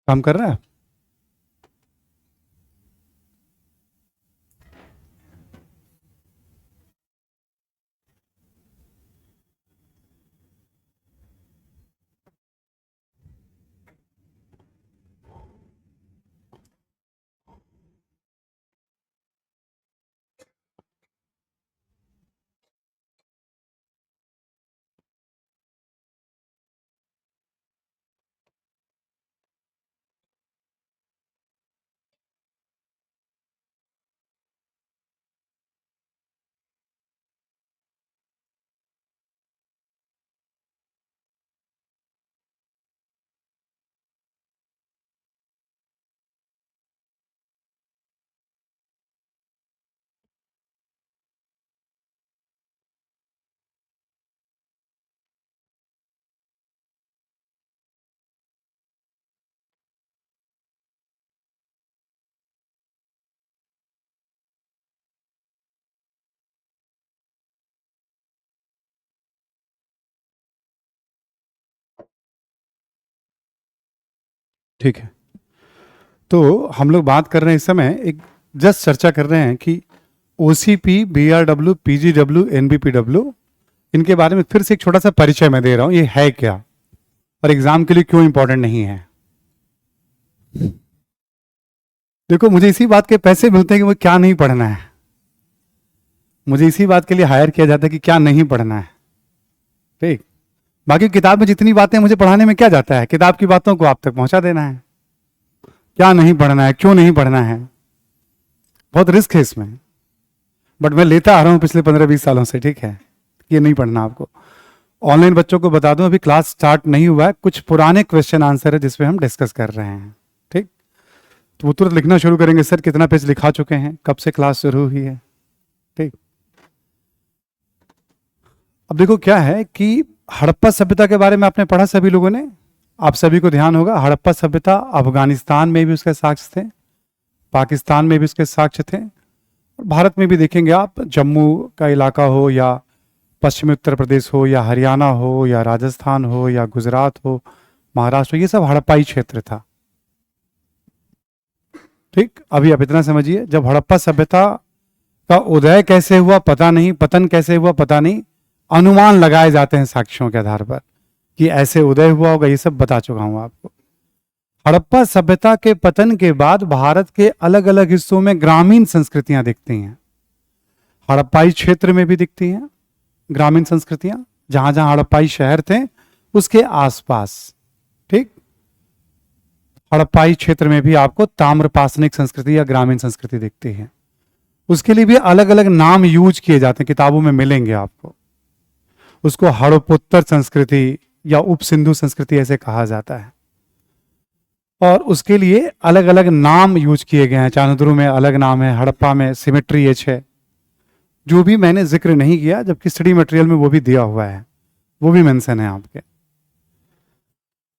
काम कर रहा है। ठीक है, तो हम लोग बात कर रहे हैं इस समय एक जस्ट चर्चा कर रहे हैं कि ओसीपी, बीआरडब्ल्यू, पीजीडब्ल्यू, एनबीपीडब्ल्यू, इनके बारे में फिर से एक छोटा सा परिचय मैं दे रहा हूं, ये है क्या और एग्जाम के लिए क्यों इंपॉर्टेंट नहीं है। देखो, मुझे इसी बात के पैसे मिलते हैं कि मुझे क्या नहीं पढ़ना है। मुझे इसी बात के लिए हायर किया जाता है कि क्या नहीं पढ़ना है। ठीक, बाकी किताब में जितनी बातें मुझे पढ़ाने में क्या जाता है, किताब की बातों को आप तक पहुंचा देना है। क्या नहीं पढ़ना है, क्यों नहीं पढ़ना है, बहुत रिस्क है इसमें, बट मैं लेता आ रहा हूं पिछले 15-20 सालों से। ठीक है, ये नहीं पढ़ना आपको। ऑनलाइन बच्चों को बता दूं, अभी क्लास स्टार्ट नहीं हुआ है, कुछ पुराने क्वेश्चन आंसर है जिसपे हम डिस्कस कर रहे हैं। ठीक, तो वो तुरंत लिखना शुरू करेंगे, सर कितना पेज लिखा चुके हैं, कब से क्लास शुरू हुई है। ठीक, अब देखो क्या है कि हड़प्पा सभ्यता के बारे में आपने पढ़ा सभी लोगों ने, आप सभी को ध्यान होगा। हड़प्पा सभ्यता अफगानिस्तान में भी उसके साक्ष्य थे, पाकिस्तान में भी उसके साक्ष्य थे, और भारत में भी देखेंगे आप, जम्मू का इलाका हो या पश्चिमी उत्तर प्रदेश हो या हरियाणा हो या राजस्थान हो या गुजरात हो, महाराष्ट्र हो, ये सब हड़प्पाई क्षेत्र था। ठीक, अभी आप इतना समझिए, जब हड़प्पा सभ्यता का उदय कैसे हुआ पता नहीं, पतन कैसे हुआ पता नहीं, अनुमान लगाए जाते हैं साक्ष्यों के आधार पर कि ऐसे उदय हुआ होगा, ये सब बता चुका हूं आपको। हड़प्पा सभ्यता के पतन के बाद भारत के अलग अलग हिस्सों में ग्रामीण संस्कृतियां दिखती हैं। हड़प्पाई क्षेत्र में भी दिखती हैं ग्रामीण संस्कृतियां, जहां जहां हड़प्पाई शहर थे उसके आसपास। ठीक, हड़प्पाई क्षेत्र में भी आपको ताम्रपाषाणिक संस्कृति या ग्रामीण संस्कृति दिखती है। उसके लिए भी अलग अलग नाम यूज किए जाते हैं, किताबों में मिलेंगे आपको। उसको हड़प्पोत्तर संस्कृति या उप सिंधु संस्कृति ऐसे कहा जाता है, और उसके लिए अलग अलग नाम यूज किए गए हैं। चांदुरु में अलग नाम है, हड़प्पा में सिमेट्री एच है, जो भी मैंने जिक्र नहीं किया, जबकि स्टडी मटेरियल में वो भी दिया हुआ है, वो भी मेंशन है आपके।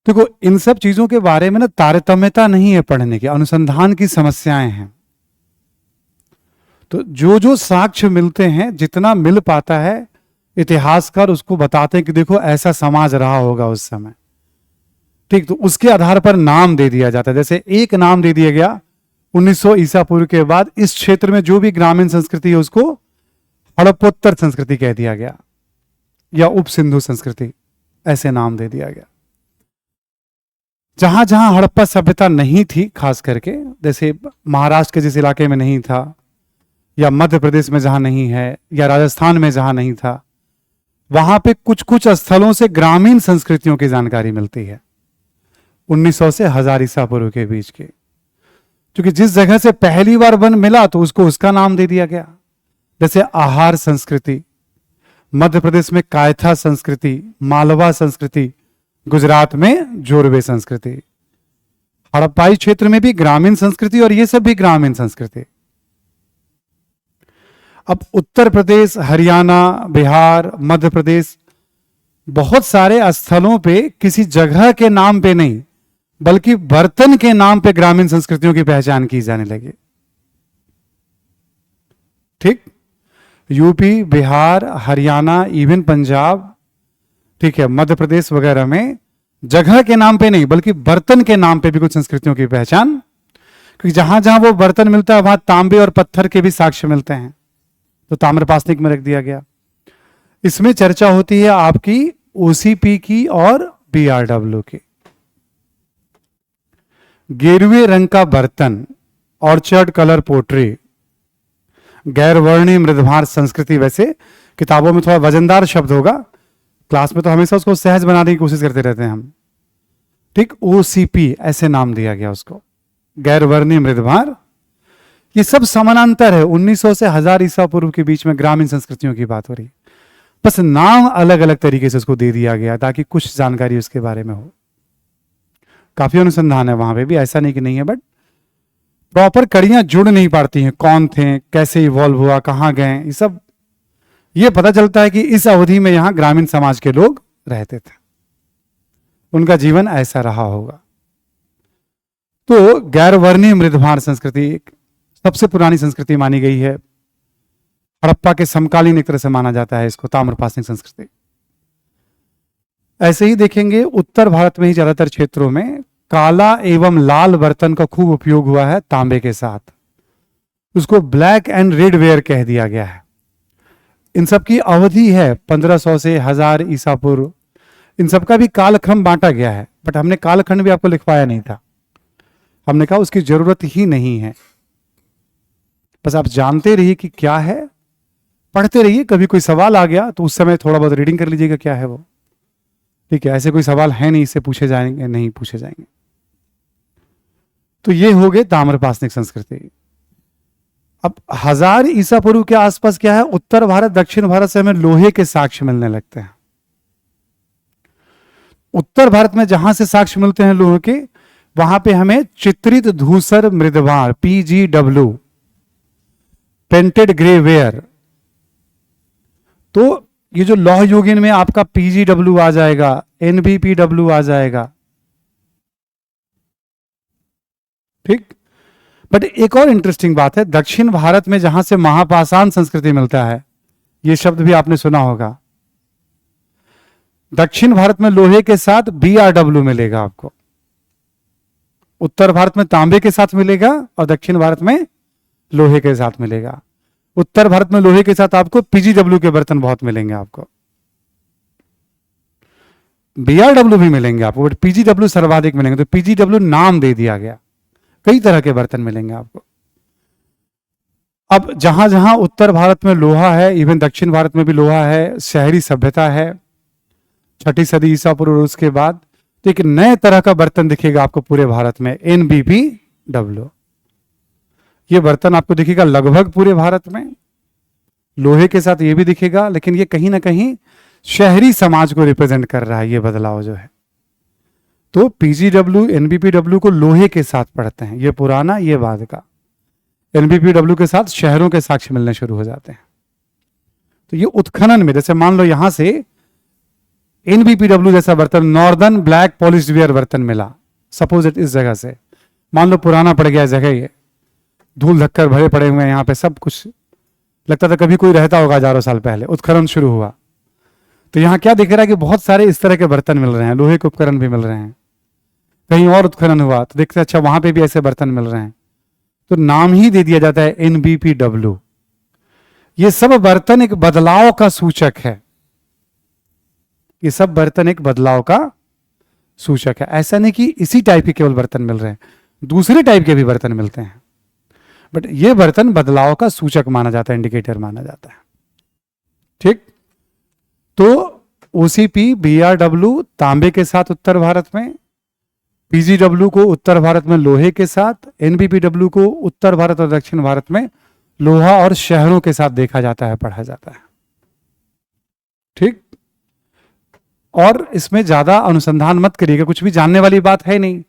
देखो, इन सब चीजों के बारे में ना तारतम्यता नहीं है पढ़ने की, अनुसंधान की समस्याएं हैं। तो जो जो साक्ष्य मिलते हैं, जितना मिल पाता है, इतिहासकार उसको बताते हैं कि देखो ऐसा समाज रहा होगा उस समय। ठीक, तो उसके आधार पर नाम दे दिया जाता है। जैसे एक नाम दे दिया गया 1900 ईसा पूर्व के बाद, इस क्षेत्र में जो भी ग्रामीण संस्कृति है उसको हड़प्पोत्तर संस्कृति कह दिया गया या उप सिंधु संस्कृति, ऐसे नाम दे दिया गया। जहां जहां हड़प्पा सभ्यता नहीं थी, खास करके जैसे महाराष्ट्र के जिस इलाके में नहीं था, या मध्य प्रदेश में जहां नहीं है, या राजस्थान में जहां नहीं था, वहां पे कुछ कुछ स्थलों से ग्रामीण संस्कृतियों की जानकारी मिलती है 1900 से 1000 ईसा पूर्व के बीच के। क्योंकि जिस जगह से पहली बार वन मिला तो उसको उसका नाम दे दिया गया। जैसे आहार संस्कृति, मध्य प्रदेश में कायथा संस्कृति, मालवा संस्कृति, गुजरात में जोरवे संस्कृति। हड़प्पाई क्षेत्र में भी ग्रामीण संस्कृति, और ये सब भी ग्रामीण संस्कृति। अब उत्तर प्रदेश, हरियाणा, बिहार, मध्य प्रदेश, बहुत सारे स्थलों पे किसी जगह के नाम पे नहीं, बल्कि बर्तन के नाम पे ग्रामीण संस्कृतियों की पहचान की जाने लगी। ठीक, यूपी, बिहार, हरियाणा, इवन पंजाब, ठीक है, मध्य प्रदेश वगैरह में जगह के नाम पे नहीं बल्कि बर्तन के नाम पे भी कुछ संस्कृतियों की पहचान, क्योंकि जहां जहां वो बर्तन मिलता है वहां तांबे और पत्थर के भी साक्ष्य मिलते हैं, तो ताम्रपासनिक में रख दिया गया। इसमें चर्चा होती है आपकी ओसीपी की और बीआरडब्ल्यू की। गेरुए रंग का बर्तन, ऑर्चर्ड कलर पोट्री, गैरवर्णीय मृदभार संस्कृति। वैसे किताबों में थोड़ा वजनदार शब्द होगा, क्लास में तो हमेशा उसको सहज बनाने की कोशिश करते रहते हैं हम, ठीक। ओसीपी ऐसे नाम दिया गया उसको, गैरवर्णीय मृदभार। ये सब समानांतर है, 1900 से 1000 ईसा पूर्व के बीच में ग्रामीण संस्कृतियों की बात हो रही है, बस नाम अलग अलग तरीके से उसको दे दिया गया ताकि कुछ जानकारी उसके बारे में हो। काफी अनुसंधान है वहां पे भी, ऐसा नहीं कि नहीं है, बट प्रॉपर कड़ियां जुड़ नहीं पाती हैं, कौन थे, कैसे इवॉल्व हुआ, कहां गए, ये सब ये पता चलता है कि इस अवधि में यहां ग्रामीण समाज के लोग रहते थे, उनका जीवन ऐसा रहा होगा। तो गैरवर्णीय मृदभार संस्कृति एक सबसे पुरानी संस्कृति मानी गई है, हड़प्पा के समकालीन एक तरह से माना जाता है इसको, ताम्रपासनिक संस्कृति। ऐसे ही देखेंगे उत्तर भारत में ही ज्यादातर क्षेत्रों में काला एवं लाल बर्तन का खूब उपयोग हुआ है तांबे के साथ, उसको ब्लैक एंड रेड वेयर कह दिया गया है। इन सब की अवधि है 1500 से 1000 ईसा पूर्व। इन सब का भी कालक्रम बांटा गया है, बट हमने कालखंड भी आपको लिखवाया नहीं था, हमने कहा उसकी जरूरत ही नहीं है, बस आप जानते रहिए कि क्या है, पढ़ते रहिए, कभी कोई सवाल आ गया तो उस समय थोड़ा बहुत रीडिंग कर लीजिएगा क्या है वो, ठीक है। ऐसे कोई सवाल है नहीं इससे पूछे जाएंगे, नहीं पूछे जाएंगे। तो ये हो गए ताम्रपासनिक संस्कृति। अब 1000 ईसा पूर्व के आसपास क्या है, उत्तर भारत दक्षिण भारत से हमें लोहे के साक्ष्य मिलने लगते हैं। उत्तर भारत में जहां से साक्ष्य मिलते हैं लोहे के, वहां पे हमें चित्रित धूसर मृदभार पीजीडब्ल्यू, पेंटेड ग्रे वेयर। तो ये जो लौह युगीन में आपका पीजीडब्ल्यू आ जाएगा, एनबीपीडब्ल्यू आ जाएगा, ठीक। बट एक और इंटरेस्टिंग बात है, दक्षिण भारत में जहां से महापाषाण संस्कृति मिलता है, यह शब्द भी आपने सुना होगा, दक्षिण भारत में लोहे के साथ बीआरडब्ल्यू मिलेगा आपको, उत्तर भारत में तांबे के साथ मिलेगा और दक्षिण भारत में लोहे के साथ मिलेगा। उत्तर भारत में लोहे के साथ आपको पीजीडब्ल्यू के बर्तन बहुत मिलेंगे, आपको बीआरडब्ल्यू भी मिलेंगे आपको, बट पीजीडब्ल्यू सर्वाधिक मिलेंगे। तो पीजीडब्ल्यू नाम दे दिया गया, कई तरह के बर्तन मिलेंगे आपको। अब जहां जहां उत्तर भारत में लोहा है, इवन दक्षिण भारत में भी लोहा है, शहरी सभ्यता है 6ठी सदी ईसा पूर्व, उसके बाद तो एक नए तरह का बर्तन दिखेगा आपको पूरे भारत में, एनबीपीडब्ल्यू। ये बर्तन आपको दिखेगा लगभग पूरे भारत में, लोहे के साथ ये भी दिखेगा, लेकिन ये कहीं ना कहीं शहरी समाज को रिप्रेजेंट कर रहा है ये बदलाव जो है। तो पीजीडब्ल्यू एनबीपीडब्ल्यू को लोहे के साथ पढ़ते हैं, ये पुराना ये बाद का। एनबीपीडब्ल्यू के साथ शहरों के साक्ष्य मिलने शुरू हो जाते हैं। तो ये उत्खनन में, जैसे मान लो यहां से एनबीपीडब्ल्यू जैसा बर्तन, नॉर्दर्न ब्लैक पॉलिश्ड वेयर बर्तन मिला, सपोज इट, इस जगह से मान लो पुराना पड़ गया जगह, ये धूल धक्कर भरे पड़े हुए हैं यहाँ पे, सब कुछ लगता था कभी कोई रहता होगा हजारों साल पहले। उत्खनन शुरू हुआ तो यहाँ क्या दिख रहा है कि बहुत सारे इस तरह के बर्तन मिल रहे हैं, लोहे के उपकरण भी मिल रहे हैं। कहीं और उत्खनन हुआ तो देखते अच्छा वहां पे भी ऐसे बर्तन मिल रहे हैं, तो नाम ही दे दिया जाता है एनबीपीडब्ल्यू। ये सब बर्तन एक बदलाव का सूचक है, ये सब बर्तन एक बदलाव का सूचक है। ऐसा नहीं कि इसी टाइप के केवल बर्तन मिल रहे हैं, दूसरे टाइप के भी बर्तन मिलते हैं, बट ये बर्तन बदलाव का सूचक माना जाता है, इंडिकेटर माना जाता है, ठीक। तो ओसीपी बीआरडब्ल्यू तांबे के साथ उत्तर भारत में, पीजीडब्ल्यू को उत्तर भारत में लोहे के साथ, एनबीपीडब्ल्यू को उत्तर भारत और दक्षिण भारत में लोहा और शहरों के साथ देखा जाता है, पढ़ा जाता है, ठीक। और इसमें ज्यादा अनुसंधान मत करिएगा, कुछ भी जानने वाली बात है नहीं।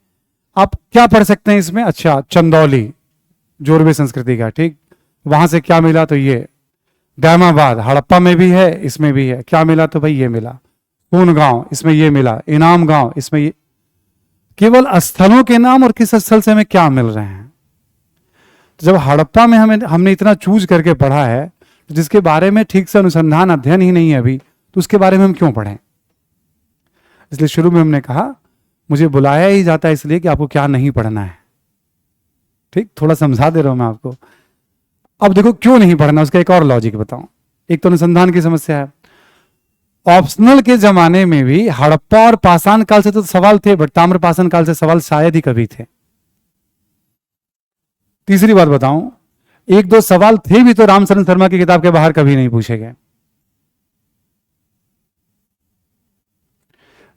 आप क्या पढ़ सकते हैं इसमें, अच्छा चंदौली जोरवे संस्कृति का, ठीक, वहां से क्या मिला तो ये, दैमाबाद हड़प्पा में भी है, इसमें भी है, क्या मिला तो भाई ये मिला, पून गांव इसमें ये मिला, इनाम गांव इसमें ये, केवल स्थलों के नाम और किस स्थल से हमें क्या मिल रहे हैं। तो जब हड़प्पा में हमने इतना चूज करके पढ़ा है, तो जिसके बारे में ठीक से अनुसंधान अध्ययन ही नहीं है अभी, तो उसके बारे में हम क्यों पढ़ें। इसलिए शुरू में हमने कहा मुझे बुलाया ही जाता है इसलिए कि आपको क्या नहीं पढ़ना है। ठीक, थोड़ा समझा दे रहा हूं मैं आपको। अब देखो क्यों नहीं पढ़ना, उसका एक और लॉजिक बताऊं। एक तो अनुसंधान की समस्या है। ऑप्शनल के जमाने में भी हड़प्पा और पाषाण काल से तो सवाल थे, बट ताम्रपाषाण काल से सवाल शायद ही कभी थे। तीसरी बात बताऊं, एक दो सवाल थे भी तो रामचरण शर्मा की किताब के बाहर कभी नहीं पूछे गए।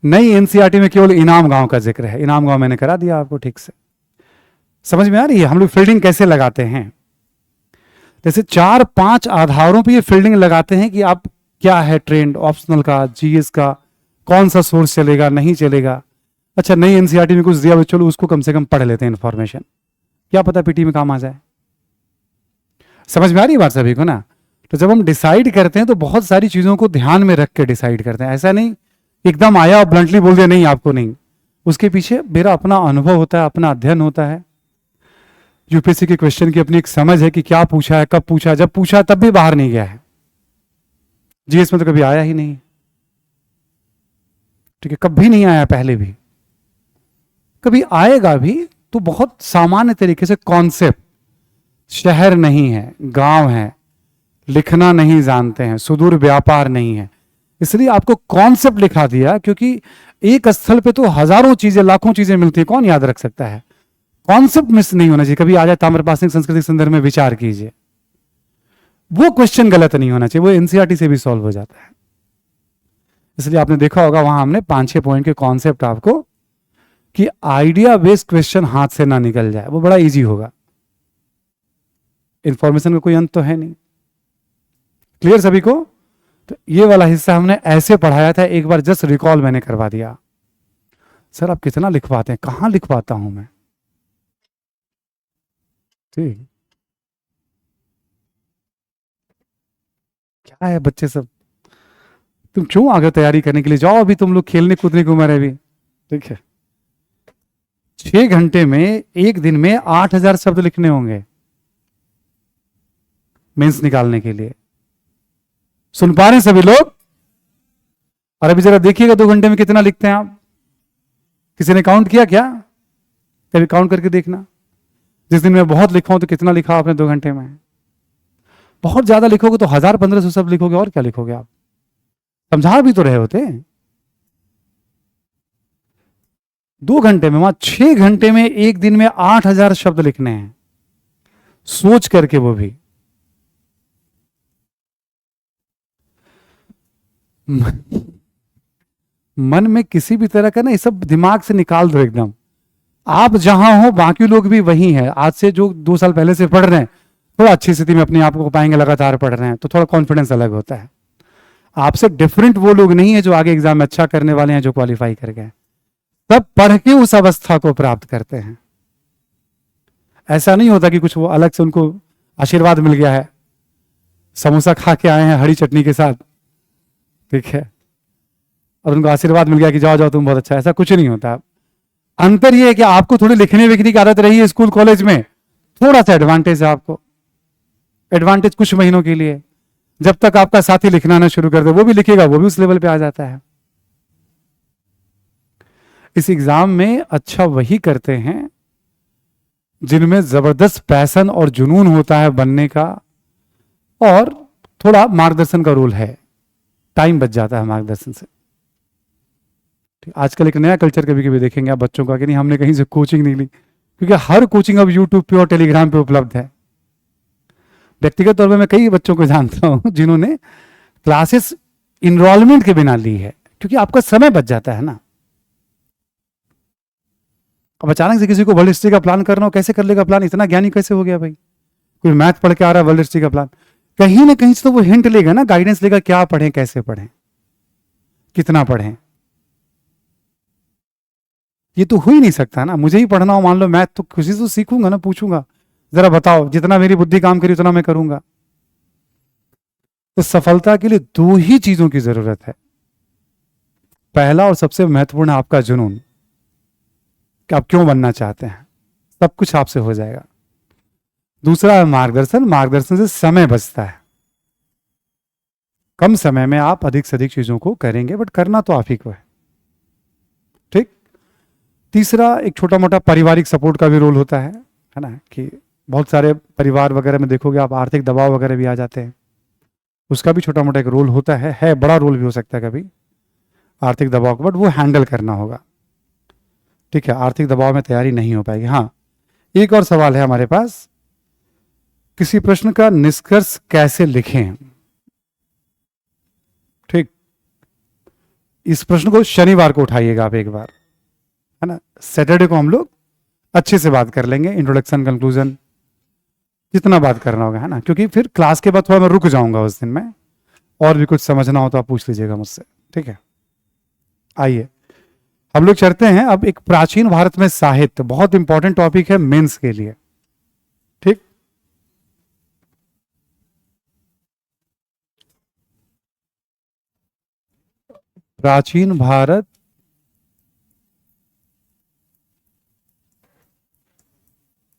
नई एनसीईआरटी में केवल इनाम गांव का जिक्र है। इनाम गांव मैंने करा दिया आपको ठीक से, समझ में आ रही है हम लोग फील्डिंग कैसे लगाते हैं। जैसे 4-5 आधारों पे ये फील्डिंग लगाते हैं कि आप क्या है ट्रेंड, ऑप्शनल का, जीएस का, कौन सा सोर्स चलेगा नहीं चलेगा। अच्छा, नई एनसीईआरटी में कुछ दिया, चलो उसको कम से कम पढ़ लेते हैं इंफॉर्मेशन, क्या पता पीटी में काम आ जाए। समझ में आ रही है बात सभी को ना। तो जब हम डिसाइड करते हैं तो बहुत सारी चीजों को ध्यान में रख के डिसाइड करते हैं। ऐसा नहीं एकदम आया और ब्लंटली बोल दिया नहीं आपको नहीं, उसके पीछे मेरा अपना अनुभव होता है, अपना अध्ययन होता है। यूपीएससी के क्वेश्चन की अपनी एक समझ है कि क्या पूछा है, कब पूछा है, जब पूछा तब भी बाहर नहीं गया है। जीएस में तो कभी आया ही नहीं, ठीक है, कभी नहीं आया, पहले भी कभी आएगा भी तो बहुत सामान्य तरीके से। कॉन्सेप्ट, शहर नहीं है, गांव है, लिखना नहीं जानते हैं, सुदूर व्यापार नहीं है, इसलिए आपको कॉन्सेप्ट लिखा दिया, क्योंकि एक स्थल पे तो हजारों चीजें, लाखों चीजें मिलती है, कौन याद रख सकता है। कॉन्सेप्ट मिस नहीं होना चाहिए। कभी आ जाए ताम्रपाषाण सांस्कृतिक संदर्भ में विचार कीजिए, वो क्वेश्चन गलत नहीं होना चाहिए, वो एनसीईआरटी से भी सॉल्व हो जाता है। इसलिए आपने देखा होगा वहां हमने 5-6 पॉइंट के कॉन्सेप्ट आपको, कि आइडिया बेस्ड क्वेश्चन हाथ से ना निकल जाए, वो बड़ा इजी होगा। इंफॉर्मेशन का कोई अंत तो है नहीं। क्लियर सभी को। तो ये वाला हिस्सा हमने ऐसे पढ़ाया था, एक बार जस्ट रिकॉल मैंने करवा दिया। सर आप कितना लिखवाते हैं, कहां लिखवाता हूं मैं, ठीक। क्या है बच्चे सब, तुम क्यों आ गए तैयारी करने के लिए, जाओ अभी तुम लोग खेलने कूदने की उम्र है अभी, ठीक है। 6 घंटे में, एक दिन में 8,000 शब्द लिखने होंगे मेंस निकालने के लिए। सुन पा रहे हैं सभी लोग। और अभी जरा देखिएगा 2 घंटे में कितना लिखते हैं आप। किसी ने काउंट किया क्या, कभी काउंट करके देखना। जिस दिन मैं बहुत लिखा हूं तो कितना लिखा आपने 2 घंटे में। बहुत ज्यादा लिखोगे तो 1,000-1,500 शब्द लिखोगे, और क्या लिखोगे आप, समझा भी तो रहे होते। 2 घंटे में, वहां 6 घंटे में, एक दिन में 8,000 शब्द लिखने हैं, सोच करके, वो भी मन में किसी भी तरह का ना, ये सब दिमाग से निकाल दो एकदम। आप जहां हो बाकी लोग भी वही है। आज से जो 2 साल पहले से पढ़ रहे हैं, थोड़ा अच्छी स्थिति में अपने आप को पाएंगे, लगातार पढ़ रहे हैं तो थोड़ा कॉन्फिडेंस अलग होता है। आपसे डिफरेंट वो लोग नहीं है जो आगे एग्जाम में अच्छा करने वाले हैं, जो क्वालिफाई कर गए, सब पढ़ के उस अवस्था को प्राप्त करते हैं। ऐसा नहीं होता कि कुछ वो अलग से उनको आशीर्वाद मिल गया है, समोसा खा के आए हैं हरी चटनी के साथ, ठीक है, और उनको आशीर्वाद मिल गया कि जाओ जाओ तुम बहुत अच्छा। ऐसा कुछ नहीं होता। अंतर यह है कि आपको थोड़ी लिखने विखने की आदत रही है स्कूल कॉलेज में, थोड़ा सा एडवांटेज है आपको। एडवांटेज कुछ महीनों के लिए, जब तक आपका साथी लिखना ना शुरू कर दे, वो भी लिखेगा, वो भी उस लेवल पे आ जाता है। इस एग्जाम में अच्छा वही करते हैं जिनमें जबरदस्त पैशन और जुनून होता है बनने का, और थोड़ा मार्गदर्शन का रोल है, टाइम बच जाता है मार्गदर्शन से। आजकल एक नया कल्चर कभी कभी देखेंगे आप बच्चों का कि नहीं हमने कहीं से कोचिंग नहीं ली, क्योंकि हर कोचिंग अब यूट्यूब पे और टेलीग्राम पे उपलब्ध है। व्यक्तिगत तौर पे मैं कई बच्चों को जानता हूं जिन्होंने क्लासेस इनरोलमेंट के बिना ली है, क्योंकि आपका समय बच जाता है ना। अब अचानक से किसी को वर्ल्ड हिस्ट्री का प्लान करना हो, कैसे कर लेगा प्लान, इतना ज्ञानी कैसे हो गया भाई। कोई मैथ पढ़ के आ रहा है, वर्ल्ड हिस्ट्री का प्लान, कहीं ना कहीं से तो वो हिंट लेगा ना, गाइडेंस लेगा, क्या पढ़ें, कैसे पढ़ें, कितना पढ़ें। ये तो हो ही नहीं सकता ना। मुझे ही पढ़ना हो मान लो मैथ, तो किसी से सीखूंगा ना, पूछूंगा जरा बताओ, जितना मेरी बुद्धि काम करी उतना मैं करूंगा। तो सफलता के लिए 2 ही चीजों की जरूरत है। पहला और सबसे महत्वपूर्ण आपका जुनून, कि आप क्यों बनना चाहते हैं, सब कुछ आपसे हो जाएगा। दूसरा है मार्गदर्शन, मार्गदर्शन से समय बचता है, कम समय में आप अधिक से अधिक चीजों को करेंगे, बट करना तो आप ही को है, ठीक। तीसरा, एक छोटा मोटा पारिवारिक सपोर्ट का भी रोल होता है ना, कि बहुत सारे परिवार वगैरह में देखोगे आप आर्थिक दबाव वगैरह भी आ जाते हैं, उसका भी छोटा मोटा एक रोल होता है बड़ा रोल भी हो सकता है कभी आर्थिक दबाव का, बट वो हैंडल करना होगा। ठीक है, आर्थिक दबाव में तैयारी नहीं हो पाएगी। हाँ, एक और सवाल है हमारे पास, किसी प्रश्न का निष्कर्ष कैसे लिखें। ठीक, इस प्रश्न को शनिवार को उठाइएगा आप एक बार, है ना। सैटरडे को हम लोग अच्छे से बात कर लेंगे, इंट्रोडक्शन कंक्लूजन जितना बात करना होगा, है ना, क्योंकि फिर क्लास के बाद थोड़ा मैं रुक जाऊंगा उस दिन में, और भी कुछ समझना हो तो आप पूछ लीजिएगा मुझसे। ठीक है, आइए हम लोग चलते हैं अब एक प्राचीन भारत में साहित्य, बहुत इंपॉर्टेंट टॉपिक है मेंस के लिए। ठीक, प्राचीन भारत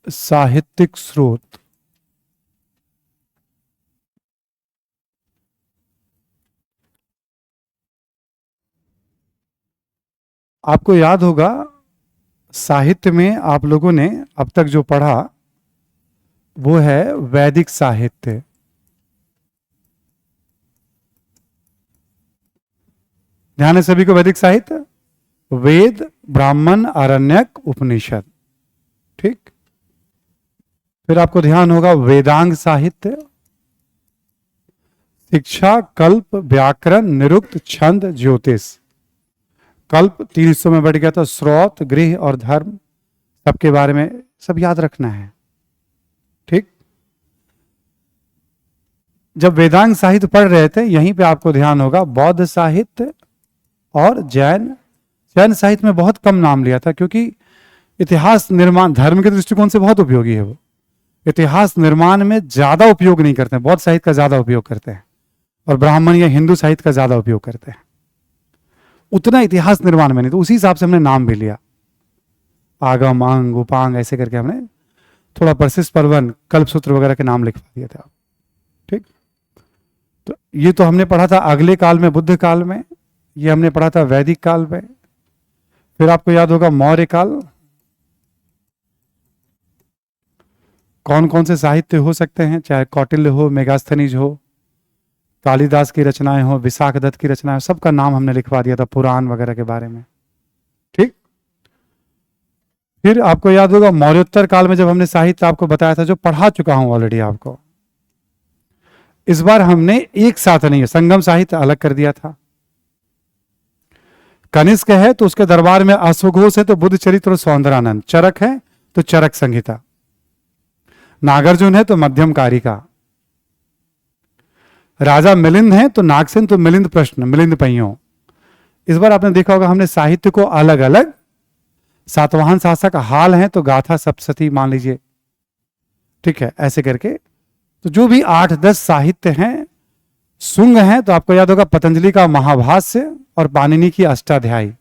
साहित्यिक स्रोत। आपको याद होगा साहित्य में आप लोगों ने अब तक जो पढ़ा वो है वैदिक साहित्य। ध्यान है सभी को, वैदिक साहित्य, वेद, ब्राह्मण, आरण्यक, उपनिषद। ठीक, फिर आपको ध्यान होगा वेदांग साहित्य, शिक्षा, कल्प, व्याकरण, निरुक्त, छंद, ज्योतिष। कल्प 3 हिस्सों में बढ़ गया था, स्रोत, गृह और धर्म, सबके बारे में सब याद रखना है। ठीक, जब वेदांग साहित्य पढ़ रहे थे यहीं पे आपको ध्यान होगा बौद्ध साहित्य और जैन साहित्य में बहुत कम नाम लिया था, क्योंकि इतिहास निर्माण धर्म के दृष्टिकोण से बहुत उपयोगी है, वो इतिहास निर्माण में ज्यादा उपयोग नहीं करते हैं, बौद्ध साहित्य का ज्यादा उपयोग करते हैं, और ब्राह्मण या हिंदू साहित्य का ज्यादा उपयोग करते हैं, उतना इतिहास निर्माण में नहीं। तो उसी हिसाब से हमने नाम भी लिया, आगम, अंग, उपांग, ऐसे करके हमने थोड़ा परसिस्ट पर्वन, कल्पसूत्र वगैरह के नाम लिखवा दिए थे आप। ठीक, तो ये तो हमने पढ़ा था अगले काल में, बुद्ध काल में, ये हमने पढ़ा था वैदिक काल में। फिर आपको याद होगा मौर्य काल, कौन कौन से साहित्य हो सकते हैं, चाहे कौटिल्य हो, मेगास्थनीज हो, कालिदास की रचनाएं हो, विशाख दत्त की रचनाएं, सबका नाम हमने लिखवा दिया था पुराण वगैरह के बारे में। ठीक, फिर आपको याद होगा मौर्योत्तर काल में जब हमने साहित्य आपको बताया था, जो पढ़ा चुका हूं ऑलरेडी आपको, इस बार हमने एक साथ नहीं है, संगम साहित्य अलग कर दिया था। कनिष्क है तो उसके दरबार में अश्वघोष है तो बुद्ध चरित्र और सौंदरानंद, चरक है तो चरक संहिता, नागार्जुन है तो मध्यम कारिका, राजा मिलिंद है तो नागसेन तो मिलिंद प्रश्न, मिलिंद पहियों। इस बार आपने देखा होगा हमने साहित्य को अलग अलग, सातवाहन शासक हाल है तो गाथा सप्तशती मान लीजिए। ठीक है, ऐसे करके तो जो भी 8-10 साहित्य हैं, शुंग हैं तो आपको याद होगा पतंजलि का महाभाष्य और पाणिनि की अष्टाध्यायी।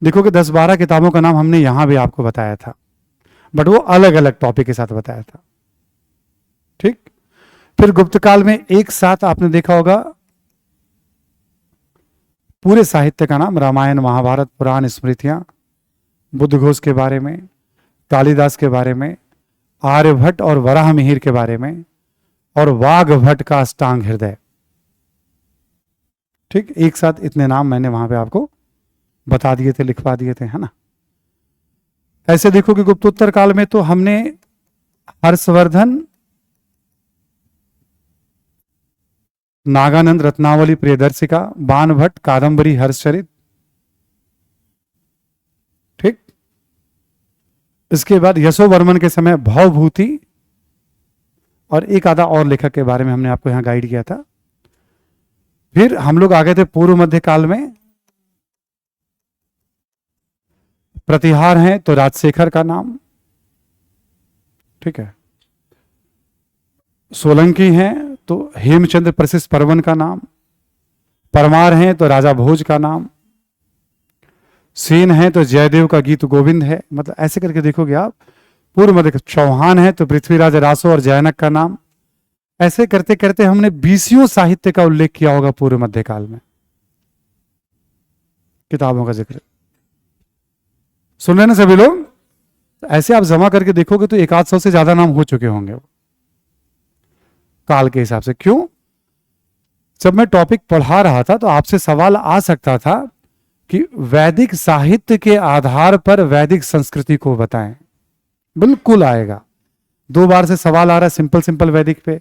देखोगे 10-12 किताबों का नाम हमने यहां भी आपको बताया था, बट वो अलग अलग टॉपिक के साथ बताया था। ठीक, फिर गुप्त काल में एक साथ आपने देखा होगा पूरे साहित्य का नाम, रामायण, महाभारत, पुराण, स्मृतियां, बुद्ध घोष के बारे में, कालिदास के बारे में, आर्यभट्ट और वराह मिहिर के बारे में, और वाघ भट्ट का अष्टांग हृदय। ठीक, एक साथ इतने नाम मैंने वहां पे आपको बता दिए थे, लिखवा दिए थे, है ना। ऐसे देखो कि गुप्तोत्तर काल में तो हमने हर्षवर्धन, नागानंद, रत्नावली, प्रियदर्शिका, बाण भट्ट, कादम्बरी, हर्षचरित। ठीक, इसके बाद यशोवर्मन के समय भवभूति और एक आधा और लेखक के बारे में हमने आपको यहां गाइड किया था। फिर हम लोग आ गए थे पूर्व मध्य काल में, प्रतिहार हैं तो राजशेखर का नाम। ठीक है, सोलंकी हैं तो हेमचंद्र प्रशिष्ट पर्वन का नाम, परमार हैं तो राजा भोज का नाम, सेन है तो जयदेव का गीत गोविंद है। मतलब ऐसे करके देखोगे आप, पूर्व मध्य, चौहान है तो पृथ्वीराज रासो और जयनक का नाम। ऐसे करते करते हमने 20 साहित्य का उल्लेख किया होगा पूर्व मध्य काल में, किताबों का जिक्र। सुन रहे ना सभी लोग? ऐसे आप जमा करके देखोगे तो 1-800 से ज्यादा नाम हो चुके होंगे वो, काल के हिसाब से। क्यों? जब मैं टॉपिक पढ़ा रहा था तो आपसे सवाल आ सकता था कि वैदिक साहित्य के आधार पर वैदिक संस्कृति को बताएं। बिल्कुल आएगा। 2 बार से सवाल आ रहा है सिंपल सिंपल वैदिक पे,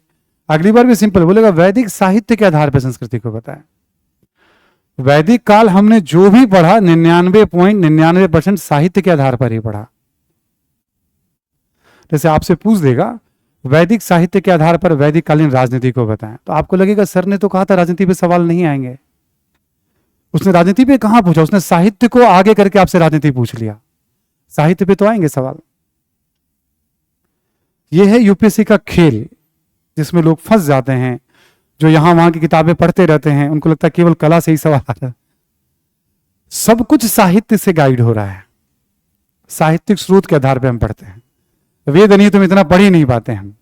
अगली बार भी सिंपल बोलेगा वैदिक साहित्य के आधार पर संस्कृति को बताएं। वैदिक काल हमने जो भी पढ़ा 99.99% साहित्य के आधार पर ही पढ़ा। जैसे आपसे पूछ देगा वैदिक साहित्य के आधार पर वैदिक कालीन राजनीति को बताएं, तो आपको लगेगा सर ने तो कहा था राजनीति पे सवाल नहीं आएंगे। उसने राजनीति पे कहां पूछा, उसने साहित्य को आगे करके आपसे राजनीति पूछ लिया। साहित्य पे तो आएंगे सवाल। यह है यूपीएससी का खेल, जिसमें लोग फंस जाते हैं, जो यहां वहां की किताबें पढ़ते रहते हैं, उनको लगता है केवल कला से ही सवाल आ रहा है। सब कुछ साहित्य से गाइड हो रहा है, साहित्यिक स्रोत के आधार पर हम पढ़ते हैं। वेद नहीं तुम इतना पढ़ ही नहीं पाते हम,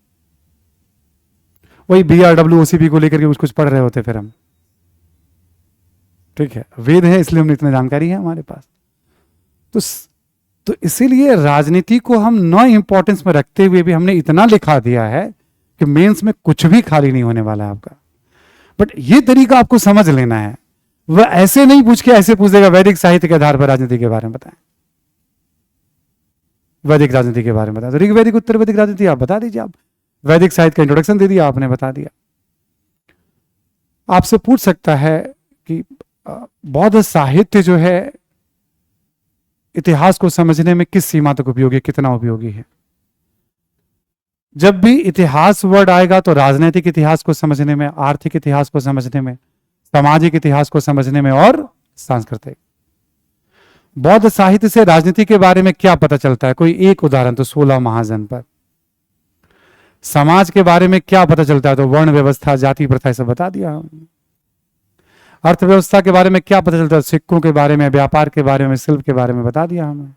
वही BRW OCP को लेकर के कुछ कुछ पढ़ रहे होते फिर हम। ठीक है, वेद है इसलिए हमने इतनी जानकारी है हमारे पास। तो इसीलिए राजनीति को हम नो इंपॉर्टेंस में रखते हुए भी हमने इतना लिखा दिया है कि मेंस में कुछ भी खाली नहीं होने वाला है आपका। बट ये तरीका आपको समझ लेना है, वह ऐसे नहीं पूछ के ऐसे पूछ देगा वैदिक साहित्य के आधार पर राजनीति के बारे में बताएं, वैदिक राजनीति के बारे में बताएं। तो ऋग्वैदिक उत्तर वैदिक राजनीति आप बता दीजिए। आप वैदिक साहित्य का इंट्रोडक्शन दे दिया आपने, बता दिया। आपसे पूछ सकता है कि बौद्ध साहित्य जो है इतिहास को समझने में किस सीमा तक उपयोगी है, कितना उपयोगी है। जब भी इतिहास वर्ड आएगा तो राजनीतिक इतिहास को समझने में, आर्थिक इतिहास को समझने में, सामाजिक इतिहास को समझने में और सांस्कृतिक। बौद्ध साहित्य से राजनीति के बारे में क्या पता चलता है, कोई एक उदाहरण तो 16 महाजन पर। समाज के बारे में क्या पता चलता है, तो वर्ण व्यवस्था, जाति प्रथा, सब बता दिया। अर्थव्यवस्था के बारे में क्या पता चलता है, सिक्कों के बारे में, व्यापार के बारे में, शिल्प के बारे में बता दिया हमें।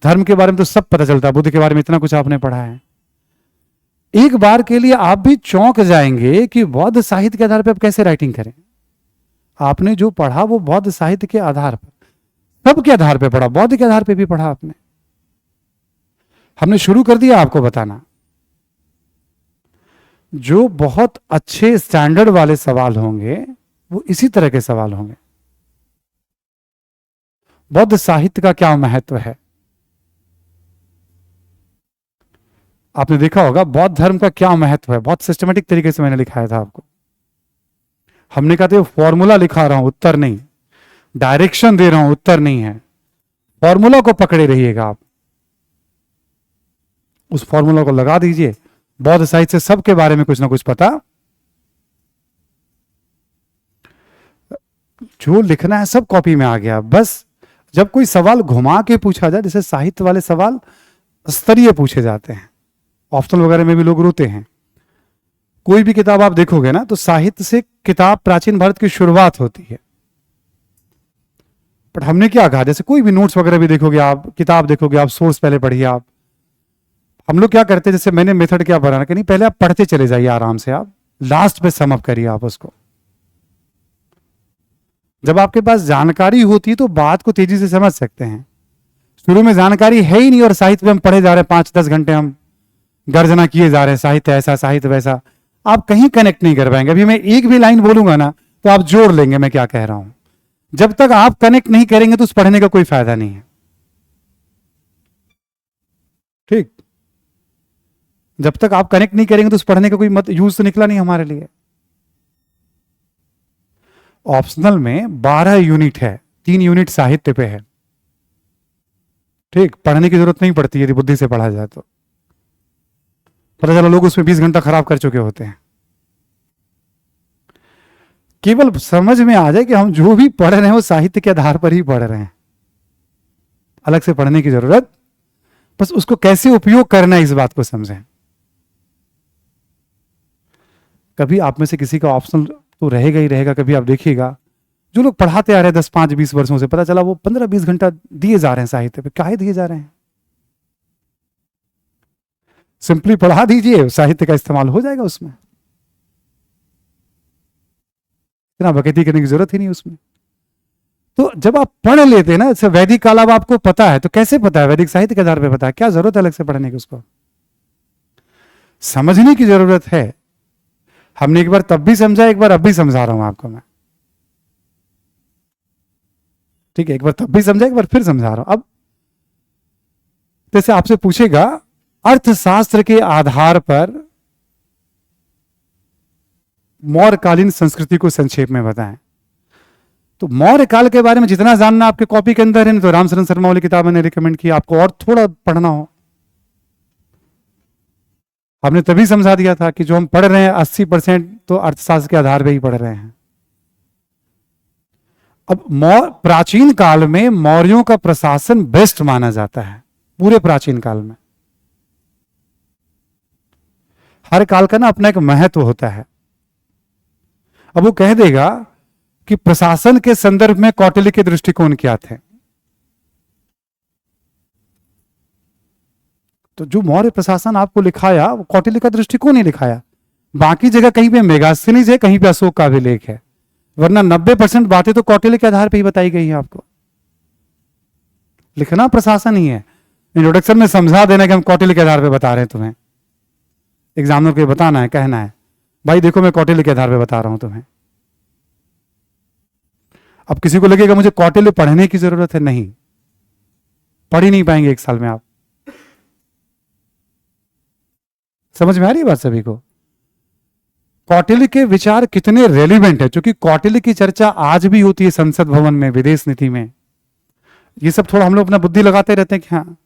धर्म के बारे में तो सब पता चलता है, बुद्ध के बारे में इतना कुछ आपने पढ़ा है। एक बार के लिए आप भी चौंक जाएंगे कि बौद्ध साहित्य के आधार पर आप कैसे राइटिंग करें। आपने जो पढ़ा वो बौद्ध साहित्य के आधार पर, सब के आधार पर पढ़ा, बौद्ध के आधार पर भी पढ़ा आपने। हमने शुरू कर दिया आपको बताना। जो बहुत अच्छे स्टैंडर्ड वाले सवाल होंगे वो इसी तरह के सवाल होंगे। बौद्ध साहित्य का क्या महत्व है, आपने देखा होगा। बौद्ध धर्म का क्या महत्व है, बहुत सिस्टमेटिक तरीके से मैंने लिखाया था आपको। हमने कहा था फॉर्मूला लिखा रहा हूं, उत्तर नहीं। डायरेक्शन दे रहा हूं, उत्तर नहीं है। फॉर्मूला को पकड़े रहिएगा आप, उस फॉर्मूला को लगा दीजिए। बौद्ध साहित्य से सबके बारे में कुछ ना कुछ पता, जो लिखना है सब कॉपी में आ गया। बस जब कोई सवाल घुमा के पूछा जाए, जैसे साहित्य वाले सवाल स्तरीय पूछे जाते हैं, ऑप्शनल वगैरह में भी लोग रोते हैं। कोई भी किताब आप देखोगे ना तो साहित्य से किताब प्राचीन भारत की शुरुआत होती है। बट हमने क्या कहा, जैसे कोई भी नोट्स वगैरह भी देखोगे आप, किताब देखोगे आप, सोर्स पहले पढ़िए आप। हम लोग क्या करते हैं, जैसे मैंने मेथड क्या बनाना कि नहीं, पहले आप पढ़ते चले जाइए आराम से, आप लास्ट पे सम अप करिए आप उसको। जब आपके पास जानकारी होती है तो बात को तेजी से समझ सकते हैं। शुरू में जानकारी है ही नहीं और साहित्य में हम पढ़े जा रहे हैं, 5-10 घंटे हम गर्जना किए जा रहे हैं, साहित्य ऐसा साहित्य वैसा, आप कहीं कनेक्ट नहीं कर पाएंगे। अभी मैं एक भी लाइन बोलूंगा ना तो आप जोड़ लेंगे मैं क्या कह रहा हूं। जब तक आप कनेक्ट नहीं करेंगे तो उस पढ़ने का कोई फायदा नहीं है। ठीक, जब तक आप कनेक्ट नहीं करेंगे तो उस पढ़ने का कोई यूज तो निकला नहीं हमारे लिए। ऑप्शनल में 12 यूनिट है, 3 यूनिट साहित्य पे है। ठीक, पढ़ने की जरूरत नहीं पड़ती यदि बुद्धि से पढ़ा जाए तो। पता चला लोग उसमें 20 घंटा खराब कर चुके होते हैं। केवल समझ में आ जाए कि हम जो भी पढ़ रहे हैं वो साहित्य के आधार पर ही पढ़ रहे हैं, अलग से पढ़ने की जरूरत, बस उसको कैसे उपयोग करना है इस बात को समझें। कभी आप में से किसी का ऑप्शनल तो रहेगा ही रहेगा, कभी आप देखिएगा जो लोग पढ़ाते आ रहे हैं 10, 5, 20 वर्षों से, पता चला वो 15-20 घंटा दिए जा रहे हैं साहित्य पे। काहे दिए जा रहे हैं? सिंपली पढ़ा दीजिए, साहित्य का इस्तेमाल हो जाएगा उसमें। इतना बकैती करने की जरूरत ही नहीं उसमें। तो जब आप पढ़ लेते हैं ना, जैसे वैदिक काल अब आपको पता है, तो कैसे पता है? वैदिक साहित्य के आधार पर पता है, क्या जरूरत है अलग से पढ़ने की? उसको समझने की जरूरत है। हमने एक बार तब भी समझा, एक बार अब भी समझा रहा हूं आपको मैं, ठीक है? एक बार तब भी समझा, एक बार फिर समझा रहा हूं। अब जैसे आपसे पूछेगा अर्थशास्त्र के आधार पर मौर्यकालीन संस्कृति को संक्षेप में बताएं, तो मौर्य काल के बारे में जितना जानना आपके कॉपी के अंदर है, तो रामचरण शर्मा वाली किताब मैंने रिकमेंड की, आपको और थोड़ा पढ़ना हो। हमने तभी समझा दिया था कि जो हम पढ़ रहे हैं 80% तो अर्थशास्त्र के आधार पर ही पढ़ रहे हैं। अब प्राचीन काल में मौर्यों का प्रशासन बेस्ट माना जाता है, पूरे प्राचीन काल में। हर काल का ना अपना एक महत्व होता है। अब वो कह देगा कि प्रशासन के संदर्भ में कौटिल्य के दृष्टिकोण क्या थे। तो जो मौर्य प्रशासन आपको लिखाया वो कौटिल्य का दृष्टिकोण ही लिखाया। बाकी जगह कहीं पे मेगास्थनीज है, कहीं पे अशोक का अभिलेख है, वरना 90% बातें तो कौटिल्य के आधार पर ही बताई गई है आपको। लिखना प्रशासन ही है, इंट्रोडक्शन में समझा देना कि हम कौटिल्य के आधार पर बता रहे हैं तुम्हें। एग्जामिनर को बताना है, कहना है भाई देखो मैं कौटिल्य के आधार पर बता रहा हूं तुम्हें। अब किसी को लगेगा मुझे कौटिल्य पढ़ने की जरूरत है, नहीं, पढ़ ही नहीं पाएंगे एक साल में आप। समझ में आ रही है बात सभी को? कौटिल्य के विचार कितने रेलिवेंट है, क्योंकि कौटिल्य की चर्चा आज भी होती है संसद भवन में, विदेश नीति में। ये सब थोड़ा हम लोग अपना बुद्धि लगाते रहते हैं कि हाँ,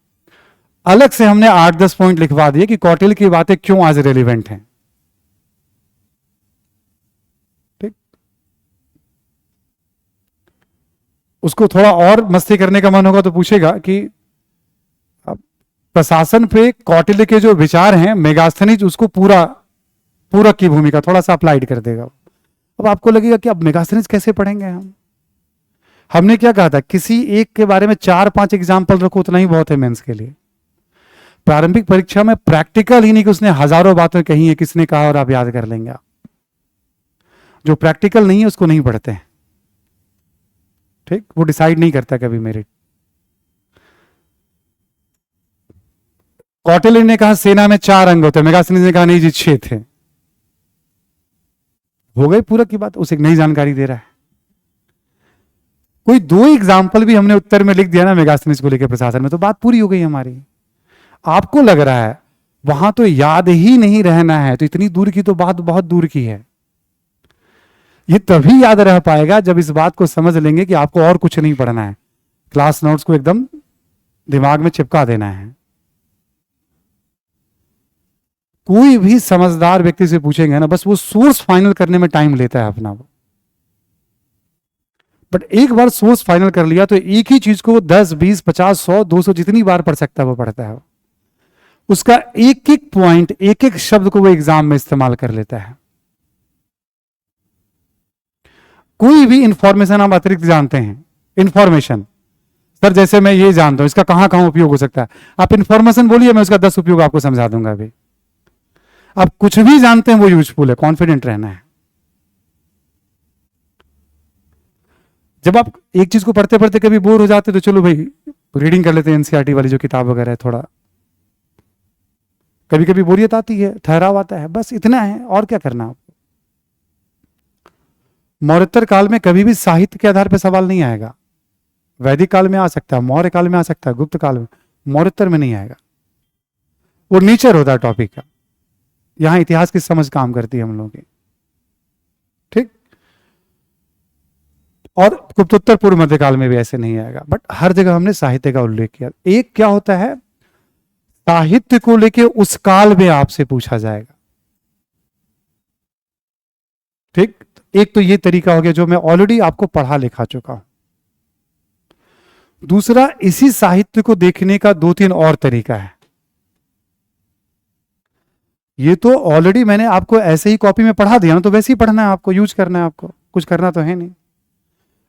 अलग से हमने 8-10 पॉइंट लिखवा दिए कि कौटिल्य की बातें क्यों आज रेलिवेंट हैं। ठीक, उसको थोड़ा और मस्ती करने का मन होगा तो पूछेगा कि प्रशासन पे कौटिल्य के जो विचार हैं, मेगास्थनीज उसको पूरक की भूमिका थोड़ा सा अप्लाइड कर देगा। अब आपको लगेगा कि अब मेगास्थनीज कैसे पढ़ेंगे हम? हमने क्या कहा था, किसी एक के बारे में 4-5 एग्जाम्पल रखो, उतना ही बहुत है मेंस के लिए। प्रारंभिक परीक्षा में प्रैक्टिकल ही नहीं कि उसने हजारों बातें कही है, किसने कहा और आप याद कर लेंगे। आप जो प्रैक्टिकल नहीं है उसको नहीं पढ़ते हैं, ठीक? वो डिसाइड नहीं करता कभी मेरिट। कौटिल्य ने कहा सेना में 4 अंग होते, मेगास्थनीज ने कहा नहीं जी 6 थे। हो गई पूरक की बात, उसे एक नई जानकारी दे रहा है। कोई 2 एग्जाम्पल भी हमने उत्तर में लिख दिया ना मेगास्थनीज को लेकर प्रशासन में, तो बात पूरी हो गई हमारी। आपको लग रहा है वहां तो याद ही नहीं रहना है, तो इतनी दूर की तो बात बहुत दूर की है। ये तभी याद रह पाएगा जब इस बात को समझ लेंगे कि आपको और कुछ नहीं पढ़ना है, क्लास नोट्स को एकदम दिमाग में चिपका देना है। कोई भी समझदार व्यक्ति से पूछेंगे ना, बस वो सोर्स फाइनल करने में टाइम लेता है अपना वो। बट एक बार सोर्स फाइनल कर लिया तो एक ही चीज को 10, 20, 50, 100, 200 जितनी बार पढ़ सकता है वो पढ़ता है। उसका एक एक पॉइंट, एक एक शब्द को वो एग्जाम में इस्तेमाल कर लेता है। कोई भी इंफॉर्मेशन आप अतिरिक्त जानते हैं, इंफॉर्मेशन, सर जैसे मैं ये जानता हूं इसका कहां कहां उपयोग हो सकता है, आप इंफॉर्मेशन बोलिए, मैं उसका 10 उपयोग आपको समझा दूंगा। अभी आप कुछ भी जानते हैं वो यूजफुल है, कॉन्फिडेंट रहना है। जब आप एक चीज को पढ़ते पढ़ते कभी बोर हो जाते तो चलो भाई रीडिंग कर लेते हैं, एनसीईआरटी वाली जो किताब वगैरह है। थोड़ा कभी कभी बोरियत आती है, ठहराव आता है, बस इतना है, और क्या करना आपको। मौर्योत्तर काल में कभी भी साहित्य के आधार पर सवाल नहीं आएगा। वैदिक काल में आ सकता है, मौर्य काल में आ सकता है, गुप्त काल में, मौर्योत्तर में नहीं आएगा। वो नेचर होता है टॉपिक का। यहां इतिहास की समझ काम करती है हम लोगों की, ठीक? और गुप्तोत्तर पूर्व मध्यकाल में भी ऐसे नहीं आएगा, बट हर जगह हमने साहित्य का उल्लेख किया। एक क्या होता है, साहित्य को लेके उस काल में आपसे पूछा जाएगा, ठीक? एक तो ये तरीका हो गया जो मैं ऑलरेडी आपको पढ़ा लिखा चुका हूं। दूसरा, इसी साहित्य को देखने का 2-3 और तरीका है। ये तो ऑलरेडी मैंने आपको ऐसे ही कॉपी में पढ़ा दिया ना, तो वैसे ही पढ़ना है आपको, यूज करना है आपको, कुछ करना तो है नहीं।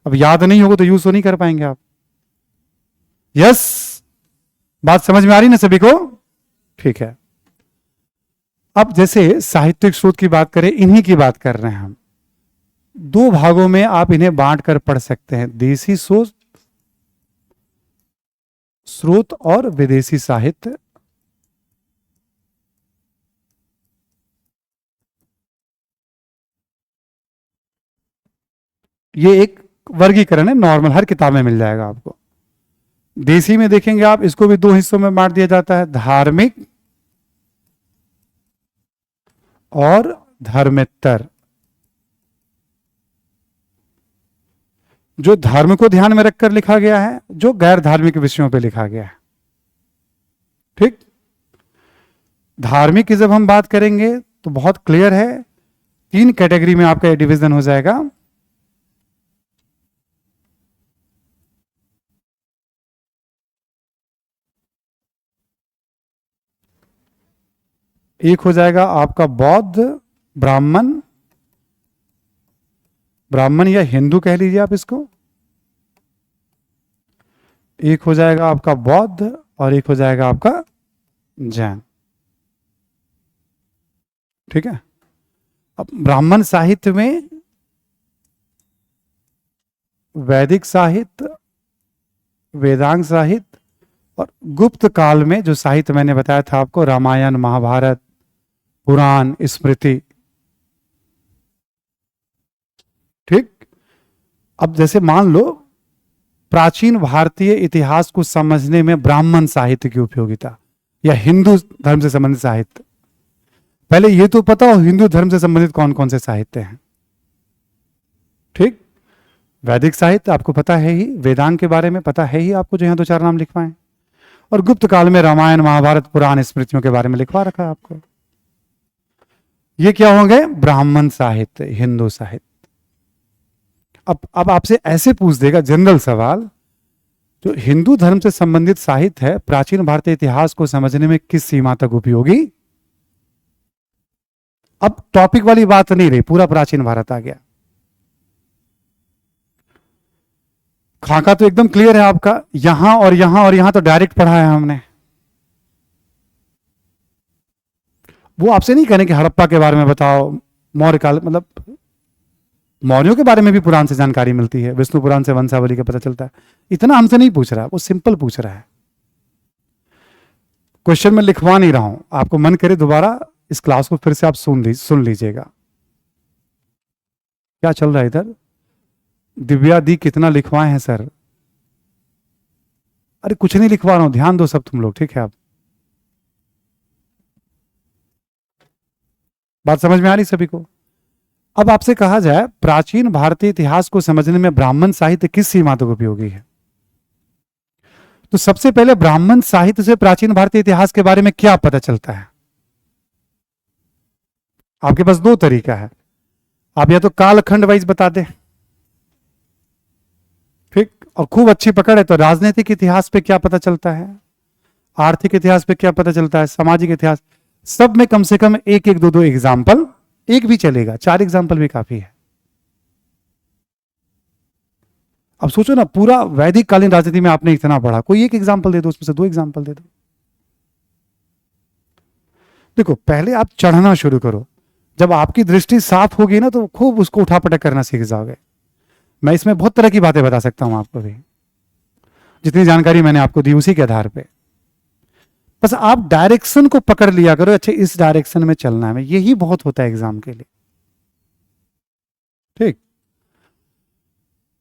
अब याद नहीं होगा तो यूज तो नहीं कर पाएंगे आप। यस, बात समझ में आ रही ना सभी को? ठीक है। अब जैसे साहित्यिक स्रोत की बात करें, इन्हीं की बात कर रहे हैं हम। दो भागों में आप इन्हें बांट कर पढ़ सकते हैं, देसी स्रोत और विदेशी साहित्य। ये एक वर्गीकरण है, नॉर्मल, हर किताब में मिल जाएगा आपको। देसी में देखेंगे आप, इसको भी दो हिस्सों में बांट दिया जाता है, धार्मिक और धर्मेत्तर। जो धर्म को ध्यान में रखकर लिखा गया है, जो गैर धार्मिक विषयों पे लिखा गया है। ठीक, धार्मिक की जब हम बात करेंगे तो बहुत क्लियर है, तीन कैटेगरी में आपका डिवीजन हो जाएगा। एक हो जाएगा आपका बौद्ध, ब्राह्मण, ब्राह्मण या हिंदू कह लीजिए आप इसको। एक हो जाएगा आपका बौद्ध और एक हो जाएगा आपका जैन। ठीक है। अब ब्राह्मण साहित्य में वैदिक साहित्य, वेदांग साहित्य और गुप्त काल में जो साहित्य मैंने बताया था आपको, रामायण, महाभारत, पुराण, स्मृति। ठीक। अब जैसे मान लो प्राचीन भारतीय इतिहास को समझने में ब्राह्मण साहित्य की उपयोगिता या हिंदू धर्म से संबंधित साहित्य, पहले ये तो पता हो हिंदू धर्म से संबंधित कौन कौन से साहित्य हैं। ठीक। वैदिक साहित्य आपको पता है ही, वेदांग के बारे में पता है ही आपको, जो यहां दो चार नाम लिखवाएं, और गुप्त काल में रामायण, महाभारत, पुराण, स्मृतियों के बारे में लिखवा रखा है आपको। ये क्या होंगे? ब्राह्मण साहित्य, हिंदू साहित्य। अब आपसे ऐसे पूछ देगा जनरल सवाल, जो हिंदू धर्म से संबंधित साहित्य है, प्राचीन भारतीय इतिहास को समझने में किस सीमा तक उपयोगी? अब टॉपिक वाली बात नहीं रही, पूरा प्राचीन भारत आ गया। खाका तो एकदम क्लियर है आपका, यहां और यहां और यहां तो डायरेक्ट पढ़ा है हमने। वो आपसे नहीं कहने कि हड़प्पा के बारे में बताओ, मौर्य काल, मतलब मौर्यों के बारे में भी पुराण से जानकारी मिलती है, विष्णु पुराण से वंशावली का पता चलता है। इतना हमसे नहीं पूछ रहा, वो सिंपल पूछ रहा है। क्वेश्चन में लिखवा नहीं रहा हूं, आपको मन करे दोबारा इस क्लास को फिर से आप सुन लीजिएगा। क्या चल रहा है इधर? दिव्या दी कितना लिखवाए हैं सर? अरे कुछ नहीं लिखवा रहा हूं, ध्यान दो सब तुम लोग, ठीक है? आप बात समझ में आ रही सभी को? अब आपसे कहा जाए प्राचीन भारतीय इतिहास को समझने में ब्राह्मण साहित्य किस सीमा तक उपयोगी है, तो सबसे पहले ब्राह्मण साहित्य से प्राचीन भारतीय इतिहास के बारे में क्या पता चलता है? आपके पास दो तरीका है, आप या तो कालखंड वाइज बता दें, ठीक, और खूब अच्छी पकड़ है तो राजनीतिक इतिहास पे क्या पता चलता है, आर्थिक इतिहास पे क्या पता चलता है, सामाजिक इतिहास, सब में कम से कम एक एक दो एग्जाम्पल, एक भी चलेगा, 4 एग्जाम्पल भी काफी है। अब सोचो ना, पूरा वैदिक कालीन राजनीति में आपने इतना पढ़ा, कोई एक एग्जाम्पल दे दो, उसमें से 2 एग्जाम्पल दे दो। देखो पहले आप चढ़ना शुरू करो, जब आपकी दृष्टि साफ होगी ना तो खूब उसको उठापटक करना सीख जाओगे। मैं इसमें बहुत तरह की बातें बता सकता हूं आपको भी, जितनी जानकारी मैंने आपको दी उसी के आधार पे। बस आप डायरेक्शन को पकड़ लिया करो, अच्छा इस डायरेक्शन में चलना है, यही बहुत होता है एग्जाम के लिए। ठीक।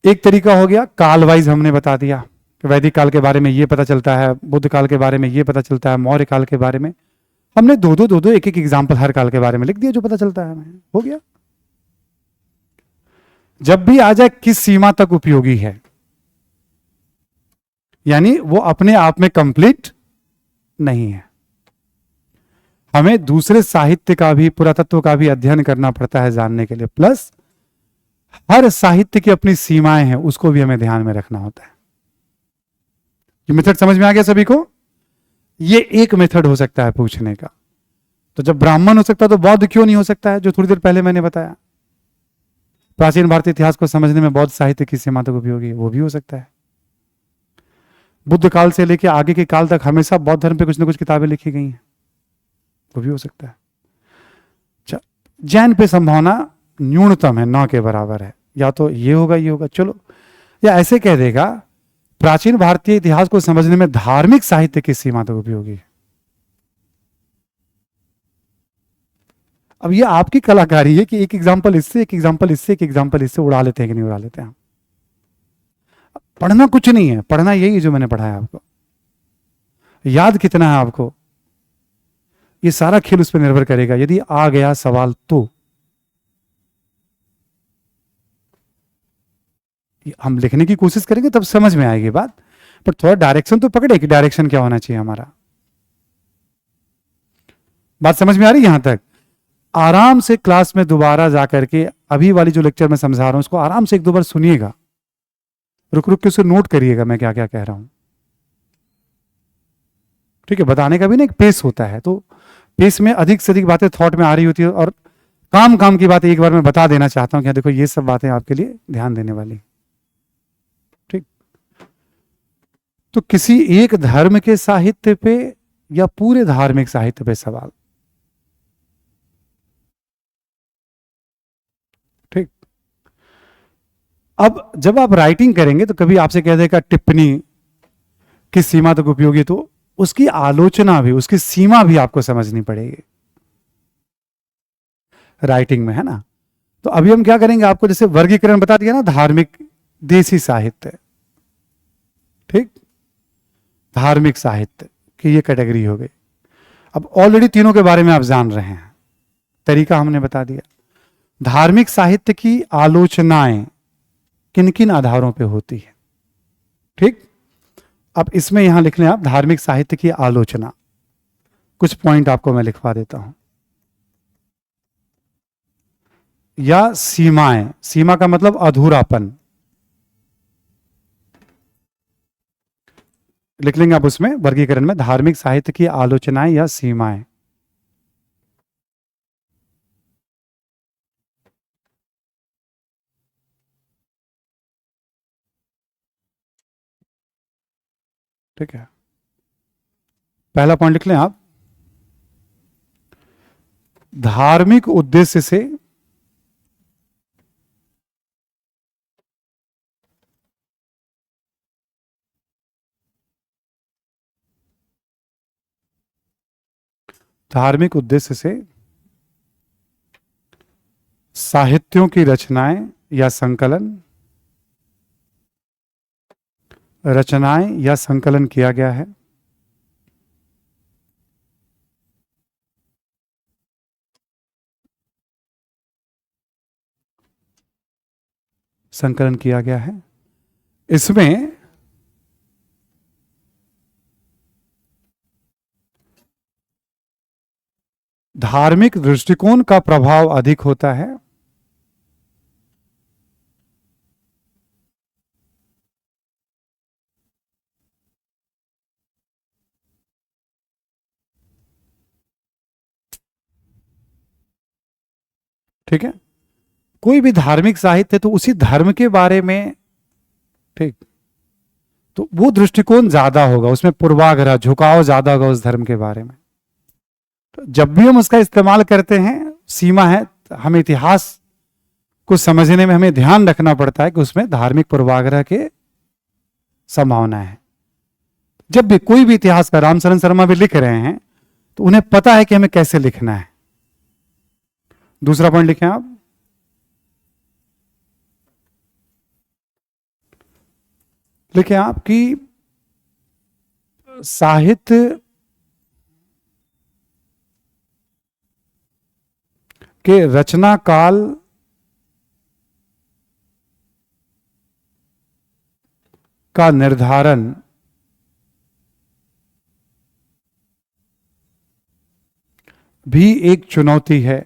एक तरीका हो गया काल वाइज, हमने बता दिया कि वैदिक काल के बारे में ये पता चलता है, बुद्ध काल के बारे में ये पता चलता है, मौर्य काल के बारे में हमने दो एक एग्जाम्पल हर काल के बारे में लिख दिया जो पता चलता है हमें, हो गया। जब भी आ जाए किस सीमा तक उपयोगी है, यानी वो अपने आप में कंप्लीट नहीं है, हमें दूसरे साहित्य का भी, पुरातत्व का भी अध्ययन करना पड़ता है जानने के लिए, प्लस हर साहित्य की अपनी सीमाएं हैं, उसको भी हमें ध्यान में रखना होता है। ये मेथड समझ में आ गया सभी को? ये एक मेथड हो सकता है पूछने का। तो जब ब्राह्मण हो सकता है तो बौद्ध क्यों नहीं हो सकता है, जो थोड़ी देर पहले मैंने बताया। प्राचीन भारतीय इतिहास को समझने में बौद्ध साहित्य की सीमा तक उपयोगी है, वो भी हो सकता है। बुद्ध काल से लेकर आगे के काल तक हमेशा बौद्ध धर्म पे कुछ ना कुछ किताबें लिखी गई हैं, वो भी हो सकता है। जैन पे संभावना न्यूनतम है, 9 के बराबर है, या तो ये होगा, चलो, या ऐसे कह देगा प्राचीन भारतीय इतिहास को समझने में धार्मिक साहित्य किस सीमा तक उपयोगी है। अब ये आपकी कलाकारी है कि एक एग्जांपल इससे, एक एग्जांपल इससे, एक एग्जांपल इससे उड़ा लेते हैं कि नहीं उड़ा लेते हैं। पढ़ना कुछ नहीं है, पढ़ना यही है जो मैंने पढ़ाया आपको। याद कितना है आपको, ये सारा खेल उस पर निर्भर करेगा। यदि आ गया सवाल तो हम लिखने की कोशिश करेंगे, तब समझ में आएगी बात, पर थोड़ा डायरेक्शन तो पकड़े कि डायरेक्शन क्या होना चाहिए हमारा। बात समझ में आ रही है यहां तक? आराम से क्लास में दोबारा जाकर के अभी वाली जो लेक्चर मैं समझा रहा हूं उसको आराम से एक दो बार सुनिएगा, रुक रुक के उसे नोट करिएगा मैं क्या क्या कह रहा हूं। ठीक है, बताने का भी ना एक पेस होता है, तो पेस में अधिक से अधिक बातें थॉट में आ रही होती है, और काम काम की बातें एक बार मैं बता देना चाहता हूं कि देखो ये सब बातें आपके लिए ध्यान देने वाली। ठीक, तो किसी एक धर्म के साहित्य पे या पूरे धार्मिक साहित्य पे सवाल। ठीक, अब जब आप राइटिंग करेंगे तो कभी आपसे कह देगा टिप्पणी किस सीमा तक उपयोगी, तो उसकी आलोचना भी, उसकी सीमा भी आपको समझनी पड़ेगी राइटिंग में, है ना। तो अभी हम क्या करेंगे, आपको जैसे वर्गीकरण बता दिया ना, धार्मिक देसी साहित्य, ठीक, धार्मिक साहित्य की ये कैटेगरी हो गई। अब ऑलरेडी तीनों के बारे में आप जान रहे हैं, तरीका हमने बता दिया। धार्मिक साहित्य की आलोचनाएं किन किन आधारों पे होती है, ठीक। अब इसमें यहां लिख लें आप, धार्मिक साहित्य की आलोचना, कुछ पॉइंट आपको मैं लिखवा देता हूं। या सीमाएं, सीमा का मतलब अधूरापन, लिख लेंगे आप उसमें वर्गीकरण में, धार्मिक साहित्य की आलोचनाएं या सीमाएं। ठीक है, पहला पॉइंट लिख लें आप, धार्मिक उद्देश्य से धार्मिक उद्देश्य से साहित्यों की रचनाएं या संकलन किया गया है। संकलन किया गया है, इसमें धार्मिक दृष्टिकोण का प्रभाव अधिक होता है। ठीक है, कोई भी धार्मिक साहित्य तो उसी धर्म के बारे में, ठीक, तो वो दृष्टिकोण ज्यादा होगा, उसमें पूर्वाग्रह, झुकाव ज्यादा होगा उस धर्म के बारे में। तो जब भी हम उसका इस्तेमाल करते हैं, सीमा है, हमें इतिहास को समझने में हमें ध्यान रखना पड़ता है कि उसमें धार्मिक पूर्वाग्रह के संभावना है। जब भी कोई भी इतिहास का, रामचरण शर्मा भी लिख रहे हैं तो उन्हें पता है कि हमें कैसे लिखना है। दूसरा पॉइंट लिखें आप, लिखें आप कि साहित्य के रचना काल का निर्धारण भी एक चुनौती है।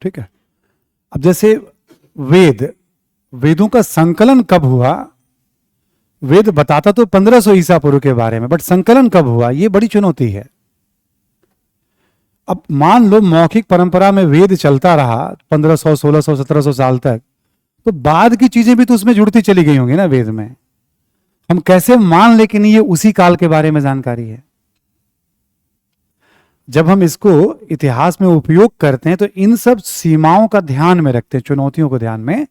ठीक है, अब जैसे वेदों का संकलन कब हुआ, वेद बताता तो 1500 ईसा पूर्व के बारे में, बट संकलन कब हुआ ये बड़ी चुनौती है। अब मान लो मौखिक परंपरा में वेद चलता रहा 1500, 1600, 1700 साल तक, तो बाद की चीजें भी तो उसमें जुड़ती चली गई होंगी ना वेद में। हम कैसे मान ले कि नहीं ये उसी काल के बारे में जानकारी है? जब हम इसको इतिहास में उपयोग करते हैं तो इन सब सीमाओं का ध्यान में रखते हैं, चुनौतियों को ध्यान में,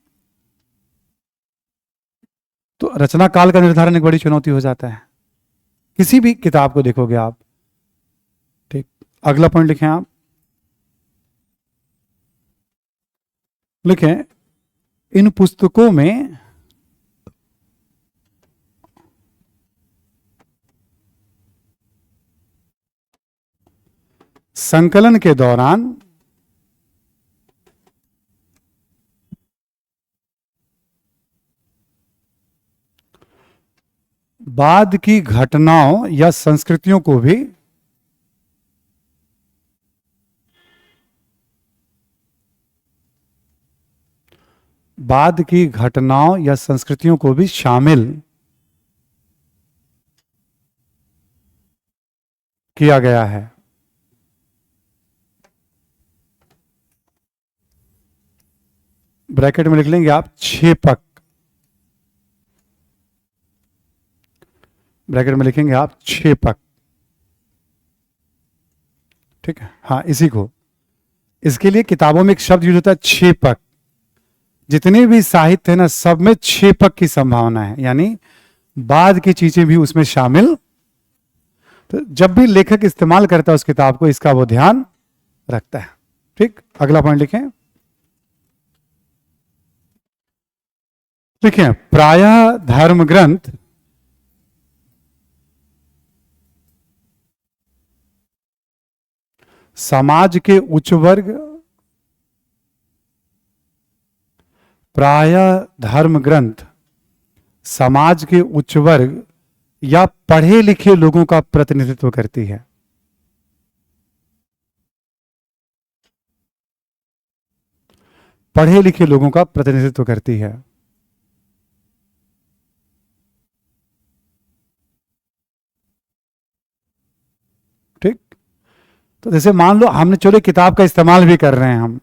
तो रचना काल का निर्धारण एक बड़ी चुनौती हो जाता है। किसी भी किताब को देखोगे आप, ठीक, अगला पॉइंट लिखें आप, लिखें इन पुस्तकों में संकलन के दौरान बाद की घटनाओं या संस्कृतियों को भी बाद की घटनाओं या संस्कृतियों को भी शामिल किया गया है। ब्रैकेट में लिख लेंगे आप क्षेपक, ब्रैकेट में लिखेंगे आप क्षेपक, ठीक है। हाँ, इसी को, इसके लिए किताबों में एक शब्द यूज होता है क्षेपक। जितने भी साहित्य है ना, सब में क्षेपक की संभावना है, यानी बाद की चीजें भी उसमें शामिल। तो जब भी लेखक इस्तेमाल करता है उस किताब को, इसका वो ध्यान रखता है। ठीक, अगला पॉइंट लिखें, लिखें प्रायः धर्म ग्रंथ समाज के उच्च वर्ग, प्रायः धर्म ग्रंथ समाज के उच्च वर्ग या पढ़े लिखे लोगों का प्रतिनिधित्व करती है। पढ़े लिखे लोगों का प्रतिनिधित्व करती है। ठीक, तो जैसे मान लो हमने चलो किताब का इस्तेमाल भी कर रहे हैं हम,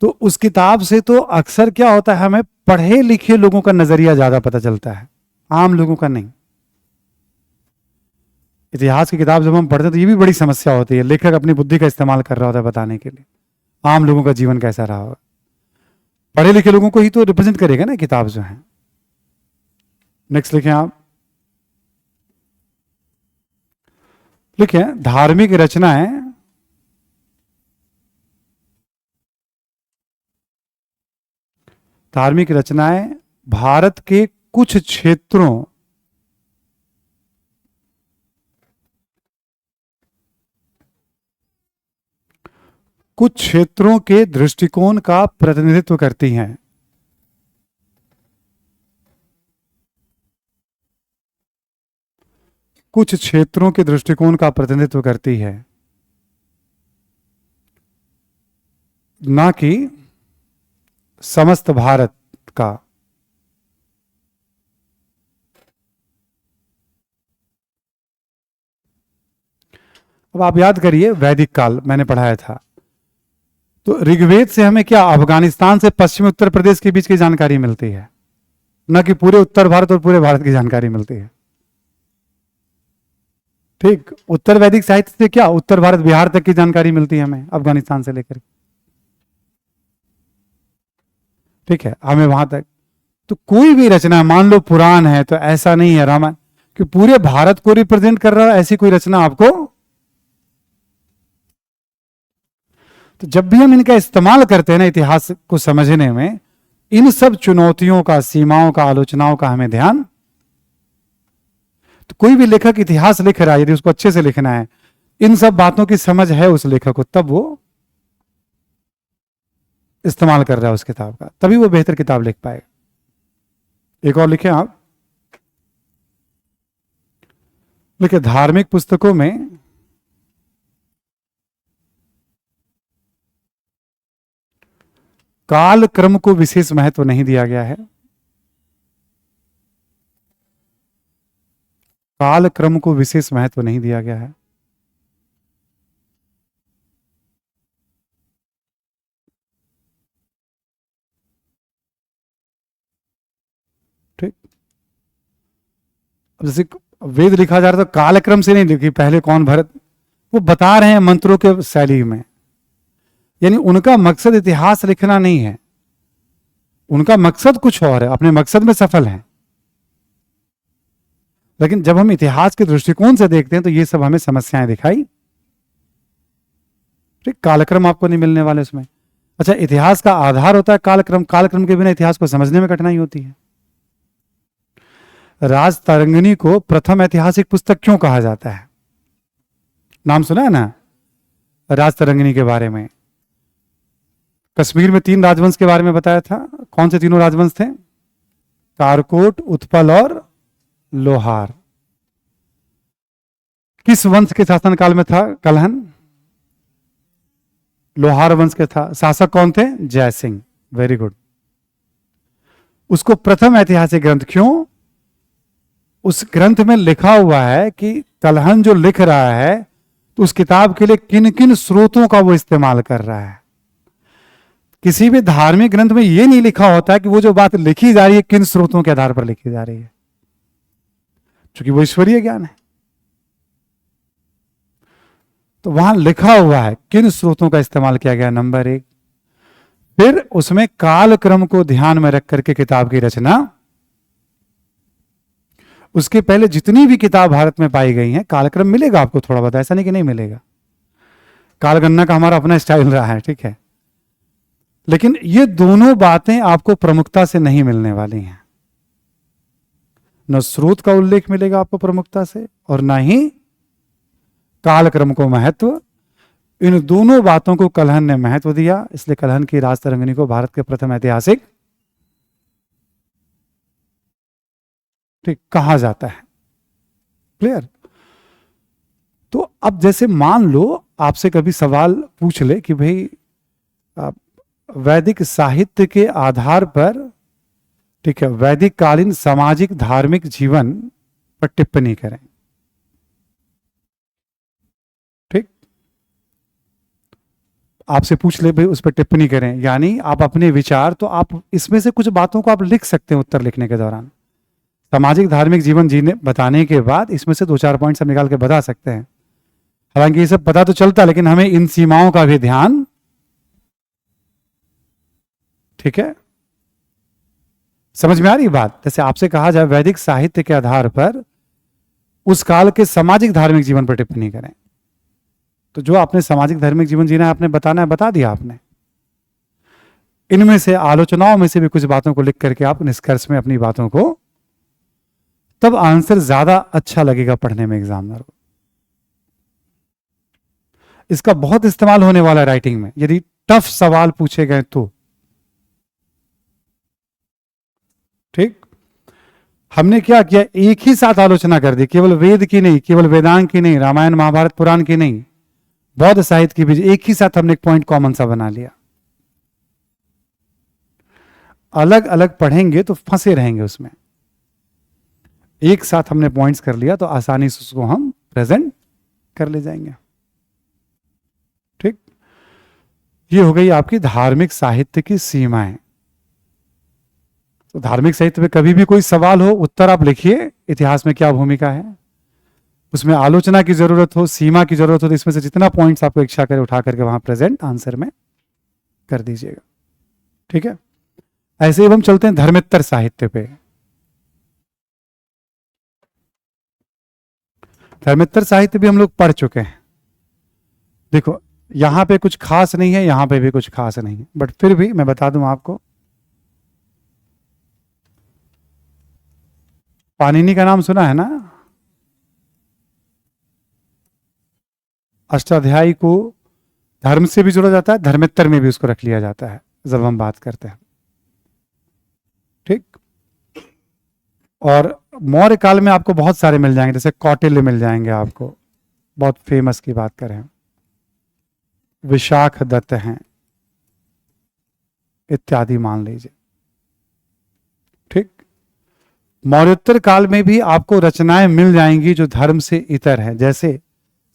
तो उस किताब से तो अक्सर क्या होता है, हमें पढ़े लिखे लोगों का नजरिया ज्यादा पता चलता है, आम लोगों का नहीं। इतिहास की किताब जब हम पढ़ते हैं तो ये भी बड़ी समस्या होती है, लेखक अपनी बुद्धि का इस्तेमाल कर रहा होता है बताने के लिए आम लोगों का जीवन कैसा रहा होगा। पढ़े लिखे लोगों को ही तो रिप्रेजेंट करेगा ना किताब जो है। नेक्स्ट लिखें आप, लिखें धार्मिक रचनाएं धार्मिक रचनाएं भारत के कुछ क्षेत्रों के दृष्टिकोण का प्रतिनिधित्व करती हैं। कुछ क्षेत्रों के दृष्टिकोण का प्रतिनिधित्व करती है, ना कि समस्त भारत का। अब आप याद करिए, वैदिक काल मैंने पढ़ाया था, तो ऋग्वेद से हमें क्या अफगानिस्तान से पश्चिमी उत्तर प्रदेश के बीच की जानकारी मिलती है, ना कि पूरे उत्तर भारत और पूरे भारत की जानकारी मिलती है। ठीक, उत्तर वैदिक साहित्य से क्या उत्तर भारत बिहार तक की जानकारी मिलती है हमें, अफगानिस्तान से लेकर, ठीक है, हमें वहां तक। तो कोई भी रचना, मान लो पुराण है, तो ऐसा नहीं है रामायण कि पूरे भारत को रिप्रेजेंट कर रहा है, ऐसी कोई रचना आपको। तो जब भी हम इनका इस्तेमाल करते हैं ना इतिहास को समझने में, इन सब चुनौतियों का, सीमाओं का, आलोचनाओं का हमें ध्यान। तो कोई भी लेखक इतिहास लिख रहा है, यदि उसको अच्छे से लिखना है, इन सब बातों की समझ है उस लेखक को, तब वो इस्तेमाल कर रहा है उस किताब का, तभी वो बेहतर किताब लिख पाएगा। एक और लिखें आप, देखिए धार्मिक पुस्तकों में काल क्रम को विशेष महत्व नहीं दिया गया है। काल क्रम को विशेष महत्व नहीं दिया गया है। ठीक, जैसे वेद लिखा जा रहा तो कालक्रम से नहीं लिखी, पहले कौन भरत, वो बता रहे हैं मंत्रों के शैली में। यानी उनका मकसद इतिहास लिखना नहीं है, उनका मकसद कुछ और है, अपने मकसद में सफल है। लेकिन जब हम इतिहास के दृष्टिकोण से देखते हैं तो ये सब हमें समस्याएं दिखाई, ठीक, कालक्रम आपको नहीं मिलने वाले उसमें। अच्छा, इतिहास का आधार होता है कालक्रम, कालक्रम के बिना इतिहास को समझने में कठिनाई होती है। राजतरंगिणी को प्रथम ऐतिहासिक पुस्तक क्यों कहा जाता है? नाम सुना है ना राजतरंगिणी के बारे में? कश्मीर में 3 राजवंश के बारे में बताया था। कौन से तीनों राजवंश थे? कारकोट, उत्पल और लोहार। किस वंश के शासनकाल में था कलहन? लोहार वंश के था। शासक कौन थे? जय सिंह। Very good. उसको प्रथम ऐतिहासिक ग्रंथ क्यों? उस ग्रंथ में लिखा हुआ है कि कलहन जो लिख रहा है तो उस किताब के लिए किन किन स्रोतों का वो इस्तेमाल कर रहा है। किसी भी धार्मिक ग्रंथ में ये नहीं लिखा होता है कि वो जो बात लिखी जा रही है किन स्रोतों के आधार पर लिखी जा रही है, क्योंकि वो ईश्वरीय ज्ञान है। तो वहां लिखा हुआ है किन स्रोतों का इस्तेमाल किया गया, नंबर 1। फिर उसमें कालक्रम को ध्यान में रख करके किताब की रचना। उसके पहले जितनी भी किताब भारत में पाई गई हैं, कालक्रम मिलेगा आपको थोड़ा बहुत, ऐसा नहीं कि नहीं मिलेगा। कालगणना का हमारा अपना स्टाइल रहा है, ठीक है, लेकिन ये दोनों बातें आपको प्रमुखता से नहीं मिलने वाली हैं। न स्रोत का उल्लेख मिलेगा आपको प्रमुखता से और न ही कालक्रम को महत्व। इन दोनों बातों को कलहन ने महत्व दिया, इसलिए कलहन की राजतरंगिणी को भारत के प्रथम ऐतिहासिक, ठीक, कहा जाता है। क्लियर? तो अब जैसे मान लो आपसे कभी सवाल पूछ ले कि भाई वैदिक साहित्य के आधार पर, ठीक है, वैदिक कालीन सामाजिक धार्मिक जीवन पर टिप्पणी करें, ठीक, आपसे पूछ ले भाई उस पर टिप्पणी करें, यानी आप अपने विचार, तो आप इसमें से कुछ बातों को आप लिख सकते हैं उत्तर लिखने के दौरान। सामाजिक धार्मिक जीवन जीने बताने के बाद इसमें से 2-4 पॉइंट सब निकाल के बता सकते हैं। हालांकि ये सब पता तो चलता, लेकिन हमें इन सीमाओं का भी ध्यान, ठीक है, समझ में आ रही बात? जैसे आपसे कहा जाए वैदिक साहित्य के आधार पर उस काल के सामाजिक धार्मिक जीवन पर टिप्पणी करें, तो जो आपने सामाजिक धार्मिक जीवन जीना है, आपने बताना है, बता दिया आपने। इनमें से आलोचनाओं में से भी कुछ बातों को लिख करके आप निष्कर्ष में अपनी बातों को, तब आंसर ज्यादा अच्छा लगेगा पढ़ने में एग्जामिनर को। इसका बहुत इस्तेमाल होने वाला है राइटिंग में, यदि टफ सवाल पूछे गए तो। ठीक, हमने क्या किया, एक ही साथ आलोचना कर दी, केवल वेद की नहीं, केवल वेदांग की नहीं, रामायण महाभारत पुराण की नहीं, बौद्ध साहित्य की भी एक ही साथ हमने एक पॉइंट कॉमन सा बना लिया। अलग अलग पढ़ेंगे तो फंसे रहेंगे उसमें, एक साथ हमने पॉइंट्स कर लिया तो आसानी से उसको हम प्रेजेंट कर ले जाएंगे। ठीक, ये हो गई आपकी धार्मिक साहित्य की सीमाएं। तो धार्मिक साहित्य में कभी भी कोई सवाल हो, उत्तर आप लिखिए, इतिहास में क्या भूमिका है, उसमें आलोचना की जरूरत हो, सीमा की जरूरत हो, तो इसमें से जितना पॉइंट्स आपको इच्छा करे उठा करके वहां प्रेजेंट आंसर में कर दीजिएगा। ठीक है, ऐसे ही हम चलते हैं धर्मेत्तर साहित्य पे। धर्मेत्तर साहित्य भी हम लोग पढ़ चुके हैं। देखो यहां पे कुछ खास नहीं है, यहां पे भी कुछ खास नहीं है, बट फिर भी मैं बता दूं आपको, पाणिनि का नाम सुना है ना? अष्टाध्यायी को धर्म से भी जोड़ा जाता है, धर्मेत्तर में भी उसको रख लिया जाता है जब हम बात करते हैं। ठीक, और मौर्य काल में आपको बहुत सारे मिल जाएंगे, जैसे कौटिल्य मिल जाएंगे आपको, बहुत फेमस की बात करें, विशाख दत्त हैं इत्यादि मान लीजिए। ठीक, मौर्योत्तर काल में भी आपको रचनाएं मिल जाएंगी जो धर्म से इतर है, जैसे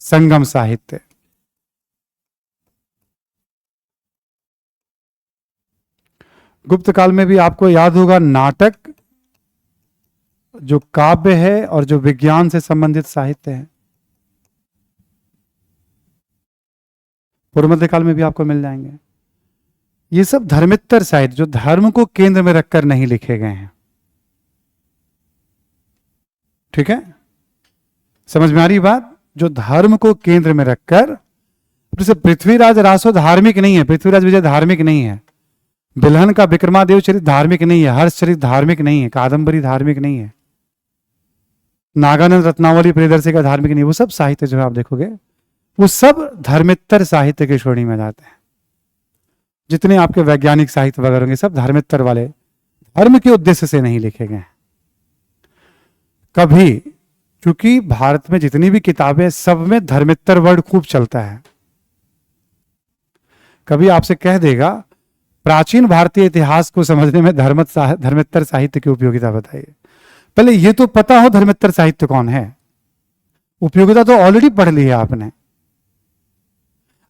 संगम साहित्य। गुप्त काल में भी आपको याद होगा नाटक जो काव्य है और जो विज्ञान से संबंधित साहित्य है, पूर्व मध्यकाल में भी आपको मिल जाएंगे। ये सब धर्मेत्तर साहित्य जो धर्म को केंद्र में रखकर नहीं लिखे गए हैं। ठीक है, समझ में आ रही बात? जो धर्म को केंद्र में रखकर, जैसे पृथ्वीराज रासो धार्मिक नहीं है, पृथ्वीराज विजय धार्मिक नहीं है, बिल्हन का विक्रमादेव चरित धार्मिक नहीं है, हर्ष चरित धार्मिक नहीं है, कादंबरी धार्मिक नहीं है, नागानंद रत्नावली प्रियदर्शी का धार्मिक नहीं है। वो सब साहित्य जो है आप देखोगे वो सब धर्मेत्तर साहित्य की श्रेणी में जाते हैं। जितने आपके वैज्ञानिक साहित्य वगैरह होंगे सब धर्मेत्तर वाले, धर्म के उद्देश्य से नहीं लिखे गए कभी। क्योंकि भारत में जितनी भी किताबें सब में धर्मेत्तर वर्ड खूब चलता है। कभी आपसे कह देगा प्राचीन भारतीय इतिहास को समझने में धर्मेत्तर साहित्य की उपयोगिता बताइए। पहले ये तो पता हो धर्मेत्तर साहित्य कौन है, उपयोगिता तो ऑलरेडी पढ़ ली है आपने।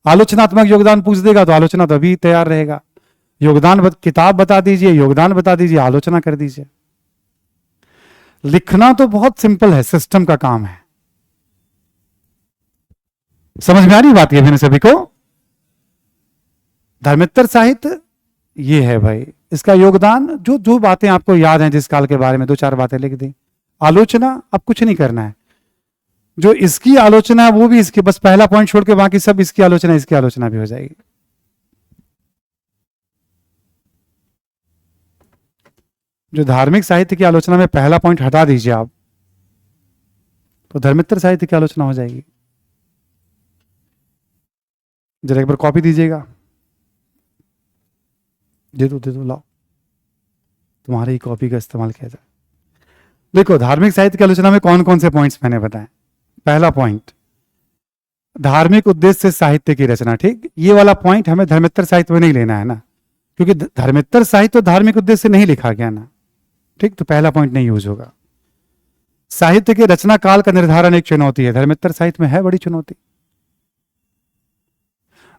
आलोचनात्मक योगदान पूछ देगा तो आलोचना तो अभी तैयार रहेगा। योगदान किताब बता दीजिए, योगदान बता दीजिए, आलोचना कर दीजिए। लिखना तो बहुत सिंपल है, सिस्टम का काम है। समझ में आ रही बात ये सभी को? धर्मेत्तर साहित्य ये है भाई, इसका योगदान जो जो बातें आपको याद हैं जिस काल के बारे में, दो चार बातें लिख दी। आलोचना अब कुछ नहीं करना है, जो इसकी आलोचना है वो भी इसकी, बस पहला पॉइंट छोड़ के बाकी सब इसकी आलोचना भी हो जाएगी। जो धार्मिक साहित्य की आलोचना में पहला पॉइंट हटा दीजिए आप, तो धर्मेत्तर साहित्य की आलोचना हो जाएगी। जरा एक बार कॉपी दीजिएगा, दे दो लाओ, तुम्हारी कॉपी का इस्तेमाल किया जाए। देखो धार्मिक साहित्य की आलोचना में कौन कौन से पॉइंट्स मैंने बताए। पहला पॉइंट, धार्मिक उद्देश्य से साहित्य की रचना। ठीक, ये वाला पॉइंट हमें धर्मेत्तर साहित्य में नहीं लेना है ना, क्योंकि धर्मेत्तर साहित्य तो धार्मिक उद्देश्य से नहीं लिखा गया ना। ठीक, तो पहला पॉइंट नहीं यूज होगा। साहित्य के रचना काल का निर्धारण एक चुनौती है, धर्मेत्तर साहित्य में है बड़ी चुनौती।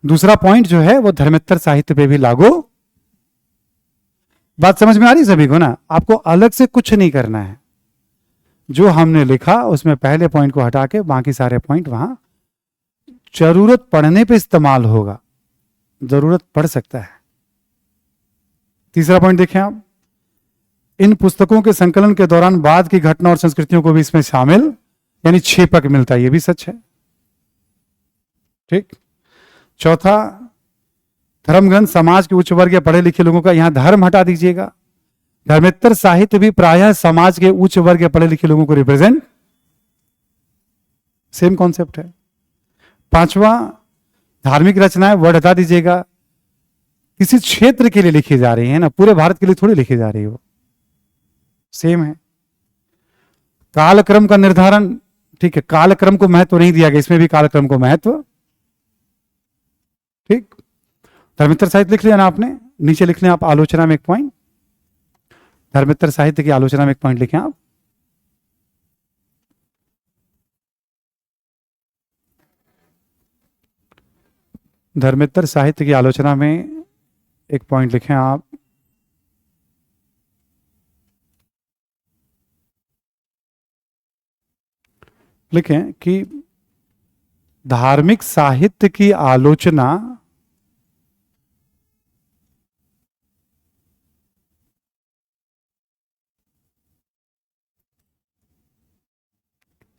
दूसरा पॉइंट जो है वो धर्मेत्तर साहित्य पे भी लागू। बात समझ में आ रही सभी को ना? आपको अलग से कुछ नहीं करना है, जो हमने लिखा उसमें पहले पॉइंट को हटा के बाकी सारे पॉइंट वहां जरूरत पड़ने पे इस्तेमाल होगा, जरूरत पड़ सकता है। तीसरा पॉइंट देखें आप, इन पुस्तकों के संकलन के दौरान बाद की घटना और संस्कृतियों को भी इसमें शामिल यानी छेपक मिलता है, ये भी सच है। ठीक। चौथा, धर्म ग्रंथ समाज के उच्च वर्ग या पढ़े लिखे लोगों का, यहां धर्म हटा दीजिएगा। धर्मेत्तर साहित्य भी प्रायः समाज के उच्च वर्ग या पढ़े लिखे लोगों को रिप्रेजेंट, सेम कॉन्सेप्ट है। पांचवा, धार्मिक रचनाएं वर्ड हटा दीजिएगा, किसी क्षेत्र के लिए लिखी जा रही है ना, पूरे भारत के लिए थोड़ी लिखी जा रही है, वो सेम है। कालक्रम का निर्धारण, ठीक है, कालक्रम को महत्व नहीं दिया गया, इसमें भी कालक्रम को महत्व। ठीक, धर्मेत्तर साहित्य लिख लिया ना आपने, नीचे लिख लें आप आलोचना में एक पॉइंट, धर्मेत्तर साहित्य की आलोचना में एक पॉइंट लिखें आप। धर्मेत्तर साहित्य की आलोचना में एक पॉइंट लिखें आप, लिखें कि धार्मिक साहित्य की आलोचना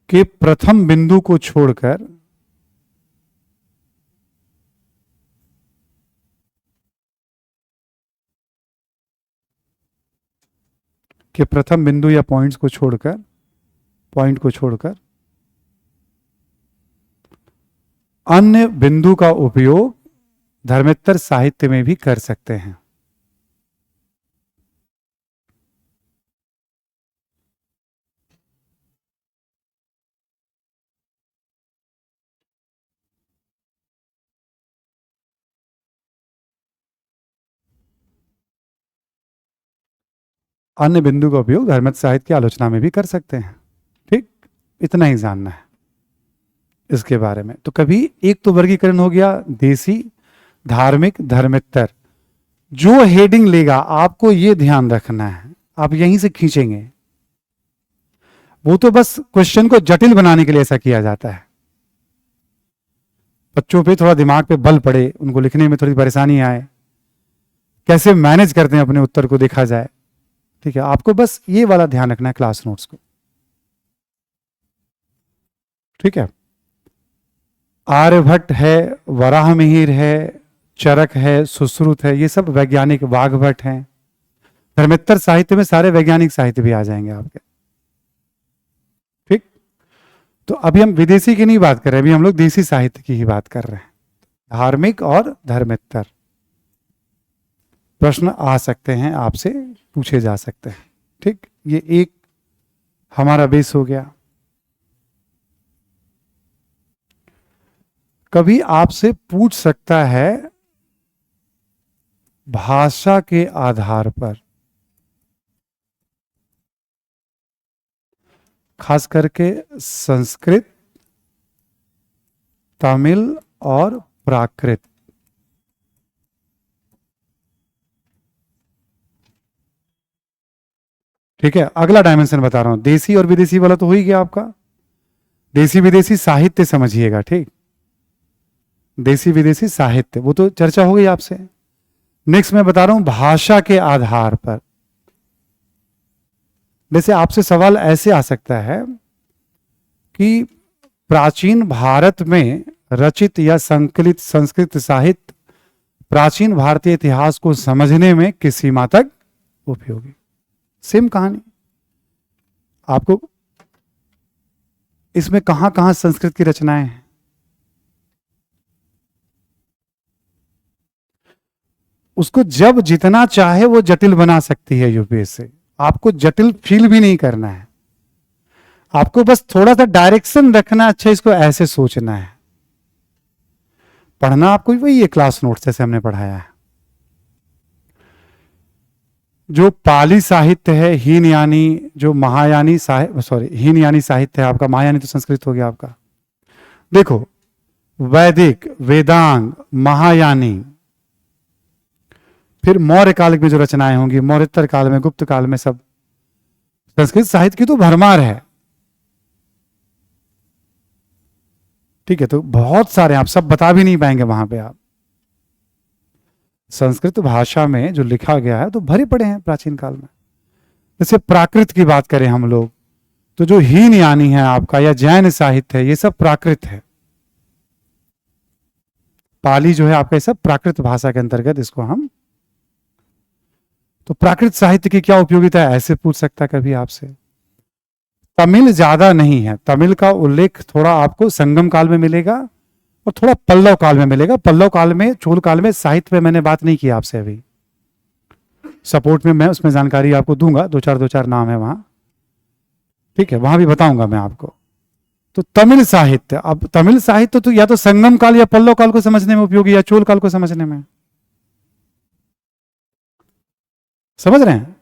के प्रथम बिंदु को छोड़कर या पॉइंट को छोड़कर अन्य बिंदु का उपयोग धर्मेत्तर साहित्य में भी कर सकते हैं। अन्य बिंदु का उपयोग धर्मेत्तर साहित्य की आलोचना में भी कर सकते हैं। ठीक, इतना ही जानना है इसके बारे में। तो कभी एक तो वर्गीकरण हो गया देसी, धार्मिक, धर्मेत्तर। जो हेडिंग लेगा आपको ये ध्यान रखना है, आप यहीं से खींचेंगे, वो तो बस क्वेश्चन को जटिल बनाने के लिए ऐसा किया जाता है, बच्चों पे थोड़ा दिमाग पे बल पड़े, उनको लिखने में थोड़ी परेशानी आए, कैसे मैनेज करते हैं अपने उत्तर को देखा जाए। ठीक है, आपको बस ये वाला ध्यान रखना है क्लास नोट्स को। ठीक है, आर्यभट्ट है, वराहमिहिर है, चरक है, सुश्रुत है, ये सब वैज्ञानिक, वाघभट्ट हैं। धर्मेत्तर साहित्य में सारे वैज्ञानिक साहित्य भी आ जाएंगे आपके। ठीक, तो अभी हम विदेशी की नहीं बात कर रहे, अभी हम लोग देसी साहित्य की ही बात कर रहे हैं। धार्मिक और धर्मेत्तर प्रश्न आ सकते हैं, आपसे पूछे जा सकते हैं। ठीक, ये एक हमारा बेस हो गया। कभी आपसे पूछ सकता है भाषा के आधार पर, खास करके संस्कृत, तमिल और प्राकृत। ठीक है, अगला डायमेंशन बता रहा हूं, देसी और विदेशी वाला तो हो ही गया आपका। देसी विदेशी साहित्य समझिएगा। ठीक, देसी विदेशी साहित्य वो तो चर्चा हो गई आपसे। नेक्स्ट मैं बता रहा हूं भाषा के आधार पर। जैसे आपसे सवाल ऐसे आ सकता है कि प्राचीन भारत में रचित या संकलित संस्कृत साहित्य प्राचीन भारतीय इतिहास को समझने में किस सीमा तक उपयोगी। सेम कहानी, आपको इसमें कहां कहां संस्कृत की रचनाएं हैं, उसको जब जितना चाहे वो जटिल बना सकती है यूपीएससी। आपको जटिल फील भी नहीं करना है, आपको बस थोड़ा सा डायरेक्शन रखना, अच्छा इसको ऐसे सोचना है। पढ़ना आपको वही है क्लास नोट्स जैसे हमने पढ़ाया है। जो पाली साहित्य है, हीन यानी जो महायानी साहित्य, सॉरी हीन यानी साहित्य है आपका, महायानी तो संस्कृत हो गया आपका। देखो, वैदिक, वेदांग, महायानी, फिर मौर्य काल में जो रचनाएं होंगी, मौर्योत्तर काल में, गुप्त काल में, सब संस्कृत साहित्य की तो भरमार है। ठीक है, तो बहुत सारे आप सब बता भी नहीं पाएंगे वहां पे। आप संस्कृत भाषा में जो लिखा गया है तो भरे पड़े हैं प्राचीन काल में। जैसे प्राकृत की बात करें हम लोग, तो जो हीन यानी है आपका या जैन साहित्य है, ये सब प्राकृत है। पाली जो है आपका, ये सब प्राकृत भाषा के अंतर्गत इसको हम। तो प्राकृत साहित्य की क्या उपयोगिता है, ऐसे पूछ सकता कभी आपसे। तमिल ज्यादा नहीं है, तमिल का उल्लेख थोड़ा आपको संगम काल में मिलेगा और थोड़ा पल्लव काल में मिलेगा। पल्लव काल में, चोल काल में साहित्य पे मैंने बात नहीं की आपसे अभी, सपोर्ट में मैं उसमें जानकारी आपको दूंगा, दो चार नाम है वहां। ठीक है, वहां भी बताऊंगा मैं आपको। तो तमिल साहित्य, अब तमिल साहित्य तो या तो संगम काल या पल्लव काल को समझने में उपयोगी, या चोल काल को समझने में। समझ रहे हैं?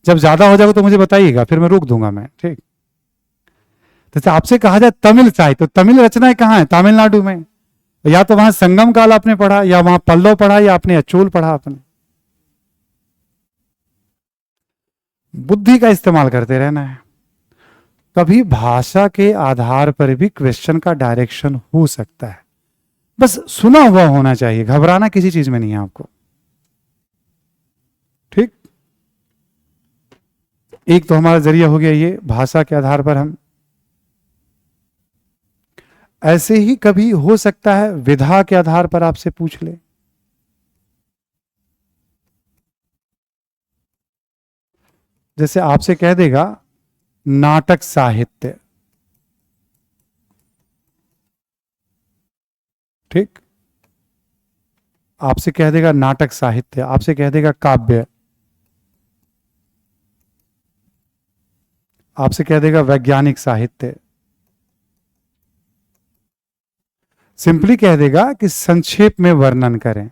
जब ज्यादा हो जाएगा तो मुझे बताइएगा, फिर मैं रोक दूंगा मैं। ठीक, जैसे आपसे कहा जाए तमिल साहित्य, तो तमिल रचनाएं कहाँ है, तमिलनाडु में। या तो वहां संगम काल आपने पढ़ा, या वहां पल्लव पढ़ा, या आपने अचोल पढ़ा। आपने बुद्धि का इस्तेमाल करते रहना है। कभी भाषा के आधार पर भी क्वेश्चन का डायरेक्शन हो सकता है, बस सुना हुआ होना चाहिए, घबराना किसी चीज में नहीं है आपको। ठीक, एक तो हमारा जरिया हो गया ये, भाषा के आधार पर हम। ऐसे ही कभी हो सकता है विधा के आधार पर आपसे पूछ ले। जैसे आपसे कह देगा नाटक साहित्य। ठीक, आपसे कह देगा नाटक साहित्य, आपसे कह देगा काव्य, आपसे कह देगा वैज्ञानिक साहित्य। सिंपली कह देगा कि संक्षेप में वर्णन करें।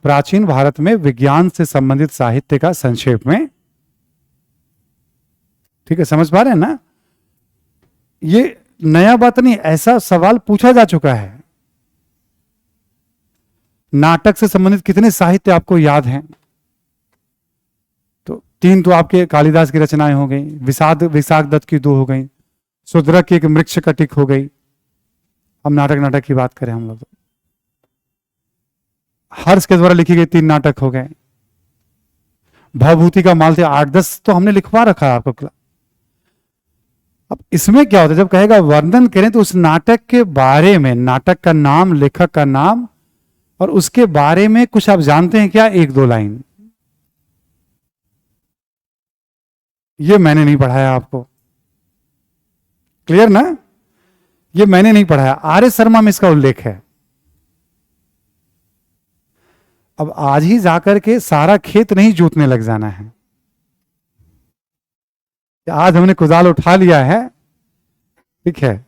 प्राचीन भारत में विज्ञान से संबंधित साहित्य का संक्षेप में। ठीक है, समझ पा रहे हैं ना? ये नया बात नहीं, ऐसा सवाल पूछा जा चुका है। नाटक से संबंधित कितने साहित्य आपको याद हैं? तो 3 तो आपके कालिदास की रचनाएं हो गई, विशाख दत्त की 2 हो गई, सुद्रक की एक मृक्ष कटिक हो गई। हम नाटक की बात करें हम लोग, हर्ष के द्वारा लिखी गई 3 नाटक हो गए, भवभूति का माल थे 8-10 तो हमने लिखवा रखा है आपको। अब इसमें क्या होता है, जब कहेगा वर्णन करें तो उस नाटक के बारे में, नाटक का नाम, लेखक का नाम और उसके बारे में कुछ आप जानते हैं क्या? 1-2 लाइन। ये मैंने नहीं पढ़ाया आपको, क्लियर ना? ये मैंने नहीं पढ़ाया, आर्य शर्मा में इसका उल्लेख है। अब आज ही जाकर के सारा खेत नहीं जोतने लग जाना है। आज हमने कुदाल उठा लिया है, ठीक है,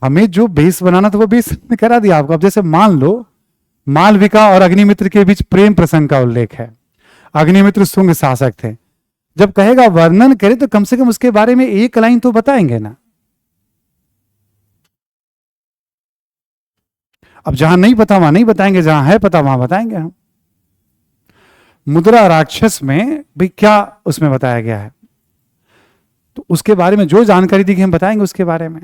हमें जो बेस बनाना था वो बेस ने करा दिया आपको। अब जैसे मान लो मालविका और अग्निमित्र के बीच प्रेम प्रसंग का उल्लेख है, अग्निमित्र शुंग शासक थे, जब कहेगा वर्णन करें तो कम से कम उसके बारे में 1 लाइन तो बताएंगे ना। अब जहां नहीं पता वहां नहीं बताएंगे, जहां है पता वहां बताएंगे हम। मुद्रा राक्षस में भी क्या उसमें बताया गया है, तो उसके बारे में जो जानकारी दी गई हम बताएंगे उसके बारे में।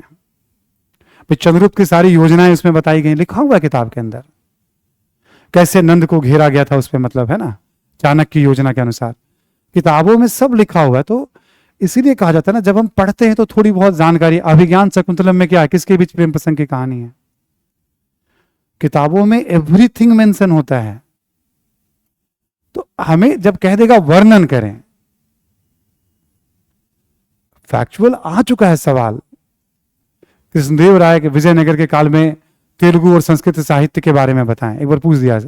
चंद्रगुप्त की सारी योजनाएं उसमें बताई गई, लिखा हुआ है किताब के अंदर, कैसे नंद को घेरा गया था उसमें, मतलब है ना, चाणक्य की योजना के अनुसार किताबों में सब लिखा हुआ है। तो इसीलिए कहा जाता है ना, जब हम पढ़ते हैं तो थोड़ी बहुत जानकारी। अभिज्ञान शकुंतलम में क्या है, किसके बीच प्रेम प्रसंग की कहानी है? किताबों में एवरीथिंग मेंशन होता है। तो हमें जब कह देगा वर्णन करें, फैक्चुअल आ चुका है सवाल, कृष्णदेव राय के विजयनगर के काल में तेलुगु और संस्कृत साहित्य के बारे में बताएं, एक बार पूछ दिया।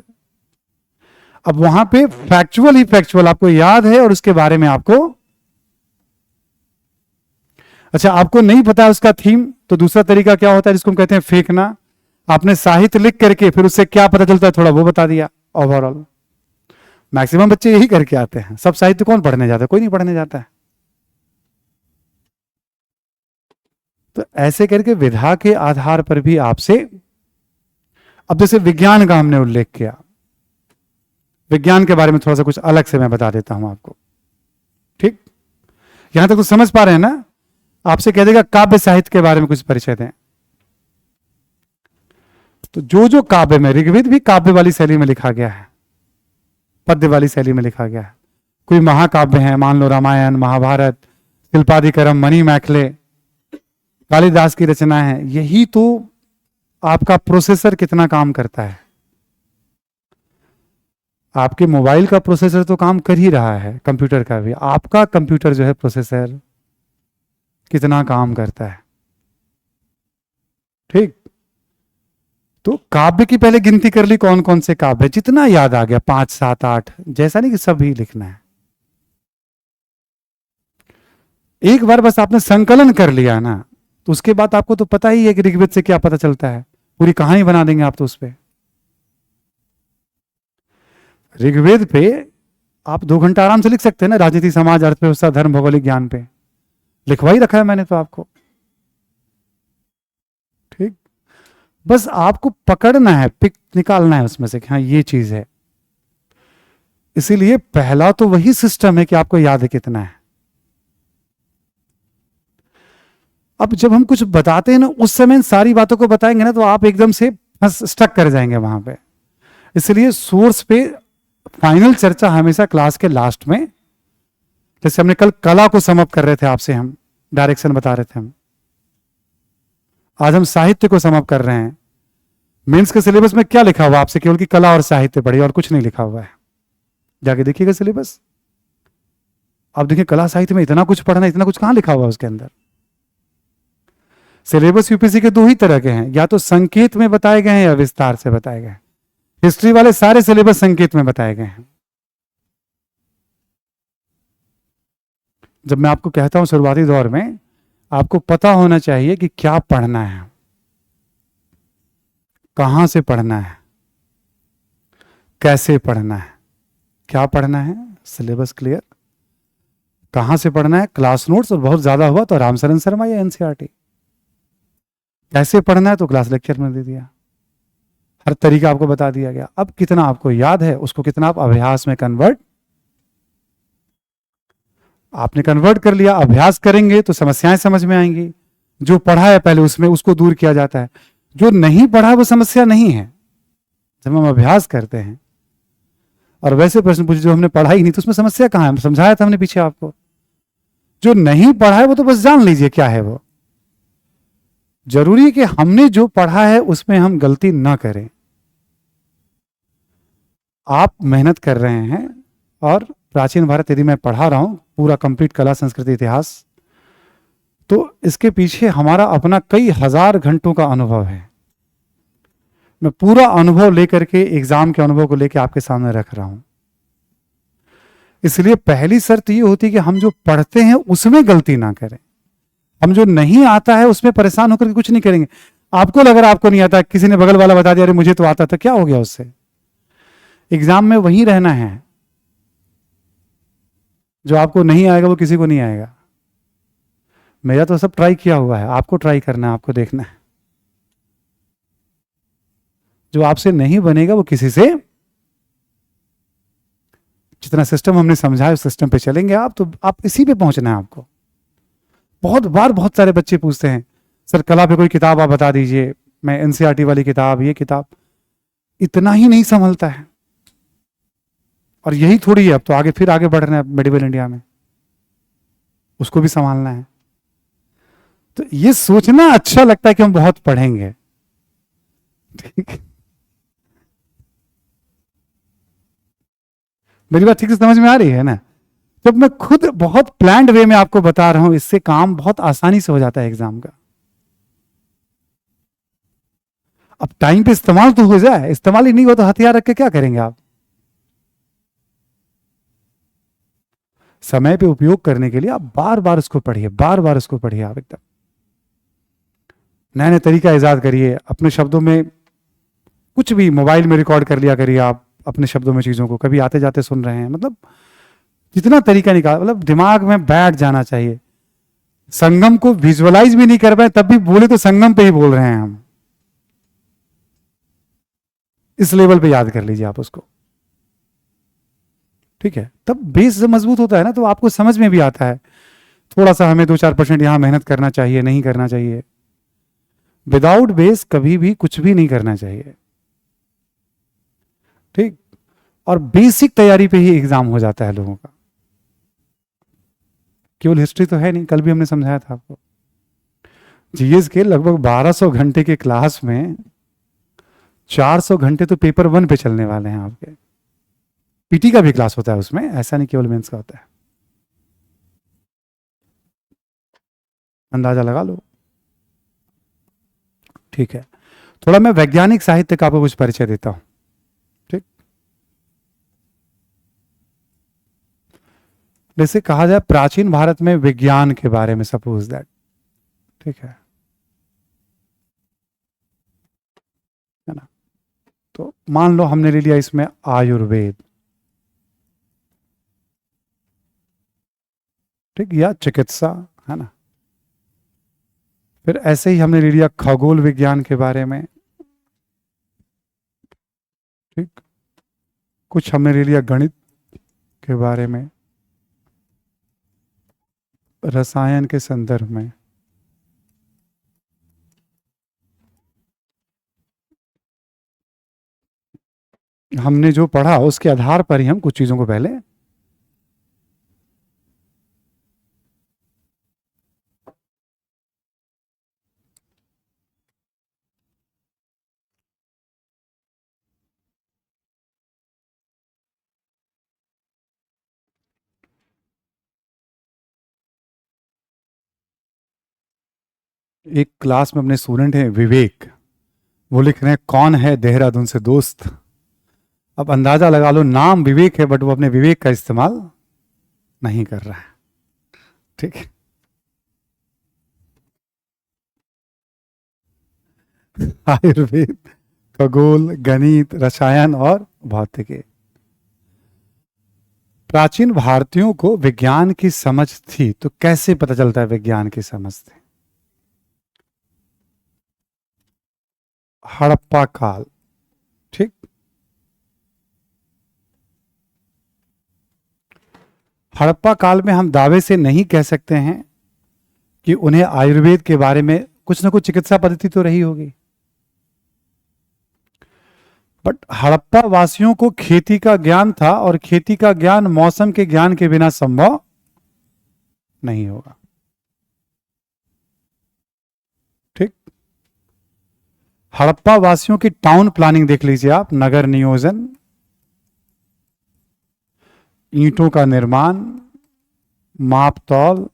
अब वहां पे फैक्चुअल ही फैक्चुअल आपको याद है और उसके बारे में आपको, अच्छा आपको नहीं पता उसका थीम, तो दूसरा तरीका क्या होता है जिसको हम कहते हैं फेंकना। आपने साहित्य लिख करके फिर उससे क्या पता चलता है थोड़ा वो बता दिया ओवरऑल। मैक्सिमम बच्चे यही करके आते हैं। सब साहित्य कौन पढ़ने जाता है? कोई नहीं पढ़ने जाता है। तो ऐसे करके विधा के आधार पर भी आपसे, अब जैसे विज्ञान का हमने उल्लेख किया, विज्ञान के बारे में थोड़ा सा कुछ अलग से मैं बता देता हूं आपको, ठीक? यहां तक तो समझ पा रहे हैं ना? आपसे कह देगा काव्य साहित्य के बारे में कुछ परिचय दें, तो जो जो काव्य में, ऋग्वेद भी काव्य वाली शैली में लिखा गया है, पद्य वाली शैली में लिखा गया है। कोई महाकाव्य है, मान लो रामायण, महाभारत, शिल्पादिकरम, मणि मैखले, कालिदास की रचना है। यही तो आपका प्रोसेसर कितना काम करता है। आपके मोबाइल का प्रोसेसर तो काम कर ही रहा है, कंप्यूटर का भी। आपका कंप्यूटर जो है प्रोसेसर कितना काम करता है, ठीक? तो काव्य की पहले गिनती कर ली, कौन कौन से काव्य, जितना याद आ गया 5, 7, 8, जैसा नहीं कि सब ही लिखना है। एक बार बस आपने संकलन कर लिया ना, तो उसके बाद आपको तो पता ही है कि ऋग्वेद से क्या पता चलता है। पूरी कहानी बना देंगे आप तो उस पे। ऋग्वेद पे आप 2 घंटा आराम से लिख सकते हैं ना, राजनीति, समाज, अर्थव्यवस्था, धर्म, भौगोलिक ज्ञान पे लिखवा ही रखा है मैंने तो आपको, ठीक? बस आपको पकड़ना है, पिक निकालना है उसमें से कि हाँ ये चीज है। इसीलिए पहला तो वही सिस्टम है कि आपको याद है कितना है। अब जब हम कुछ बताते हैं ना, उस समय सारी बातों को बताएंगे ना, तो आप एकदम से स्टक कर जाएंगे वहां पे। इसलिए सोर्स पे फाइनल चर्चा हमेशा क्लास के लास्ट में, जैसे हमने कल कला को समअप कर रहे थे आपसे, हम डायरेक्शन बता रहे थे हम, आज हम साहित्य को समअप कर रहे हैं। मेंस के सिलेबस में क्या लिखा हुआ आपसे? केवल कि कला और साहित्य पढ़िए, और कुछ नहीं लिखा हुआ है। जाके देखिएगा सिलेबस, आप देखिए कला साहित्य में इतना कुछ पढ़ना, इतना कुछ कहां लिखा हुआ है उसके अंदर। सिलेबस यूपीएससी के 2 ही तरह के हैं, या तो संकेत में बताए गए हैं या विस्तार से बताए गए हैं। हिस्ट्री वाले सारे सिलेबस संकेत में बताए गए हैं। जब मैं आपको कहता हूं शुरुआती दौर में आपको पता होना चाहिए कि क्या पढ़ना है, कहां से पढ़ना है, कैसे पढ़ना है। क्या पढ़ना है, सिलेबस क्लियर, कहां से पढ़ना है, क्लास नोट्स, और बहुत ज्यादा हुआ तो रामशरण शर्मा या एनसीईआरटी। कैसे पढ़ना है तो क्लास लेक्चर में दे दिया। हर तरीका आपको बता दिया गया। अब कितना आपको याद है, उसको कितना आप अभ्यास में कन्वर्ट, आपने कन्वर्ट कर लिया, अभ्यास करेंगे तो समस्याएं समझ में आएंगी। जो पढ़ा है पहले उसमें उसको दूर किया जाता है, जो नहीं पढ़ा वो समस्या नहीं है जब हम अभ्यास करते हैं। और वैसे प्रश्न पूछे जो हमने पढ़ा ही नहीं तो उसमें समस्या कहां है, समझाया था हमने पीछे आपको। जो नहीं पढ़ा है वो तो बस जान लीजिए क्या है वो। जरूरी है कि हमने जो पढ़ा है उसमें हम गलती ना करें। आप मेहनत कर रहे हैं और प्राचीन भारत यदि मैं पढ़ा रहा हूं पूरा कंप्लीट कला संस्कृति इतिहास, तो इसके पीछे हमारा अपना कई हजार घंटों का अनुभव है। मैं पूरा अनुभव लेकर के, एग्जाम के अनुभव को लेकर आपके सामने रख रहा हूं। इसलिए पहली शर्त ये होती है कि हम जो पढ़ते हैं उसमें गलती ना करें। हम जो नहीं आता है उसमें परेशान होकर के कुछ नहीं करेंगे। आपको लग रहा आपको नहीं आता, किसी ने बगल वाला बता दिया अरे मुझे तो आता था, क्या हो गया उससे? एग्जाम में वहीं रहना है। जो आपको नहीं आएगा वो किसी को नहीं आएगा। मेरा तो सब ट्राई किया हुआ है, आपको ट्राई करना है, आपको देखना है। जो आपसे नहीं बनेगा वो किसी से, जितना सिस्टम हमने समझा है उस सिस्टम पे चलेंगे आप, तो आप इसी पे पहुंचना है आपको। बहुत बार बहुत सारे बच्चे पूछते हैं सर कला पे कोई किताब आप बता दीजिए, मैं एनसीईआरटी वाली किताब, ये किताब। इतना ही नहीं संभलता है। और यही थोड़ी है, अब तो आगे फिर आगे बढ़ रहे हैं मेडिवल इंडिया में, उसको भी संभालना है। तो ये सोचना अच्छा लगता है कि हम बहुत पढ़ेंगे, ठीक है? मेरी बात ठीक से समझ में आ रही है ना? जब मैं खुद बहुत प्लान्ड वे में आपको बता रहा हूं, इससे काम बहुत आसानी से हो जाता है एग्जाम का। अब टाइम पे इस्तेमाल तो हो जाए, इस्तेमाल ही नहीं हो तो हथियार रख के क्या करेंगे आप? समय पे उपयोग करने के लिए आप बार बार उसको पढ़िए, बार बार उसको पढ़िए। आप एकदम नए नए तरीका ईजाद करिए अपने शब्दों में। कुछ भी मोबाइल में रिकॉर्ड कर लिया करिए आप अपने शब्दों में चीजों को, कभी आते जाते सुन रहे हैं, मतलब जितना तरीका निकाल, मतलब दिमाग में बैठ जाना चाहिए। संगम को विजुअलाइज भी नहीं कर पाए तब भी बोले तो संगम पे ही बोल रहे हैं हम। इस लेवल पे याद कर लीजिए आप उसको, ठीक है? तब बेस जब मजबूत होता है ना तो आपको समझ में भी आता है। थोड़ा सा हमें 2-4% यहां मेहनत करना चाहिए, नहीं करना चाहिए। विदाउट बेस कभी भी कुछ भी नहीं करना चाहिए, ठीक? और बेसिक तैयारी पे ही एग्जाम हो जाता है लोगों का। केवल हिस्ट्री तो है नहीं, कल भी हमने समझाया था आपको। जीएस के लगभग 1200 घंटे के क्लास में 400 घंटे तो पेपर 1 पे चलने वाले हैं आपके। पीटी का भी क्लास होता है उसमें, ऐसा नहीं केवल मेंस का होता है। अंदाजा लगा लो, ठीक है? थोड़ा मैं वैज्ञानिक साहित्य का आपको कुछ परिचय देता हूं, ठीक? जैसे कहा जाए प्राचीन भारत में विज्ञान के बारे में, सपोज दैट, ठीक है ना? तो मान लो हमने ले लिया इसमें आयुर्वेद, ठीक, या चिकित्सा, है ना? फिर ऐसे ही हमने ले लिया खगोल विज्ञान के बारे में, ठीक। कुछ हमने ले लिया गणित के बारे में, रसायन के संदर्भ में, हमने जो पढ़ा उसके आधार पर ही हम कुछ चीजों को पहले एक क्लास में अपने स्टूडेंट हैं विवेक, वो लिख रहे हैं कौन है देहरादून से दोस्त। अब अंदाजा लगा लो, नाम विवेक है बट वो अपने विवेक का इस्तेमाल नहीं कर रहा है, ठीक है? आयुर्वेद, खगोल, गणित, रसायन और भौतिकी। प्राचीन भारतीयों को विज्ञान की समझ थी, तो कैसे पता चलता है विज्ञान की समझ थी? हड़प्पा काल, ठीक। हड़प्पा काल में हम दावे से नहीं कह सकते हैं कि उन्हें आयुर्वेद के बारे में कुछ ना कुछ चिकित्सा पद्धति तो रही होगी, बट हड़प्पा वासियों को खेती का ज्ञान था और खेती का ज्ञान मौसम के ज्ञान के बिना संभव नहीं होगा। ठीक। हड़प्पा वासियों की टाउन प्लानिंग देख लीजिए आप, नगर नियोजन, ईंटों का निर्माण, माप तौल,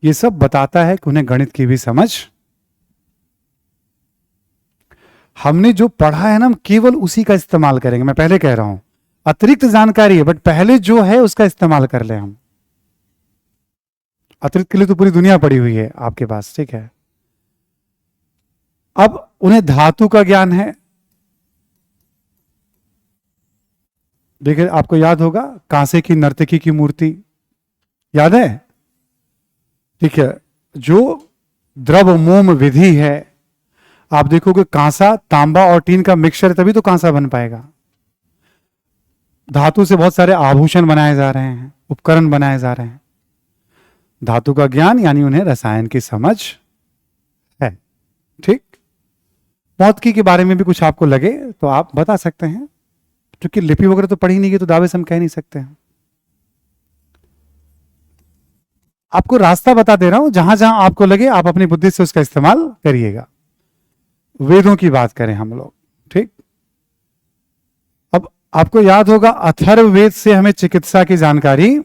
ये सब बताता है कि उन्हें गणित की भी समझ। हमने जो पढ़ा है ना, हम केवल उसी का इस्तेमाल करेंगे। मैं पहले कह रहा हूं अतिरिक्त जानकारी है, बट पहले जो है उसका इस्तेमाल कर ले हम। अतिरिक्त के लिए तो पूरी दुनिया पड़ी हुई है आपके पास, ठीक है। अब उन्हें धातु का ज्ञान है। देखिए आपको याद होगा कांसे की नर्तकी की मूर्ति, याद है? ठीक है। जो द्रव मोम विधि है, आप देखोगे कांसा, तांबा और टीन का मिक्सचर, तभी तो कांसा बन पाएगा। धातु से बहुत सारे आभूषण बनाए जा रहे हैं, उपकरण बनाए जा रहे हैं। धातु का ज्ञान यानी उन्हें रसायन की समझ है। ठीक। भौतिकी के बारे में भी कुछ आपको लगे तो आप बता सकते हैं, क्योंकि लिपि वगैरह तो पढ़ी नहीं की तो दावे से हम कह नहीं सकते हैं। आपको रास्ता बता दे रहा हूं, जहां जहां आपको लगे आप अपनी बुद्धि से उसका इस्तेमाल करिएगा। वेदों की बात करें हम लोग, ठीक। अब आपको याद होगा अथर्ववेद से हमें चिकित्सा की जानकारी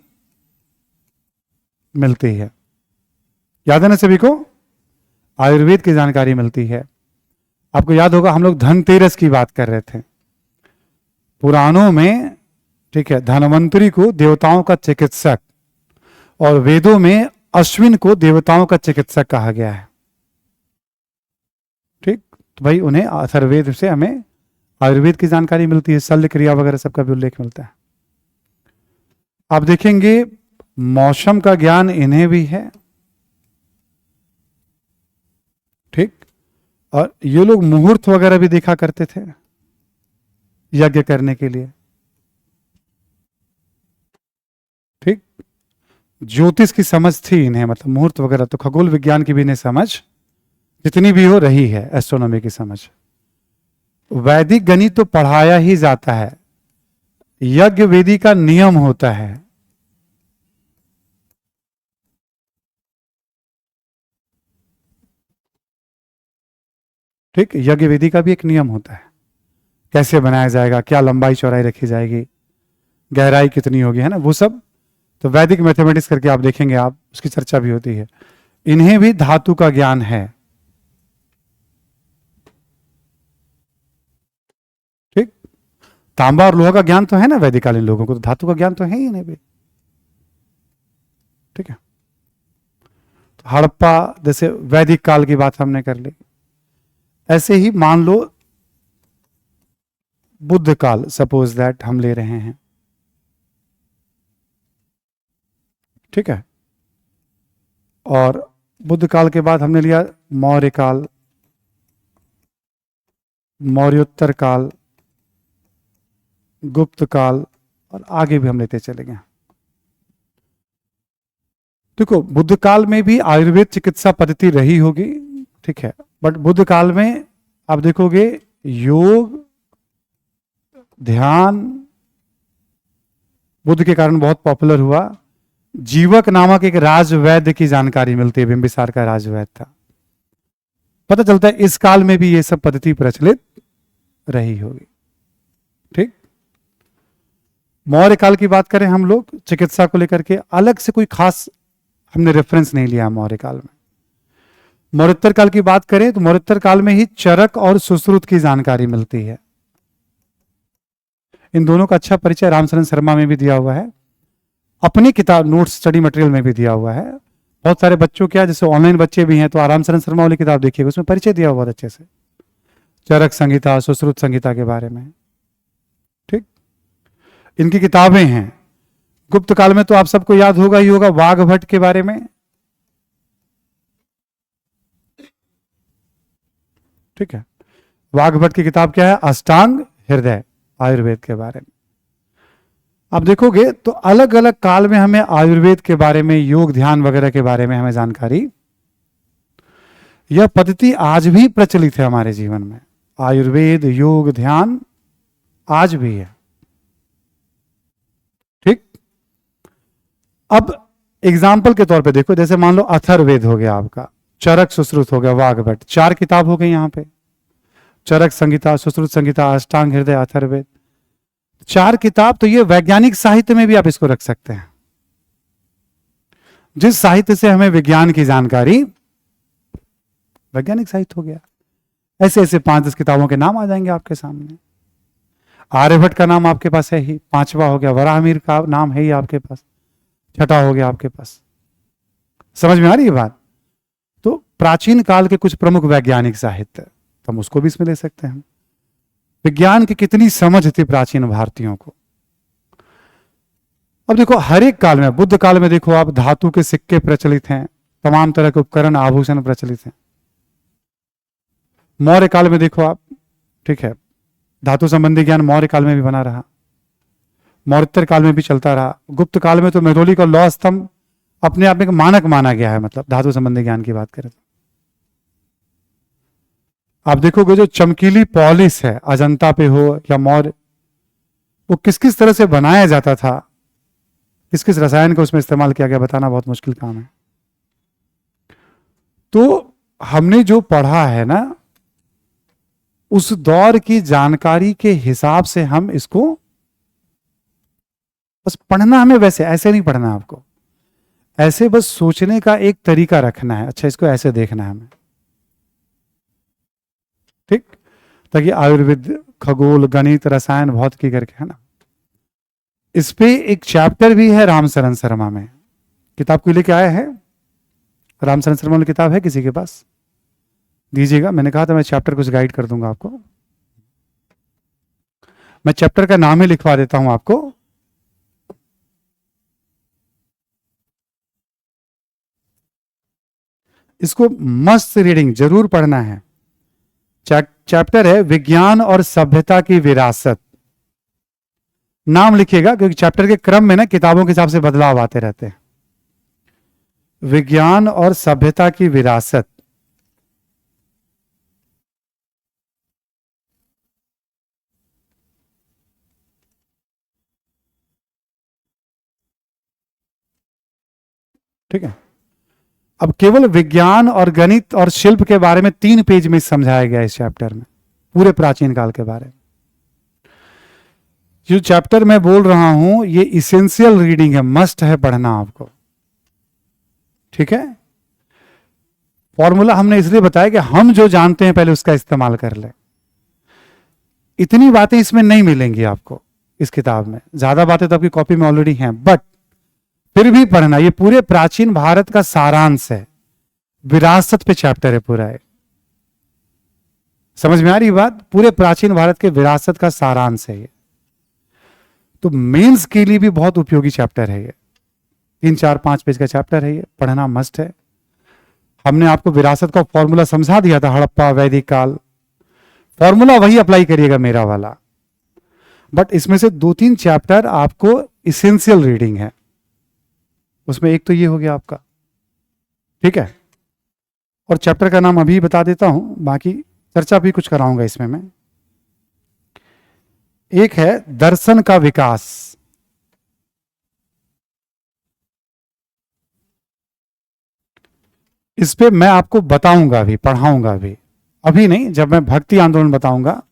मिलती है, याद है ना सभी को? आयुर्वेद की जानकारी मिलती है। आपको याद होगा हम लोग धनतेरस की बात कर रहे थे पुराणों में, ठीक है। धनवंतरी को देवताओं का चिकित्सक और वेदों में अश्विन को देवताओं का चिकित्सक कहा गया है। ठीक। तो भाई उन्हें अथर्ववेद से हमें आयुर्वेद की जानकारी मिलती है, शल्य क्रिया वगैरह सबका भी उल्लेख मिलता है। आप देखेंगे मौसम का ज्ञान इन्हें भी है, ठीक। और ये लोग मुहूर्त वगैरह भी देखा करते थे यज्ञ करने के लिए, ठीक। ज्योतिष की समझ थी इन्हें, मतलब मुहूर्त वगैरह, तो खगोल विज्ञान की भी इन्हें समझ जितनी भी हो रही है, एस्ट्रोनॉमी की समझ। वैदिक गणित तो पढ़ाया ही जाता है, यज्ञ वेदी का नियम होता है। ठीक। यज्ञ वेदी का भी एक नियम होता है, कैसे बनाया जाएगा, क्या लंबाई चौड़ाई रखी जाएगी, गहराई कितनी होगी, है ना, वो सब तो वैदिक मैथमेटिक्स करके आप देखेंगे, आप उसकी चर्चा भी होती है। इन्हें भी धातु का ज्ञान है, ठीक। तांबा और लोहा का ज्ञान तो है ना वैदिकालीन लोगों को, तो धातु का ज्ञान तो है ही इन्हें भी, ठीक है। तो हड़प्पा जैसे वैदिक काल की बात हमने कर ली, ऐसे ही मान लो बुद्ध काल, सपोज दैट हम ले रहे हैं, ठीक है। और बुद्ध काल के बाद हमने लिया मौर्य काल, मौर्योत्तर काल, गुप्त काल, और आगे भी हम लेते चलेंगे। देखो बुद्ध काल में भी आयुर्वेद चिकित्सा पद्धति रही होगी, ठीक है, बट बुद्ध काल में आप देखोगे योग, ध्यान बुद्ध के कारण बहुत पॉपुलर हुआ। जीवक नामक एक राजवैद्य की जानकारी मिलती है, बिंबिसार का राजवैद्य था। पता चलता है इस काल में भी ये सब पद्धति प्रचलित रही होगी, ठीक। मौर्य काल की बात करें हम लोग चिकित्सा को लेकर के, अलग से कोई खास हमने रेफरेंस नहीं लिया मौर्य काल में। मौर्योत्तर काल की बात करें तो मौर्योत्तर काल में ही चरक और सुश्रुत की जानकारी मिलती है। इन दोनों का अच्छा परिचय रामचरण शर्मा में भी दिया हुआ है, अपनी किताब नोट्स स्टडी मटेरियल में भी दिया हुआ है। बहुत सारे बच्चों क्या, जैसे ऑनलाइन बच्चे भी हैं, तो रामचरण शर्मा वाली किताब देखिएगा, उसमें परिचय दिया हुआ बहुत अच्छे से, चरक संहिता, सुश्रुत संहिता के बारे में, ठीक। इनकी किताबें हैं। गुप्त काल में तो आप सबको याद होगा ही होगा वाघभट्ट के बारे में, ठीक है। वाग्भट की किताब क्या है? अष्टांग हृदय, आयुर्वेद के बारे में। अब देखोगे तो अलग अलग काल में हमें आयुर्वेद के बारे में, योग ध्यान वगैरह के बारे में हमें जानकारी, यह पद्धति आज भी प्रचलित है हमारे जीवन में। आयुर्वेद, योग, ध्यान आज भी है। ठीक। अब एग्जाम्पल के तौर पे देखो, जैसे मान लो अथर्ववेद हो गया आपका, चरक सुश्रुत हो गया, वाग्भट, 4 किताब हो गई यहां पे। चरक संहिता, सुश्रुत संहिता, अष्टांग हृदय, अथर्ववेद, 4 किताब। तो ये वैज्ञानिक साहित्य में भी आप इसको रख सकते हैं। जिस साहित्य से हमें विज्ञान की जानकारी, वैज्ञानिक साहित्य हो गया। ऐसे ऐसे 5-10 किताबों के नाम आ जाएंगे आपके सामने। आर्यभट्ट का नाम आपके पास है ही, 5वां हो गया। वराहमिहिर का नाम है ही आपके पास, 6ठा हो गया आपके पास। समझ में आ रही है बात? तो प्राचीन काल के कुछ प्रमुख वैज्ञानिक साहित्य, तो हम उसको भी इसमें ले सकते हैं। विज्ञान की कितनी समझ थी प्राचीन भारतीयों को। अब देखो हर एक काल में, बुद्ध काल में देखो आप, धातु के सिक्के प्रचलित हैं, तमाम तरह के उपकरण आभूषण प्रचलित हैं। मौर्य काल में देखो आप, ठीक है, धातु संबंधी ज्ञान मौर्य काल में भी बना रहा, मौर्योत्तर काल में भी चलता रहा। गुप्त काल में तो मेहदोली का लौह स्तंभ अपने आप में एक मानक माना गया है, मतलब धातु संबंधी ज्ञान की बात करें तो। आप देखोगे जो चमकीली पॉलिश है, अजंता पे हो या मौर्य, वो किस किस तरह से बनाया जाता था, किस किस रसायन का उसमें इस्तेमाल किया गया, बताना बहुत मुश्किल काम है। तो हमने जो पढ़ा है ना, उस दौर की जानकारी के हिसाब से हम इसको बस पढ़ना, हमें वैसे ऐसे नहीं पढ़ना आपको, ऐसे बस सोचने का एक तरीका रखना है। अच्छा, इसको ऐसे देखना है हमें, ठीक, ताकि आयुर्वेद, खगोल, गणित, रसायन, भौतिकी करके, है ना। इस पे एक चैप्टर भी है रामशरण शर्मा में, किताब को लेके आया है। रामशरण शर्मा में किताब है किसी के पास? दीजिएगा, मैंने कहा था मैं चैप्टर कुछ गाइड कर दूंगा आपको। मैं चैप्टर का नाम ही लिखवा देता हूं आपको। इसको मस्त रीडिंग जरूर पढ़ना है। चैप्टर है विज्ञान और सभ्यता की विरासत। नाम लिखिएगा, क्योंकि चैप्टर के क्रम में ना किताबों के हिसाब से बदलाव आते रहते हैं। विज्ञान और सभ्यता की विरासत। ठीक है। अब केवल विज्ञान और गणित और शिल्प के बारे में 3 पेज में समझाया गया इस चैप्टर में, पूरे प्राचीन काल के बारे में। जो चैप्टर मैं बोल रहा हूं ये इसेंशियल रीडिंग है, मस्ट है पढ़ना आपको। ठीक है। फॉर्मूला हमने इसलिए बताया कि हम जो जानते हैं पहले उसका इस्तेमाल कर ले। इतनी बातें इसमें नहीं मिलेंगी आपको इस किताब में, ज्यादा बातें तो आपकी कॉपी में ऑलरेडी हैं, बट फिर भी पढ़ना। ये पूरे प्राचीन भारत का सारांश है, विरासत पे चैप्टर है पूरा है। समझ में आ रही बात? पूरे प्राचीन भारत के विरासत का सारांश है ये। तो मेंस के लिए भी बहुत उपयोगी चैप्टर है ये। 3-4-5 पेज का चैप्टर है ये, पढ़ना मस्ट है। हमने आपको विरासत का फॉर्मूला समझा दिया था, हड़प्पा, वैदिक काल, फॉर्मूला वही अप्लाई करिएगा मेरा वाला। बट इसमें से 2-3 चैप्टर आपको इसेंशियल रीडिंग है, उसमें एक तो ये हो गया आपका। ठीक है। और चैप्टर का नाम अभी बता देता हूं, बाकी चर्चा भी कुछ कराऊंगा इसमें मैं। एक है दर्शन का विकास। इस पे मैं आपको बताऊंगा भी, पढ़ाऊंगा भी, अभी नहीं, जब मैं भक्ति आंदोलन बताऊंगा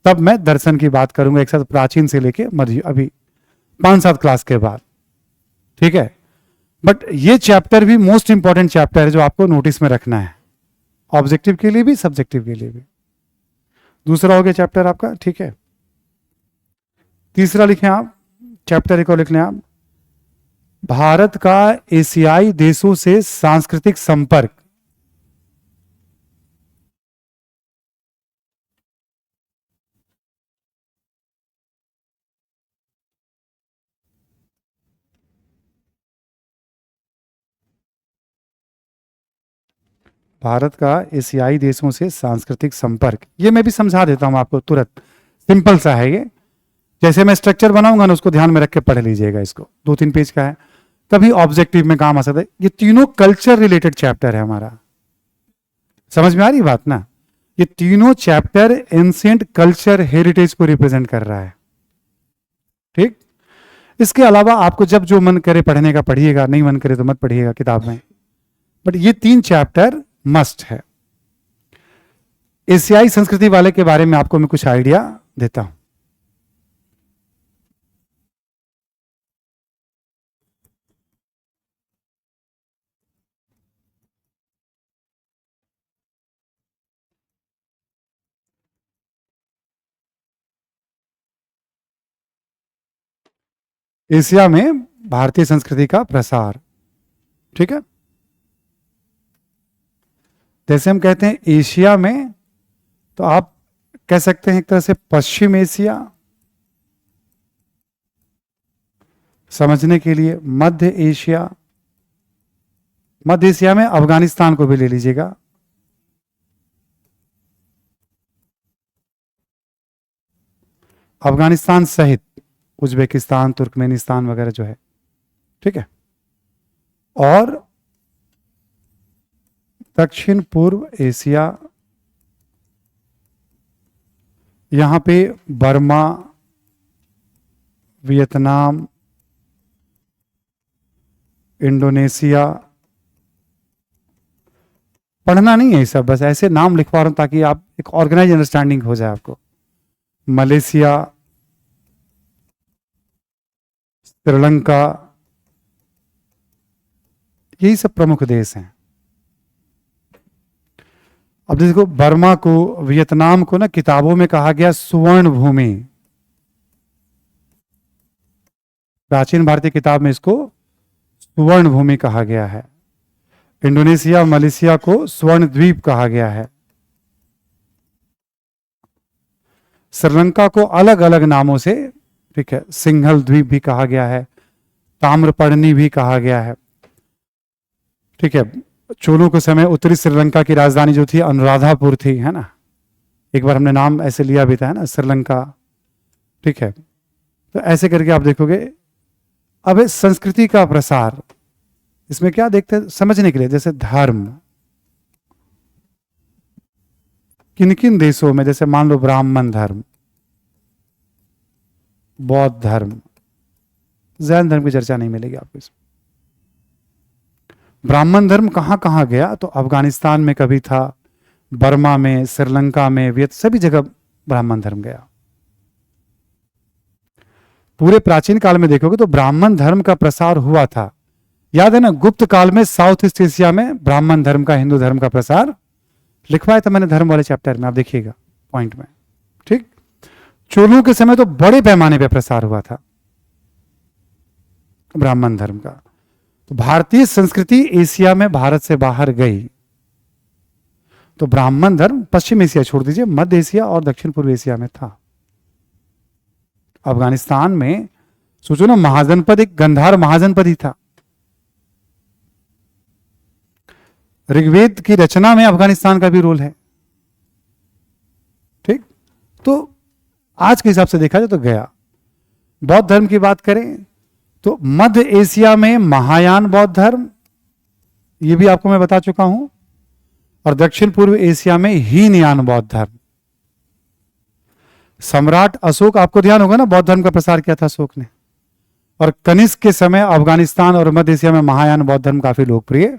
तब मैं दर्शन की बात करूंगा एक साथ, प्राचीन से लेके मध्य, अभी 5-7 क्लास के बाद। ठीक है। बट ये चैप्टर भी मोस्ट इंपॉर्टेंट चैप्टर है जो आपको नोटिस में रखना है, ऑब्जेक्टिव के लिए भी, सब्जेक्टिव के लिए भी। दूसरा हो गया चैप्टर आपका। ठीक है। तीसरा लिखें आप, चैप्टर एक और लिख लें आप, भारत का एशियाई देशों से सांस्कृतिक संपर्क। भारत का एशियाई देशों से सांस्कृतिक संपर्क, ये मैं भी समझा देता हूं आपको तुरंत, सिंपल सा है ये। जैसे मैं स्ट्रक्चर बनाऊंगा ना, उसको ध्यान में रख के पढ़ लीजिएगा, इसको 2-3 पेज का है, कभी ऑब्जेक्टिव में काम आ सकता है। ये तीनों कल्चर रिलेटेड चैप्टर है हमारा, समझ में आ रही बात ना? ये तीनों चैप्टर एंशिएंट कल्चर हेरिटेज को रिप्रेजेंट कर रहा है, ठीक। इसके अलावा आपको जब जो मन करे पढ़ने का पढ़िएगा, नहीं मन करे तो मत पढ़िएगा किताब में, बट ये 3 चैप्टर मस्ट है। एशियाई संस्कृति वाले के बारे में आपको मैं कुछ आइडिया देता हूं। एशिया में भारतीय संस्कृति का प्रसार, ठीक है। जैसे हम कहते हैं एशिया में, तो आप कह सकते हैं एक तरह से पश्चिम एशिया, समझने के लिए मध्य एशिया, मध्य एशिया में अफगानिस्तान को भी ले लीजिएगा, अफगानिस्तान सहित उज्बेकिस्तान, तुर्कमेनिस्तान वगैरह जो है, ठीक है। और दक्षिण पूर्व एशिया, यहां पे बर्मा, वियतनाम, इंडोनेशिया, पढ़ना नहीं है ये सब, बस ऐसे नाम लिखवा रहा हूं ताकि आप एक ऑर्गेनाइज अंडरस्टैंडिंग हो जाए आपको। मलेशिया, श्रीलंका, यही सब प्रमुख देश हैं। अब देखो बर्मा को, वियतनाम को ना किताबों में कहा गया सुवर्ण भूमि, प्राचीन भारतीय किताब में इसको सुवर्ण भूमि कहा गया है। इंडोनेशिया, मलेशिया को स्वर्ण द्वीप कहा गया है। श्रीलंका को अलग अलग नामों से, ठीक है, सिंघल द्वीप भी कहा गया है, ताम्रपर्णी भी कहा गया है, ठीक है। चोलों के समय उत्तरी श्रीलंका की राजधानी जो थी अनुराधापुर थी, है ना, एक बार हमने नाम ऐसे लिया भी था, है ना, श्रीलंका, ठीक है। तो ऐसे करके आप देखोगे। अब संस्कृति का प्रसार, इसमें क्या देखते हैं समझने के लिए, जैसे धर्म, किन किन देशों में, जैसे मान लो ब्राह्मण धर्म, बौद्ध धर्म, जैन धर्म की चर्चा नहीं मिलेगी आपको इसमें। ब्राह्मण धर्म कहां कहां गया, तो अफगानिस्तान में कभी था, बर्मा में, श्रीलंका में, सभी जगह ब्राह्मण धर्म गया। पूरे प्राचीन काल में देखोगे तो ब्राह्मण धर्म का प्रसार हुआ था। याद है ना, गुप्त काल में साउथ ईस्ट एशिया में ब्राह्मण धर्म का, हिंदू धर्म का प्रसार लिखवाया था मैंने धर्म वाले चैप्टर में, आप देखिएगा पॉइंट में, ठीक। चोलों के समय तो बड़े पैमाने पर प्रसार हुआ था ब्राह्मण धर्म का। तो भारतीय संस्कृति एशिया में भारत से बाहर गई, तो ब्राह्मण धर्म पश्चिम एशिया छोड़ दीजिए, मध्य एशिया और दक्षिण पूर्व एशिया में था। अफगानिस्तान में सोचो ना, महाजनपद एक गंधार महाजनपद ही था। ऋग्वेद की रचना में अफगानिस्तान का भी रोल है, ठीक। तो आज के हिसाब से देखा जाए तो गया। बौद्ध धर्म की बात करें तो मध्य एशिया में महायान बौद्ध धर्म, यह भी आपको मैं बता चुका हूं, और दक्षिण पूर्व एशिया में हीनयान बौद्ध धर्म। सम्राट अशोक, आपको ध्यान होगा ना, बौद्ध धर्म का प्रसार किया था अशोक ने। और कनिष्क के समय अफगानिस्तान और मध्य एशिया में महायान बौद्ध धर्म काफी लोकप्रिय।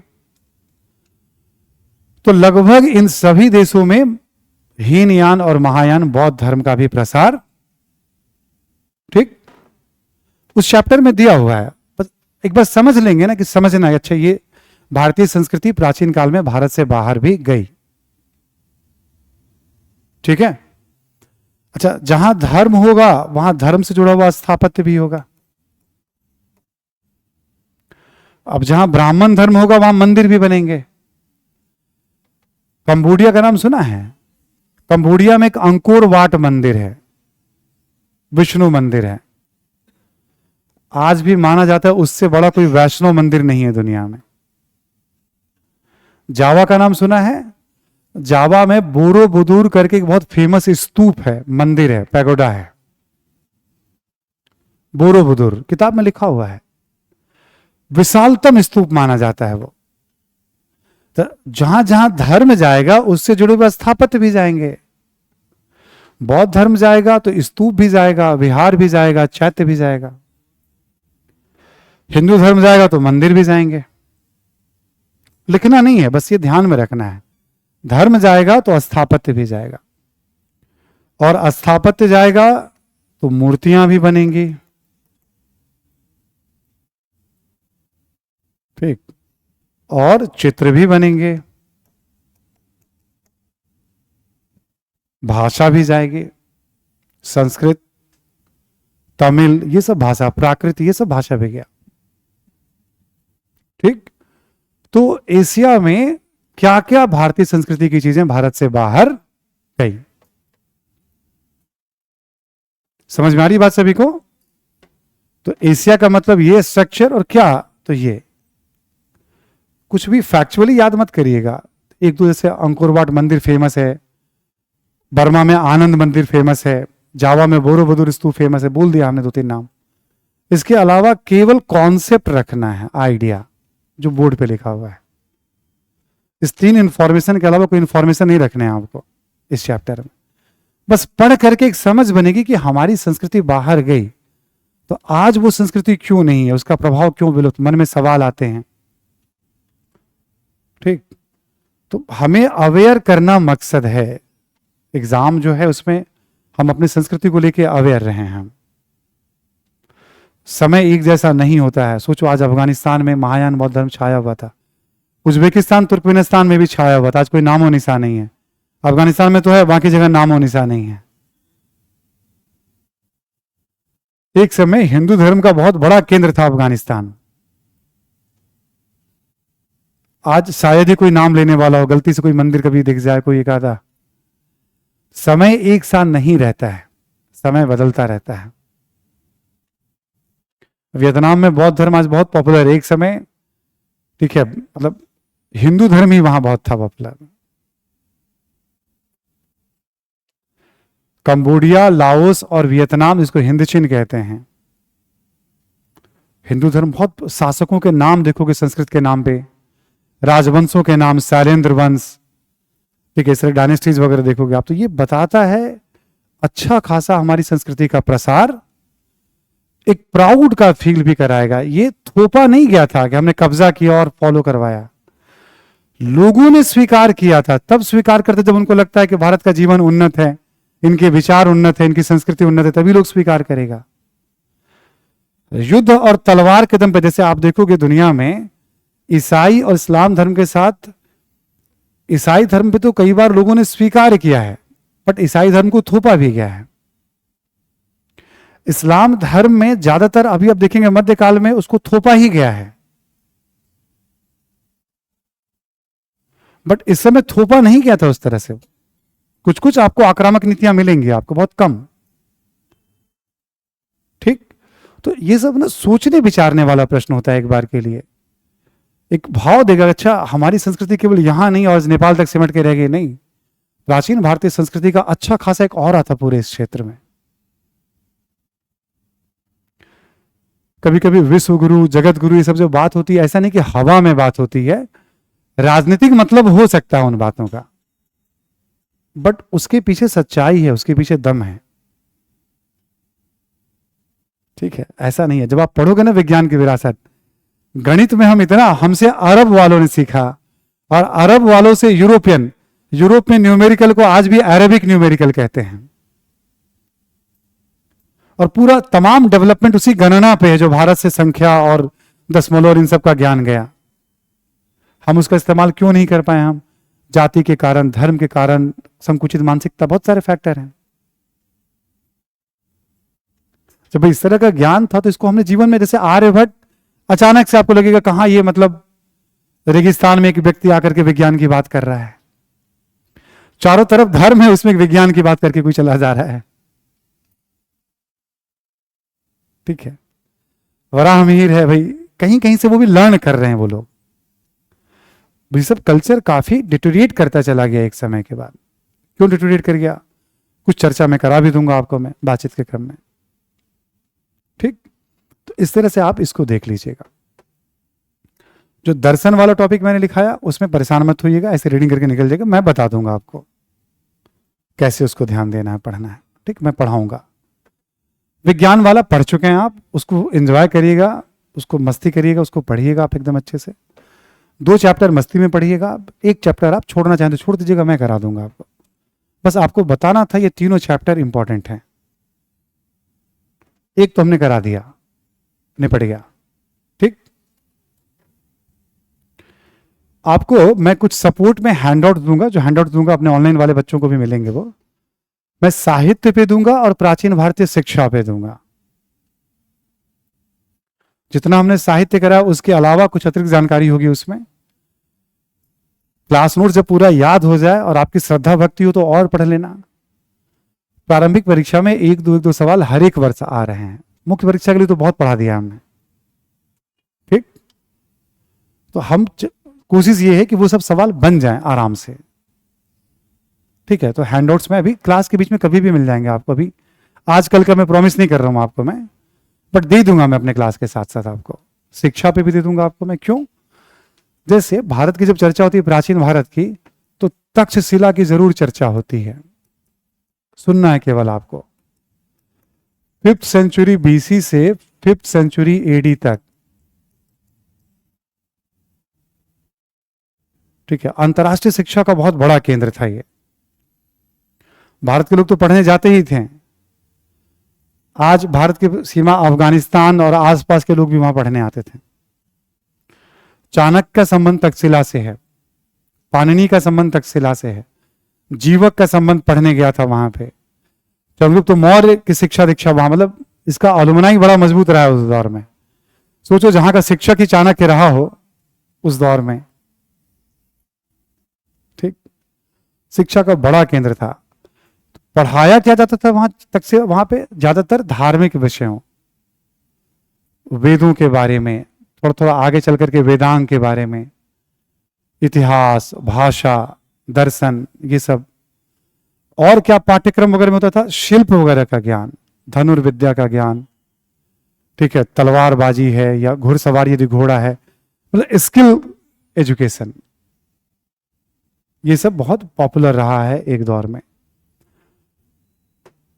तो लगभग इन सभी देशों में हीनयान और महायान बौद्ध धर्म का भी प्रसार, ठीक, उस चैप्टर में दिया हुआ है। बस एक बार समझ लेंगे ना, कि समझना है, अच्छा ये भारतीय संस्कृति प्राचीन काल में भारत से बाहर भी गई, ठीक है। अच्छा, जहां धर्म होगा वहां धर्म से जुड़ा हुआ स्थापत्य भी होगा। अब जहां ब्राह्मण धर्म होगा वहां मंदिर भी बनेंगे। कंबोडिया का नाम सुना है? कंबोडिया में एक अंकोर वाट मंदिर है, विष्णु मंदिर है। आज भी माना जाता है उससे बड़ा कोई वैष्णव मंदिर नहीं है दुनिया में। जावा का नाम सुना है? जावा में बोरोबुदुर करके एक बहुत फेमस स्तूप है, मंदिर है, पैगोडा है, बोरोबुदुर, किताब में लिखा हुआ है। विशालतम स्तूप माना जाता है वो। तो जहां जहां धर्म जाएगा उससे जुड़े हुए स्थापत्य भी जाएंगे। बौद्ध धर्म जाएगा तो स्तूप भी जाएगा, विहार भी जाएगा, चैत्य भी जाएगा। हिंदू धर्म जाएगा तो मंदिर भी जाएंगे। लिखना नहीं है, बस ये ध्यान में रखना है। धर्म जाएगा तो स्थापत्य भी जाएगा, और स्थापत्य जाएगा तो मूर्तियां भी बनेंगी। ठीक, और चित्र भी बनेंगे, भाषा भी जाएगी, संस्कृत, तमिल, ये सब भाषा, प्राकृत, ये सब भाषा भी गया। ठीक, तो एशिया में क्या क्या भारतीय संस्कृति की चीजें भारत से बाहर गई? समझ में आ रही बात सभी को? तो एशिया का मतलब ये स्ट्रक्चर, और क्या, तो ये कुछ भी फैक्चुअली याद मत करिएगा। एक तो जैसे अंकोरवाट मंदिर फेमस है, बर्मा में आनंद मंदिर फेमस है, जावा में बोरोबुदुर स्तूप फेमस है, बोल दिया हमने 2-3 नाम। इसके अलावा केवल कॉन्सेप्ट रखना है, आइडिया जो बोर्ड पे लिखा हुआ है। इस 3 इंफॉर्मेशन के अलावा कोई इंफॉर्मेशन नहीं रखने हैं आपको इस चैप्टर में। बस पढ़ करके एक समझ बनेगी कि हमारी संस्कृति बाहर गई तो आज वो संस्कृति क्यों नहीं है, उसका प्रभाव क्यों विलुप्त, मन में सवाल आते हैं। ठीक, तो हमें अवेयर करना मकसद है। एग्जाम जो है उसमें हम अपनी संस्कृति को लेके अवेयर रहे हैं। हम समय एक जैसा नहीं होता है। सोचो, आज अफगानिस्तान में महायान बौद्ध धर्म छाया हुआ था, उज्बेकिस्तान तुर्कमेनिस्तान में भी छाया हुआ था, आज कोई नामो निशान नहीं है। अफगानिस्तान में तो है, बाकी जगह नामो निशान नहीं है। एक समय हिंदू धर्म का बहुत बड़ा केंद्र था अफगानिस्तान। आज शायद ही कोई नाम लेने वाला हो, गलती से कोई मंदिर कभी दिख जाए, कोई एक आधा। समय एक साथ नहीं रहता है, समय बदलता रहता है। वियतनाम में बौद्ध धर्म आज बहुत पॉपुलर है। एक समय, ठीक है, मतलब हिंदू धर्म ही वहां बहुत था पॉपुलर। कंबोडिया, लाओस और वियतनाम, इसको हिंद चीन कहते हैं। हिंदू धर्म, बहुत शासकों के नाम देखोगे संस्कृत के नाम पे, राजवंशों के नाम, शैलेंद्र वंश, ठीक है, इसलिए डायनेस्टीज वगैरह देखोगे आप, तो ये बताता है अच्छा खासा हमारी संस्कृति का प्रसार, एक प्राउड का फील भी कराएगा। ये थोपा नहीं गया था कि हमने कब्जा किया और फॉलो करवाया। लोगों ने स्वीकार किया था। तब स्वीकार करते जब उनको लगता है कि भारत का जीवन उन्नत है, इनके विचार उन्नत है, इनकी संस्कृति उन्नत है, तभी लोग स्वीकार करेगा। युद्ध और तलवार के दम पे, जैसे आप देखोगे दुनिया में ईसाई और इस्लाम धर्म के साथ, ईसाई धर्म पे तो कई बार लोगों ने स्वीकार किया है, बट ईसाई धर्म को थोपा भी गया है। इस्लाम धर्म में ज्यादातर, अभी आप देखेंगे मध्यकाल में, उसको थोपा ही गया है। बट इस समय थोपा नहीं गया था उस तरह से। कुछ कुछ आपको आक्रामक नीतियां मिलेंगी, आपको बहुत कम। ठीक, तो ये सब ना सोचने विचारने वाला प्रश्न होता है एक बार के लिए। एक भाव देगा, अच्छा हमारी संस्कृति केवल यहां नहीं और नेपाल तक सिमट के रह गई, नहीं। प्राचीन भारतीय संस्कृति का अच्छा खासा एक और आता पूरे इस क्षेत्र में। कभी कभी विश्व गुरु, जगत गुरु, ये सब जो बात होती है, ऐसा नहीं कि हवा में बात होती है, राजनीतिक मतलब हो सकता है उन बातों का, बट उसके पीछे सच्चाई है, उसके पीछे दम है। ठीक है, ऐसा नहीं है। जब आप पढ़ोगे ना विज्ञान की विरासत, गणित में हम इतना, हमसे अरब वालों ने सीखा, और अरब वालों से यूरोपियन। यूरोप में न्यूमेरिकल को आज भी अरेबिक न्यूमेरिकल कहते हैं, और पूरा तमाम डेवलपमेंट उसी गणना पे है जो भारत से संख्या और दशमलव और इन सब का ज्ञान गया। हम उसका इस्तेमाल क्यों नहीं कर पाए? हम जाति के कारण, धर्म के कारण, संकुचित मानसिकता, बहुत सारे फैक्टर हैं। जब इस तरह का ज्ञान था तो इसको हमने जीवन में, जैसे आर्यभट्ट, अचानक से आपको लगेगा कहां ये, मतलब रेगिस्तान में एक व्यक्ति आकर के विज्ञान की बात कर रहा है, चारों तरफ धर्म है, उसमें विज्ञान की बात करके कोई चला जा रहा है। ठीक है, वराहमिहिर है भाई, कहीं कहीं से वो भी लर्न कर रहे हैं वो लोग। ये सब कल्चर काफी डिटोरिएट करता चला गया एक समय के बाद। क्यों डिटोरिएट कर गया, कुछ चर्चा मैं करा भी दूंगा आपको मैं बातचीत के क्रम में। ठीक, तो इस तरह से आप इसको देख लीजिएगा। जो दर्शन वाला टॉपिक मैंने लिखाया उसमें परेशान मत होइएगा, ऐसे रीडिंग करके निकल जाएगा, मैं बता दूंगा आपको कैसे उसको ध्यान देना है, पढ़ना है। ठीक, मैं पढ़ाऊंगा। विज्ञान वाला पढ़ चुके हैं आप, उसको एंजॉय करिएगा, उसको मस्ती करिएगा, उसको पढ़िएगा आप एकदम अच्छे से। 2 चैप्टर मस्ती में पढ़िएगा, 1 चैप्टर आप छोड़ना चाहें तो छोड़ दीजिएगा, मैं करा दूंगा आपको। बस आपको बताना था ये तीनों चैप्टर इंपॉर्टेंट हैं। एक तो हमने करा दिया, निपट गया। ठीक, आपको मैं कुछ सपोर्ट में हैंडआउट दूंगा, जो हैंडआउट दूंगा अपने ऑनलाइन वाले बच्चों को भी मिलेंगे, वो मैं साहित्य पे दूंगा और प्राचीन भारतीय शिक्षा पे दूंगा। जितना हमने साहित्य करा उसके अलावा कुछ अतिरिक्त जानकारी होगी उसमें। क्लास नोट जब पूरा याद हो जाए और आपकी श्रद्धा भक्ति हो तो और पढ़ लेना। प्रारंभिक परीक्षा में 1-2 सवाल हर एक वर्ष आ रहे हैं, मुख्य परीक्षा के लिए तो बहुत पढ़ा दिया हमने। ठीक, तो हम कोशिश ये है कि वो सब सवाल बन जाएं आराम से। ठीक है, तो हैंडआउट्स में अभी क्लास के बीच में कभी भी मिल जाएंगे आपको। अभी आजकल का मैं प्रॉमिस नहीं कर रहा हूं आपको मैं, बट दे दूंगा मैं अपने क्लास के साथ साथ आपको। शिक्षा पे भी दे दूंगा आपको मैं। क्यों, जैसे भारत की जब चर्चा होती है प्राचीन भारत की, तो तक्षशिला की जरूर चर्चा होती है, सुनना है केवल आपको। 5th सेंचुरी BC से 5th सेंचुरी AD तक, ठीक है, अंतर्राष्ट्रीय शिक्षा का बहुत बड़ा केंद्र था ये। भारत के लोग तो पढ़ने जाते ही थे। आज भारत की सीमा अफगानिस्तान और आसपास के लोग भी वहां पढ़ने आते थे। चाणक्य का संबंध तक्षशिला से है, पाणिनि का संबंध तक्षशिला से है, जीवक का संबंध पढ़ने गया था वहां पे। चंद्रगुप्त तो मौर्य की शिक्षा दीक्षा वहां, मतलब इसका अलुमनाई बड़ा मजबूत रहा है उस दौर में। सोचो जहां का शिक्षक ही चाणक्य रहा हो उस दौर में। ठीक, शिक्षा का बड़ा केंद्र था। पढ़ाया क्या जाता था वहां तक से, वहां पे ज्यादातर धार्मिक विषयों, वेदों के बारे में, थोड़ा थोड़ा आगे चल करके वेदांग के बारे में, इतिहास, भाषा, दर्शन, ये सब। और क्या पाठ्यक्रम वगैरह में होता था, शिल्प वगैरह का ज्ञान, धनुर्विद्या का ज्ञान, ठीक है, तलवारबाजी है या घुड़सवारी यदि घोड़ा है, मतलब स्किल एजुकेशन, ये सब बहुत पॉपुलर रहा है एक दौर में।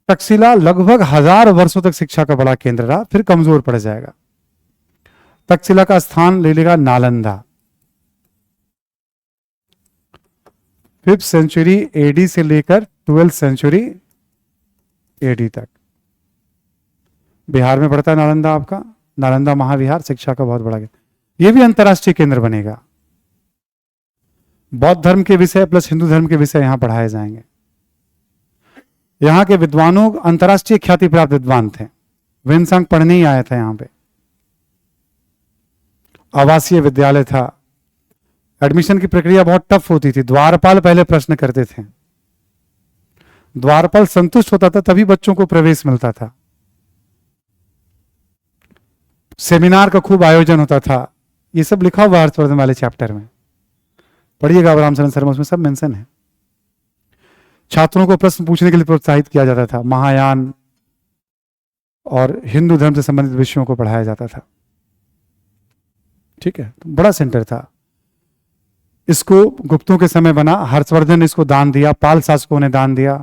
तक्षशिला लगभग 1000 वर्षों तक शिक्षा का बड़ा केंद्र रहा, फिर कमजोर पड़ जाएगा। तक्षशिला का स्थान ले लेगा नालंदा। 5th सेंचुरी AD से लेकर 12th सेंचुरी AD तक बिहार में पड़ता है नालंदा। आपका नालंदा महाविहार शिक्षा का बहुत बड़ा केंद्र, यह भी अंतर्राष्ट्रीय केंद्र बनेगा। बौद्ध धर्म के विषय प्लस हिंदू धर्म के विषय यहां पढ़ाए जाएंगे। यहां के विद्वानों अंतर्राष्ट्रीय ख्याति प्राप्त विद्वान थे। विनसंग पढ़ने ही आया था यहां पे। आवासीय विद्यालय था। एडमिशन की प्रक्रिया बहुत टफ होती थी। द्वारपाल पहले प्रश्न करते थे, द्वारपाल संतुष्ट होता था तभी बच्चों को प्रवेश मिलता था। सेमिनार का खूब आयोजन होता था। ये सब लिखा हुआ हर्षवर्धन वाले चैप्टर में, पढ़िएगा। राम शरण शर्मा उसमें सब मेंशन है। छात्रों को प्रश्न पूछने के लिए प्रोत्साहित किया जाता था। महायान और हिंदू धर्म से संबंधित विषयों को पढ़ाया जाता था। ठीक है, तो बड़ा सेंटर था। इसको गुप्तों के समय बना, हर्षवर्धन ने इसको दान दिया, पाल शासकों ने दान दिया।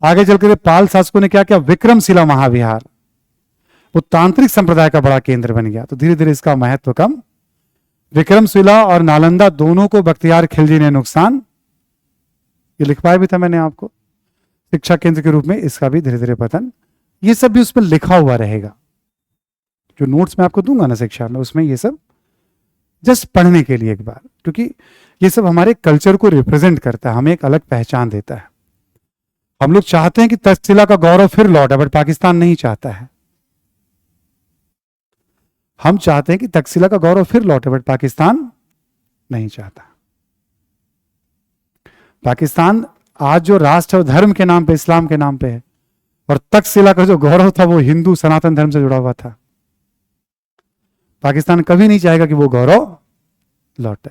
आगे चलकर पाल शासकों ने क्या किया, विक्रमशिला महाविहार, वो तांत्रिक संप्रदाय का बड़ा केंद्र बन गया। तो धीरे धीरे इसका महत्व कम। विक्रमशिला और नालंदा दोनों को बख्तियार खिलजी ने नुकसान, ये लिखवाया भी था मैंने आपको, शिक्षा केंद्र के रूप में इसका भी धीरे धीरे पतन। ये सब भी उसमें लिखा हुआ रहेगा। जो नोट्स मैं आपको दूंगा ना शिक्षा में, उसमें ये सब जस्ट पढ़ने के लिए एक बार, क्योंकि ये सब हमारे कल्चर को रिप्रेजेंट करता है, हमें एक अलग पहचान देता है। हम लोग चाहते हैं कि तक्षशिला का गौरव फिर लौटे, बट पाकिस्तान नहीं चाहता है। हम चाहते हैं कि तक्षशिला का गौरव फिर लौटे, बट पाकिस्तान नहीं चाहता। पाकिस्तान आज जो राष्ट्र और धर्म के नाम पे, इस्लाम के नाम पे है, और तक्षशिला का जो गौरव था वो हिंदू सनातन धर्म से जुड़ा हुआ था। पाकिस्तान कभी नहीं चाहेगा कि वो गौरव लौटे।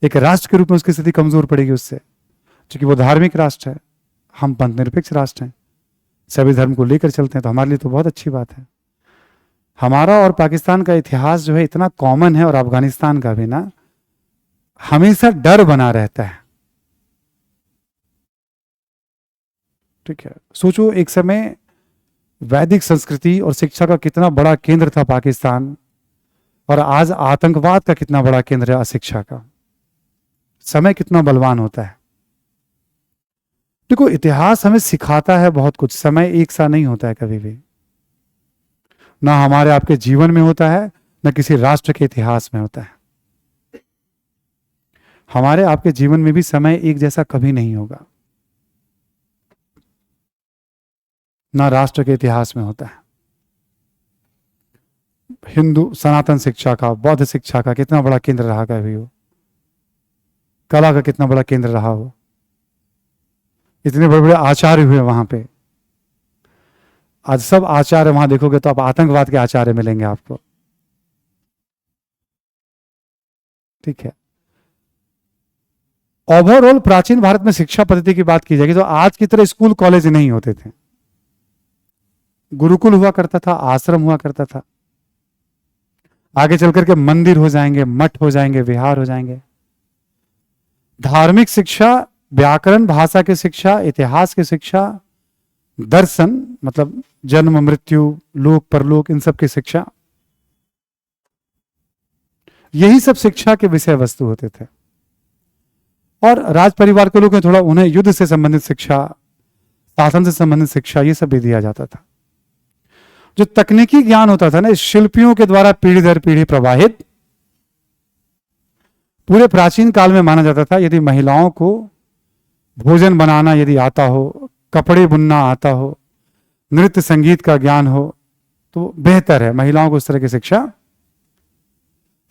एक राष्ट्र के रूप में उसकी स्थिति कमजोर पड़ेगी उससे, क्योंकि वो धार्मिक राष्ट्र है, हम पंथ निरपेक्ष राष्ट्र हैं, सभी धर्म को लेकर चलते हैं, तो हमारे लिए तो बहुत अच्छी बात है। हमारा और पाकिस्तान का इतिहास जो है इतना कॉमन है, और अफगानिस्तान का भी ना, हमेशा डर बना रहता है। ठीक है, सोचो एक समय वैदिक संस्कृति और शिक्षा का कितना बड़ा केंद्र था पाकिस्तान, और आज आतंकवाद का कितना बड़ा केंद्र है अशिक्षा का। समय कितना बलवान होता है। देखो, इतिहास हमें सिखाता है बहुत कुछ। समय एक सा नहीं होता है कभी भी, ना हमारे आपके जीवन में होता है, ना किसी राष्ट्र के इतिहास में होता है। हमारे आपके जीवन में भी समय एक जैसा कभी नहीं होगा, ना राष्ट्र के इतिहास में होता है। हिंदू सनातन शिक्षा का, बौद्ध शिक्षा का कितना बड़ा केंद्र रहा कभी हो, कला का कितना बड़ा केंद्र रहा हो, इतने बड़े बड़े आचार्य हुए वहां पे। आज सब आचार्य वहां देखोगे तो आप आतंकवाद के आचार्य मिलेंगे आपको। ठीक है, ओवरऑल प्राचीन भारत में शिक्षा पद्धति की बात की जाएगी तो आज की तरह स्कूल कॉलेज नहीं होते थे। गुरुकुल हुआ करता था, आश्रम हुआ करता था, आगे चल करके मंदिर हो जाएंगे, मठ हो जाएंगे, विहार हो जाएंगे। धार्मिक शिक्षा, व्याकरण, भाषा की शिक्षा, इतिहास की शिक्षा, दर्शन मतलब जन्म मृत्यु, लोक परलोक, इन सब की शिक्षा, यही सब शिक्षा के विषय वस्तु होते थे। और राज परिवार के लोग थोड़ा उन्हें युद्ध से संबंधित शिक्षा, शासन से संबंधित शिक्षा, ये सब भी दिया जाता था। जो तकनीकी ज्ञान होता था ना, शिल्पियों के द्वारा पीढ़ी दर पीढ़ी प्रवाहित, पूरे प्राचीन काल में माना जाता था यदि महिलाओं को भोजन बनाना यदि आता हो, कपड़े बुनना आता हो, नृत्य संगीत का ज्ञान हो, तो बेहतर है महिलाओं को उस तरह की शिक्षा।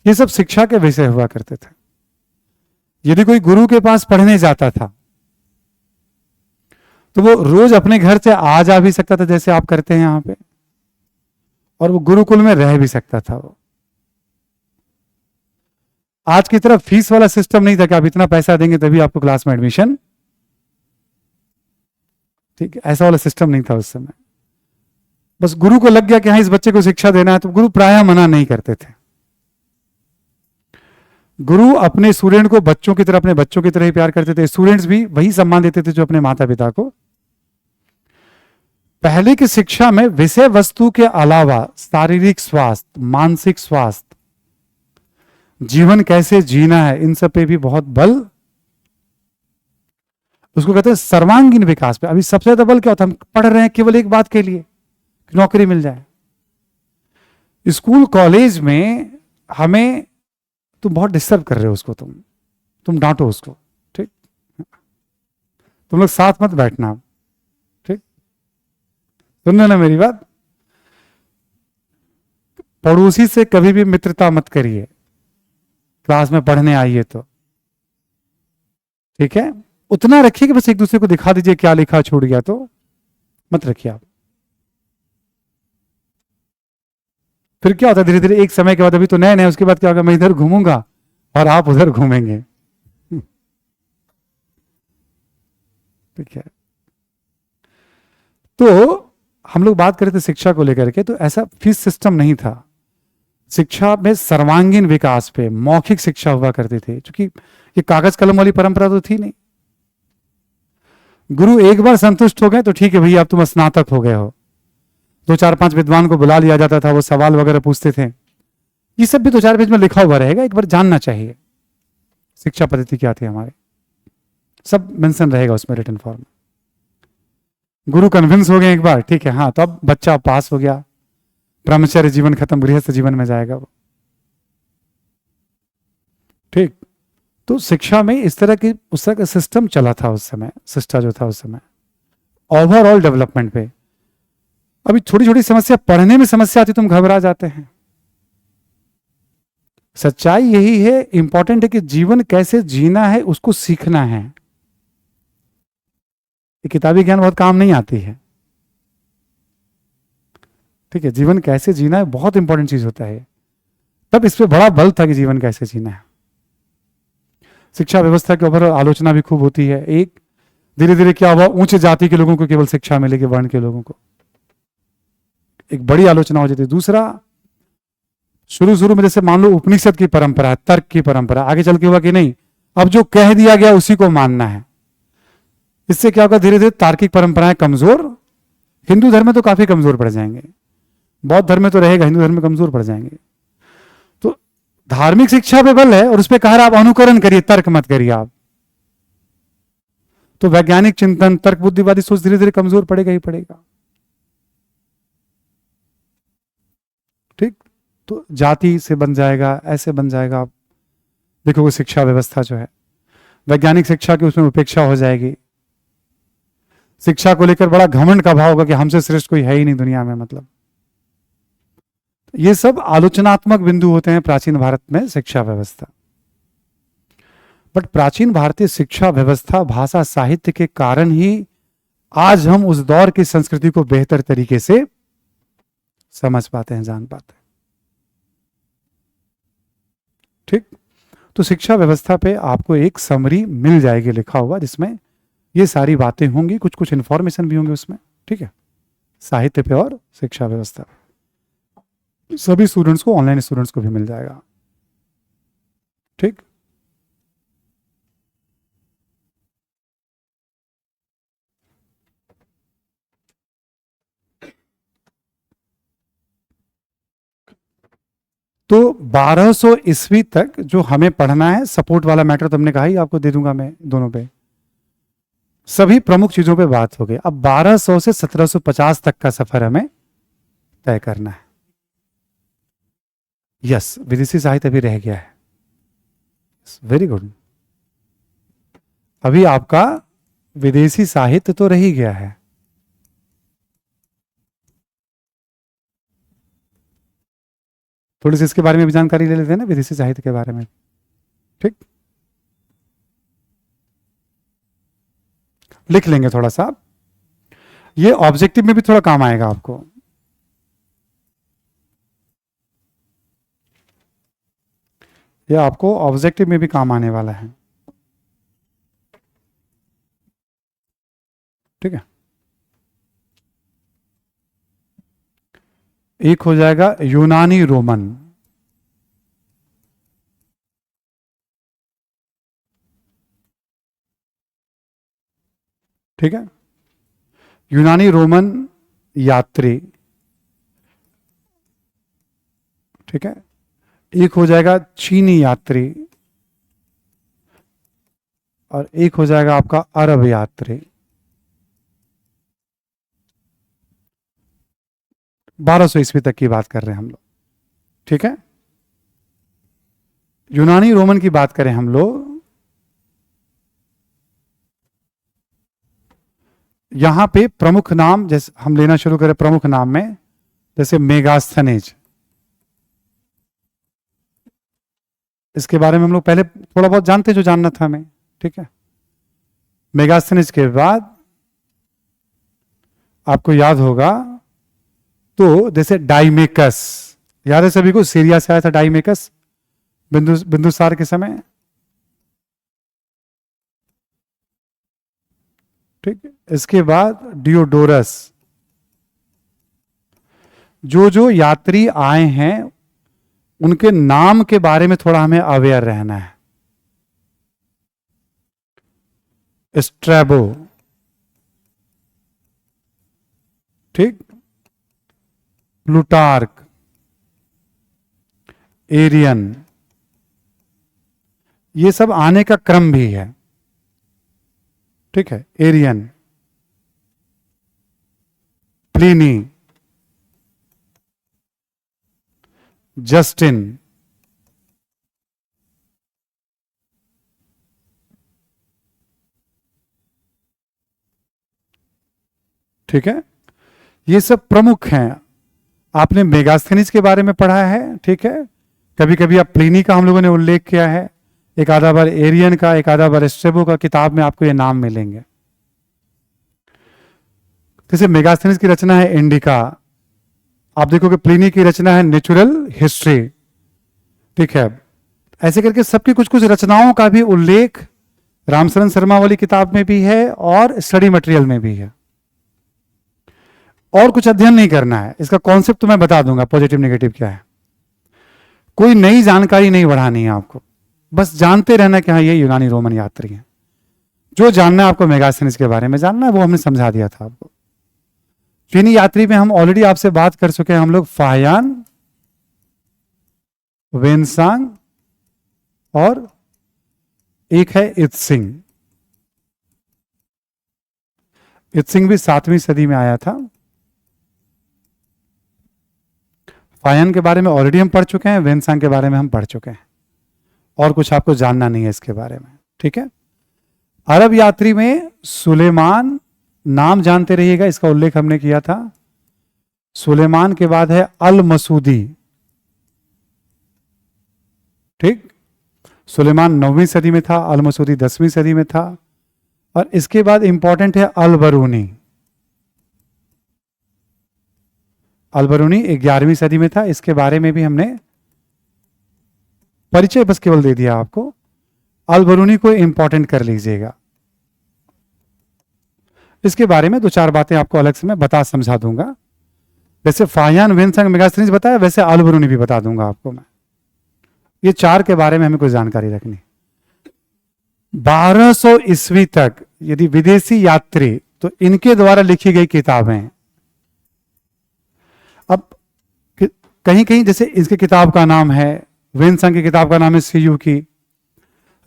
ये सब शिक्षा के विषय हुआ करते थे। यदि कोई गुरु के पास पढ़ने जाता था तो वो रोज अपने घर से आ जा भी सकता था, जैसे आप करते हैं यहां पे, और वो गुरुकुल में रह भी सकता था। वो आज की तरह फीस वाला सिस्टम नहीं था कि आप इतना पैसा देंगे तभी आपको क्लास में एडमिशन, ठीक है, ऐसा वाला सिस्टम नहीं था उस समय। बस गुरु को लग गया कि हाँ इस बच्चे को शिक्षा देना है, तो गुरु प्रायः मना नहीं करते थे। गुरु अपने स्टूडेंट को बच्चों की तरह, अपने बच्चों की तरह ही प्यार करते थे। स्टूडेंट्स भी वही सम्मान देते थे जो अपने माता पिता को। पहले की शिक्षा में विषय वस्तु के अलावा शारीरिक स्वास्थ्य, मानसिक स्वास्थ्य, जीवन कैसे जीना है, इन सब पे भी बहुत बल, उसको कहते हैं सर्वांगीण विकास पे। अभी सबसे ज्यादा बल क्या होता है, हम पढ़ रहे हैं केवल एक बात के लिए, नौकरी मिल जाए। स्कूल कॉलेज में हमें, तुम बहुत डिस्टर्ब कर रहे हो उसको, तुम डांटो उसको, ठीक, तुम लोग साथ मत बैठना, ठीक, सुन रहे ना मेरी बात। पड़ोसी से कभी भी मित्रता मत करिए, क्लास में पढ़ने आइए तो, ठीक है, उतना रखिए कि बस एक दूसरे को दिखा दीजिए क्या लिखा, छूट गया तो मत रखिए आप। फिर क्या होता है, धीरे धीरे एक समय के बाद, अभी तो नए नए, उसके बाद क्या होगा, मैं इधर घूमूंगा और आप उधर घूमेंगे, ठीक है। तो हम लोग बात कर रहे थे शिक्षा को लेकर के, तो ऐसा फीस सिस्टम नहीं था। शिक्षा में सर्वांगीण विकास पे मौखिक शिक्षा हुआ करती थी, क्योंकि ये कागज कलम वाली परंपरा तो थी नहीं। गुरु एक बार संतुष्ट हो गए तो ठीक है भैया, अब तुम स्नातक हो गए हो। 2-4-5 विद्वान को बुला लिया जाता था, वो सवाल वगैरह पूछते थे। ये सब भी 2-4 पेज में लिखा हुआ रहेगा, एक बार जानना चाहिए शिक्षा पद्धति क्या थी हमारे, सब मेंशन रहेगा उसमें रिटन फॉर्म में। गुरु कन्विंस हो गए एक बार, ठीक है, हाँ, तो अब बच्चा पास हो गया, ब्रह्मचर्य जीवन खत्म, गृहस्थ जीवन में जाएगा वो, ठीक। तो शिक्षा में इस तरह की, उस तरह का सिस्टम चला था उस समय, शिक्षा जो था उस समय ओवरऑल डेवलपमेंट पे। अभी छोटी छोटी समस्या, पढ़ने में समस्या आती तुम घबरा जाते हैं। सच्चाई यही है, इंपॉर्टेंट है कि जीवन कैसे जीना है उसको सीखना है। ये किताबी ज्ञान बहुत काम नहीं आती है, ठीक है। जीवन कैसे जीना है बहुत इंपॉर्टेंट चीज होता है, तब इस पे बड़ा बल था कि जीवन कैसे जीना है। शिक्षा व्यवस्था के ऊपर आलोचना भी खूब होती है। एक, धीरे धीरे क्या हुआ, उच्च जाति के लोगों को केवल शिक्षा मिलेगी, वर्ण के लोगों को, एक बड़ी आलोचना हो जाती है। दूसरा, शुरू शुरू में जैसे मान लो उपनिषद की परंपरा, तर्क की परंपरा, आगे चल के हुआ कि नहीं, अब जो कह दिया गया उसी को मानना है। इससे क्या होगा, धीरे धीरे तार्किक परंपराएं कमजोर, हिंदू धर्म में तो काफी कमजोर पड़ जाएंगे, बौद्ध धर्म में तो रहेगा, हिंदू धर्म में कमजोर पड़ जाएंगे। तो धार्मिक शिक्षा पे बल है और उस पर कहा रहा आप अनुकरण करिए, तर्क मत करिए आप। तो वैज्ञानिक चिंतन, तर्क बुद्धिवादी सोच धीरे धीरे कमजोर पड़ेगा ही पड़ेगा। ठीक, तो जाति से बन जाएगा, ऐसे बन जाएगा। आप देखोगे शिक्षा व्यवस्था जो है, वैज्ञानिक शिक्षा की उसमें उपेक्षा हो जाएगी। शिक्षा को लेकर बड़ा घमंड का भाव होगा कि हमसे श्रेष्ठ कोई है ही नहीं दुनिया में। मतलब ये सब आलोचनात्मक बिंदु होते हैं प्राचीन भारत में शिक्षा व्यवस्था। बट प्राचीन भारतीय शिक्षा व्यवस्था, भाषा, साहित्य के कारण ही आज हम उस दौर की संस्कृति को बेहतर तरीके से समझ पाते हैं, जान पाते हैं। ठीक, तो शिक्षा व्यवस्था पे आपको एक समरी मिल जाएगी लिखा हुआ, जिसमें ये सारी बातें होंगी, कुछ कुछ इंफॉर्मेशन भी होंगे उसमें। ठीक है, साहित्य पे और शिक्षा व्यवस्था पे सभी स्टूडेंट्स को, ऑनलाइन स्टूडेंट्स को भी मिल जाएगा। ठीक, तो 1200 ईस्वी तक जो हमें पढ़ना है, सपोर्ट वाला मैटर तो हमने कहा ही, आपको दे दूंगा मैं दोनों पे, सभी प्रमुख चीजों पे बात हो गई। अब 1200 से 1750 तक का सफर हमें तय करना है। यस, विदेशी साहित्य अभी रह गया है। वेरी गुड, अभी आपका विदेशी साहित्य तो रह ही गया है। थोड़ी सी इसके बारे में भी जानकारी ले लेते हैं ना, विदेशी साहित्य के बारे में। ठीक, लिख लेंगे थोड़ा सा, ये ऑब्जेक्टिव में भी थोड़ा काम आएगा आपको। ये आपको ऑब्जेक्टिव में भी काम आने वाला है। ठीक है, एक हो जाएगा यूनानी रोमन। ठीक है, यूनानी रोमन यात्री। ठीक है, एक हो जाएगा चीनी यात्री और एक हो जाएगा आपका अरब यात्री। 1200 ईस्वी तक की बात कर रहे हैं हम लोग। ठीक है, यूनानी रोमन की बात करें हम लोग, यहां पे प्रमुख नाम जैसे हम लेना शुरू करें, प्रमुख नाम में जैसे मेगास्थनेज, इसके बारे में हम लोग पहले थोड़ा बहुत जानते, जो जानना था हमें। ठीक है, मेगास्थनेज के बाद आपको याद होगा तो जैसे डाइमेकस, याद है सभी को, सीरिया से आया था डाइमेकस बिंदुसार के समय। ठीक, इसके बाद डियोडोरस। जो जो यात्री आए हैं उनके नाम के बारे में थोड़ा हमें अवेयर रहना है। स्ट्रैबो, ठीक, प्लूटार्क, एरियन, ये सब आने का क्रम भी है। ठीक है, एरियन, प्लिनी, जस्टिन, ठीक है, ये सब प्रमुख हैं। आपने मेगास्थनीज के बारे में पढ़ा है। ठीक है, कभी कभी आप प्लिनी का हम लोगों ने उल्लेख किया है, एक आधा बार एरियन का, एक आधा बार स्ट्रेबो का, किताब में आपको ये नाम मिलेंगे। जैसे मेगास्थनीज की रचना है इंडिका, आप देखोगे प्लिनी की रचना है नेचुरल हिस्ट्री। ठीक है, ऐसे करके सबकी कुछ कुछ रचनाओं का भी उल्लेख रामशरण शर्मा वाली किताब में भी है और स्टडी मटेरियल में भी है। और कुछ अध्ययन नहीं करना है, इसका कॉन्सेप्ट तो मैं बता दूंगा पॉजिटिव नेगेटिव क्या है। कोई नई जानकारी नहीं बढ़ानी है आपको, बस जानते रहना कि हाँ ये यूनानी रोमन यात्री हैं। जो जानना है आपको मेगास्थनीज के बारे में जानना है वो हमने समझा दिया था आपको। चीनी यात्री में हम ऑलरेडी आपसे बात कर चुके हैं हम लोग, फायान, वेनसांग और एक है इत्सिंग। इत्सिंग भी 7वीं सदी में आया था। फायन के बारे में ऑलरेडी हम पढ़ चुके हैं, वेनसांग के बारे में हम पढ़ चुके हैं, और कुछ आपको जानना नहीं है इसके बारे में, ठीक है। अरब यात्री में सुलेमान, नाम जानते रहिएगा, इसका उल्लेख हमने किया था। सुलेमान के बाद है अल मसूदी, ठीक। सुलेमान 9वीं सदी में था, अल मसूदी 10वीं सदी में था। और इसके बाद इंपॉर्टेंट है अल बरूनी। अल बरूनी 11वीं सदी में था, इसके बारे में भी हमने परिचय बस केवल दे दिया आपको। अल बरूनी को इंपॉर्टेंट कर लीजिएगा, इसके बारे में 2-4 बातें आपको अलग से मैं बता समझा दूंगा। वैसे फायान, वेनसांग, मेगास्थनीज बताया, वैसे अल बरूनी भी बता दूंगा आपको मैं। ये 4 के बारे में हमें कोई जानकारी रखनी। 1200 ईस्वी तक यदि विदेशी यात्री, तो इनके द्वारा लिखी गई किताबें, अब कहीं कहीं जैसे इसकी किताब का नाम है, वेनसांग की किताब का नाम है सीयू की,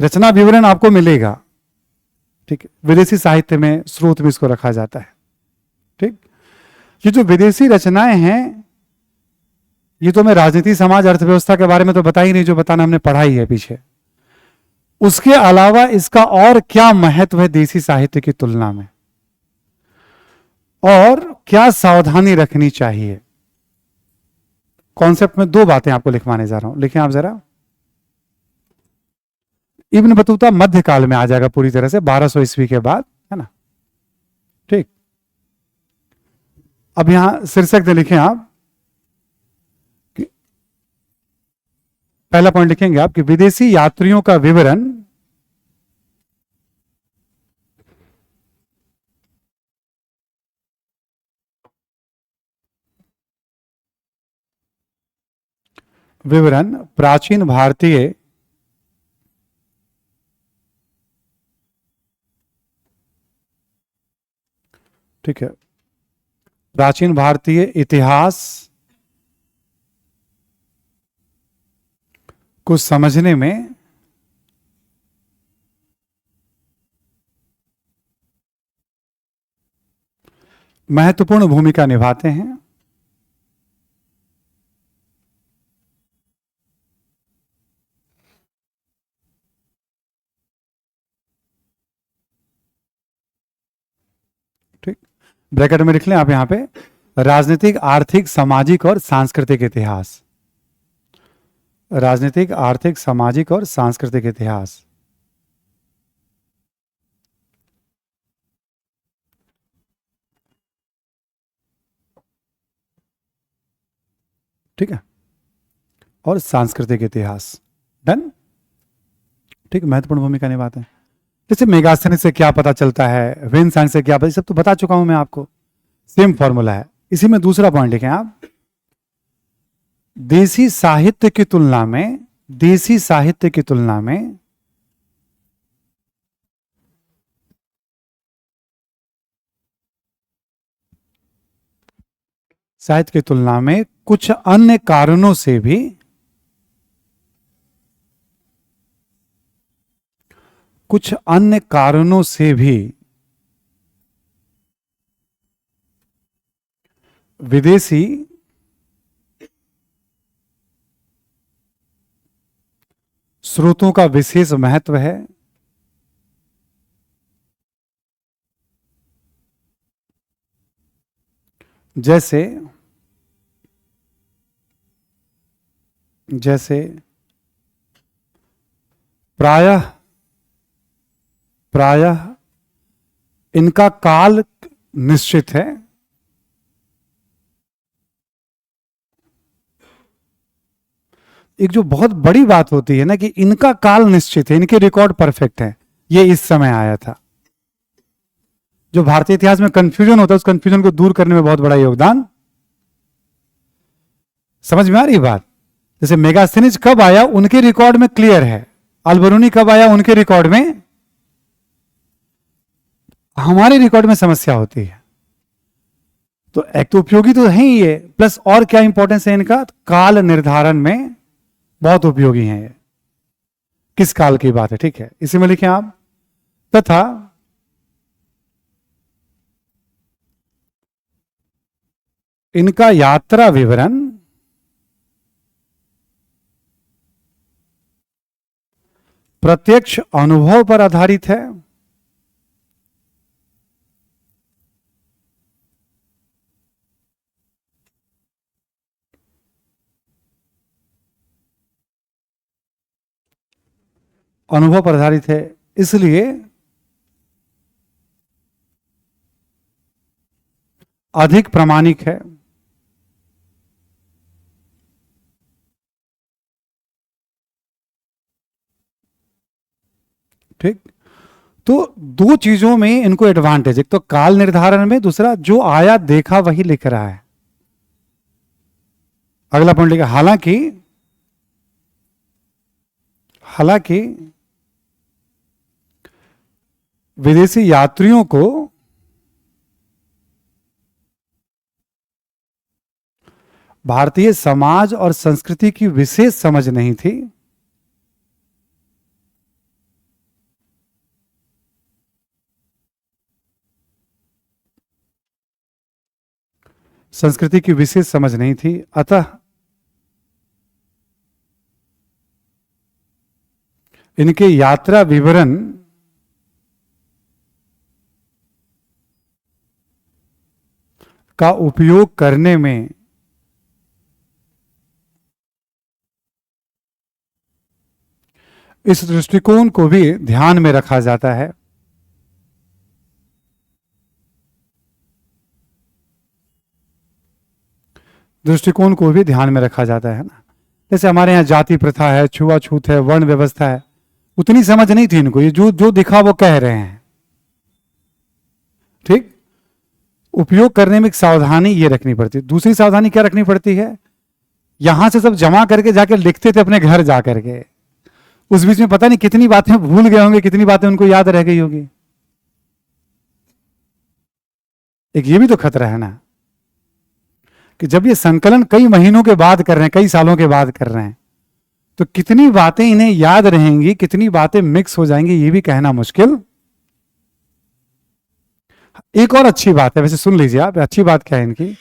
रचना विवरण आपको मिलेगा, ठीक है। विदेशी साहित्य में, स्रोत में इसको रखा जाता है, ठीक। ये जो विदेशी रचनाएं हैं, ये तो मैं राजनीति, समाज, अर्थव्यवस्था के बारे में तो बता ही नहीं, जो बताना हमने पढ़ाई है पीछे। उसके अलावा इसका और क्या महत्व है देसी साहित्य की तुलना में, और क्या सावधानी रखनी चाहिए, कॉन्सेप्ट में 2 बातें आपको लिखवाने जा रहा हूं। लिखें आप जरा। इब्न बतूता मध्यकाल में आ जाएगा पूरी तरह से, 1200 ईस्वी के बाद, है ना, ठीक। अब यहां शीर्षक दे लिखें आप, पहला पॉइंट लिखेंगे आप कि विदेशी यात्रियों का विवरण प्राचीन भारतीय ठीक है, प्राचीन भारतीय इतिहास को समझने में महत्वपूर्ण भूमिका निभाते हैं। ठीक, ब्रैकेट में लिख लें आप यहां पे, राजनीतिक, आर्थिक, सामाजिक और सांस्कृतिक इतिहास। राजनीतिक, आर्थिक, सामाजिक और सांस्कृतिक इतिहास। ठीक है, और सांस्कृतिक इतिहास, डन, ठीक। महत्वपूर्ण भूमिका निभाते हैं। जैसे मेगास्थनीज से क्या पता चलता है, वेनसांग से क्या पता, सब तो बता चुका हूं मैं आपको, सेम फॉर्मूला है। इसी में दूसरा पॉइंट लिखें आप, देसी साहित्य की तुलना में, देसी साहित्य की तुलना में साहित्य की तुलना में कुछ अन्य कारणों से भी, कुछ अन्य कारणों से भी विदेशी स्रोतों का विशेष महत्व है। जैसे जैसे प्रायः प्रायः इनका काल निश्चित है, एक जो बहुत बड़ी बात होती है ना कि इनका काल निश्चित है, इनके रिकॉर्ड परफेक्ट है, ये इस समय आया था। जो भारतीय इतिहास में कंफ्यूजन होता है, उस कंफ्यूजन को दूर करने में बहुत बड़ा योगदान। समझ में आ रही बात? जैसे मेगास्थनीज कब आया, उनके रिकॉर्ड में क्लियर है। अलबरूनी कब आया, उनके रिकॉर्ड में। हमारे रिकॉर्ड में समस्या होती है। तो एक तो उपयोगी तो है ही ये, प्लस और क्या इंपॉर्टेंस है इनका, काल निर्धारण में बहुत उपयोगी है ये। किस काल की बात है, ठीक है, इसी में लिखें आप। तथा इनका यात्रा विवरण प्रत्यक्ष अनुभव पर आधारित है। अनुभव पर आधारित है, इसलिए अधिक प्रामाणिक है। ठीक, तो दो चीजों में इनको एडवांटेज, एक तो काल निर्धारण में, दूसरा जो आया देखा वही लिख रहा है। अगला पॉइंट लिखा, हालांकि विदेशी यात्रियों को भारतीय समाज और संस्कृति की विशेष समझ नहीं थी, संस्कृति की विशेष समझ नहीं थी, अतः इनके यात्रा विवरण का उपयोग करने में इस दृष्टिकोण को भी ध्यान में रखा जाता है। दृष्टिकोण को भी ध्यान में रखा जाता है ना। जैसे हमारे यहाँ जाति प्रथा है, छुआछूत है, वर्ण व्यवस्था है, उतनी समझ नहीं थी इनको, ये जो जो दिखा वो कह रहे हैं। ठीक, उपयोग करने में एक सावधानी ये रखनी पड़ती है। दूसरी सावधानी क्या रखनी पड़ती है, यहां से सब जमा करके जाकर लिखते थे अपने घर जाकर के, उस बीच में पता नहीं कितनी बातें भूल गए होंगे, कितनी बातें उनको याद रह गई होगी। एक ये भी तो खतरा है ना कि जब ये संकलन कई महीनों के बाद कर रहे हैं, कई सालों के बाद कर रहे हैं, तो कितनी बातें इन्हें याद रहेंगी, कितनी बातें मिक्स हो जाएंगी, ये भी कहना मुश्किल। एक और अच्छी बात है, वैसे सुन लीजिए आप, अच्छी बात क्या है इनकी,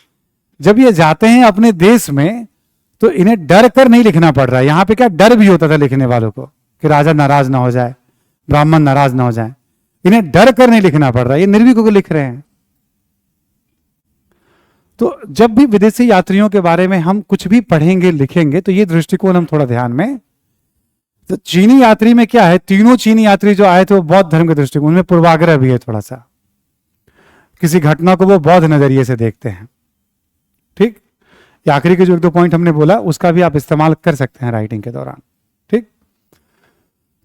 जब ये जाते हैं अपने देश में तो इन्हें डर कर नहीं लिखना पड़ रहा है। यहां पे क्या डर भी होता था लिखने वालों को कि राजा नाराज ना हो जाए, ब्राह्मण नाराज ना हो जाए, इन्हें डर कर नहीं लिखना पड़ रहा है, ये निर्भीक होकर लिख रहे हैं। तो जब भी विदेशी यात्रियों के बारे में हम कुछ भी पढ़ेंगे लिखेंगे तो ये दृष्टिकोण हम थोड़ा ध्यान में। तो चीनी यात्री में क्या है, तीनों चीनी यात्री जो आए थे वो बौद्ध धर्म के दृष्टिकोण में, पूर्वाग्रह भी है थोड़ा सा, किसी घटना को वो बौद्ध नजरिए से देखते हैं। ठीक, ये आखिरी के जो एक दो पॉइंट हमने बोला उसका भी आप इस्तेमाल कर सकते हैं राइटिंग के दौरान। ठीक,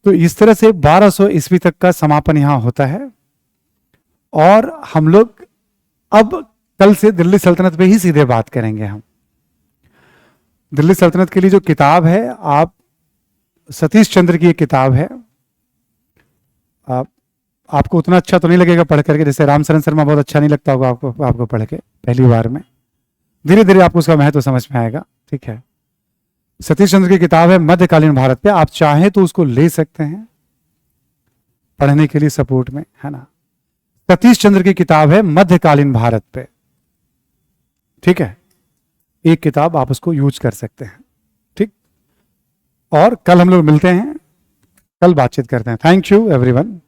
तो इस तरह से 1200 ईस्वी तक का समापन यहां होता है। और हम लोग अब कल से दिल्ली सल्तनत पे ही सीधे बात करेंगे। हम दिल्ली सल्तनत के लिए जो किताब है, आप सतीश चंद्र की एक किताब है, आपको उतना अच्छा तो नहीं लगेगा पढ़ करके, जैसे रामचरण शर्मा बहुत अच्छा नहीं लगता होगा आपको पढ़ के पहली बार में, धीरे धीरे आपको उसका महत्व समझ में आएगा। ठीक है, सतीश चंद्र की किताब है मध्यकालीन भारत पे, आप चाहें तो उसको ले सकते हैं पढ़ने के लिए सपोर्ट में, है ना। सतीश चंद्र की किताब है मध्यकालीन भारत पे, ठीक है, एक किताब आप उसको यूज कर सकते हैं। ठीक, और कल हम लोग मिलते हैं, कल बातचीत करते हैं। Thank you everyone.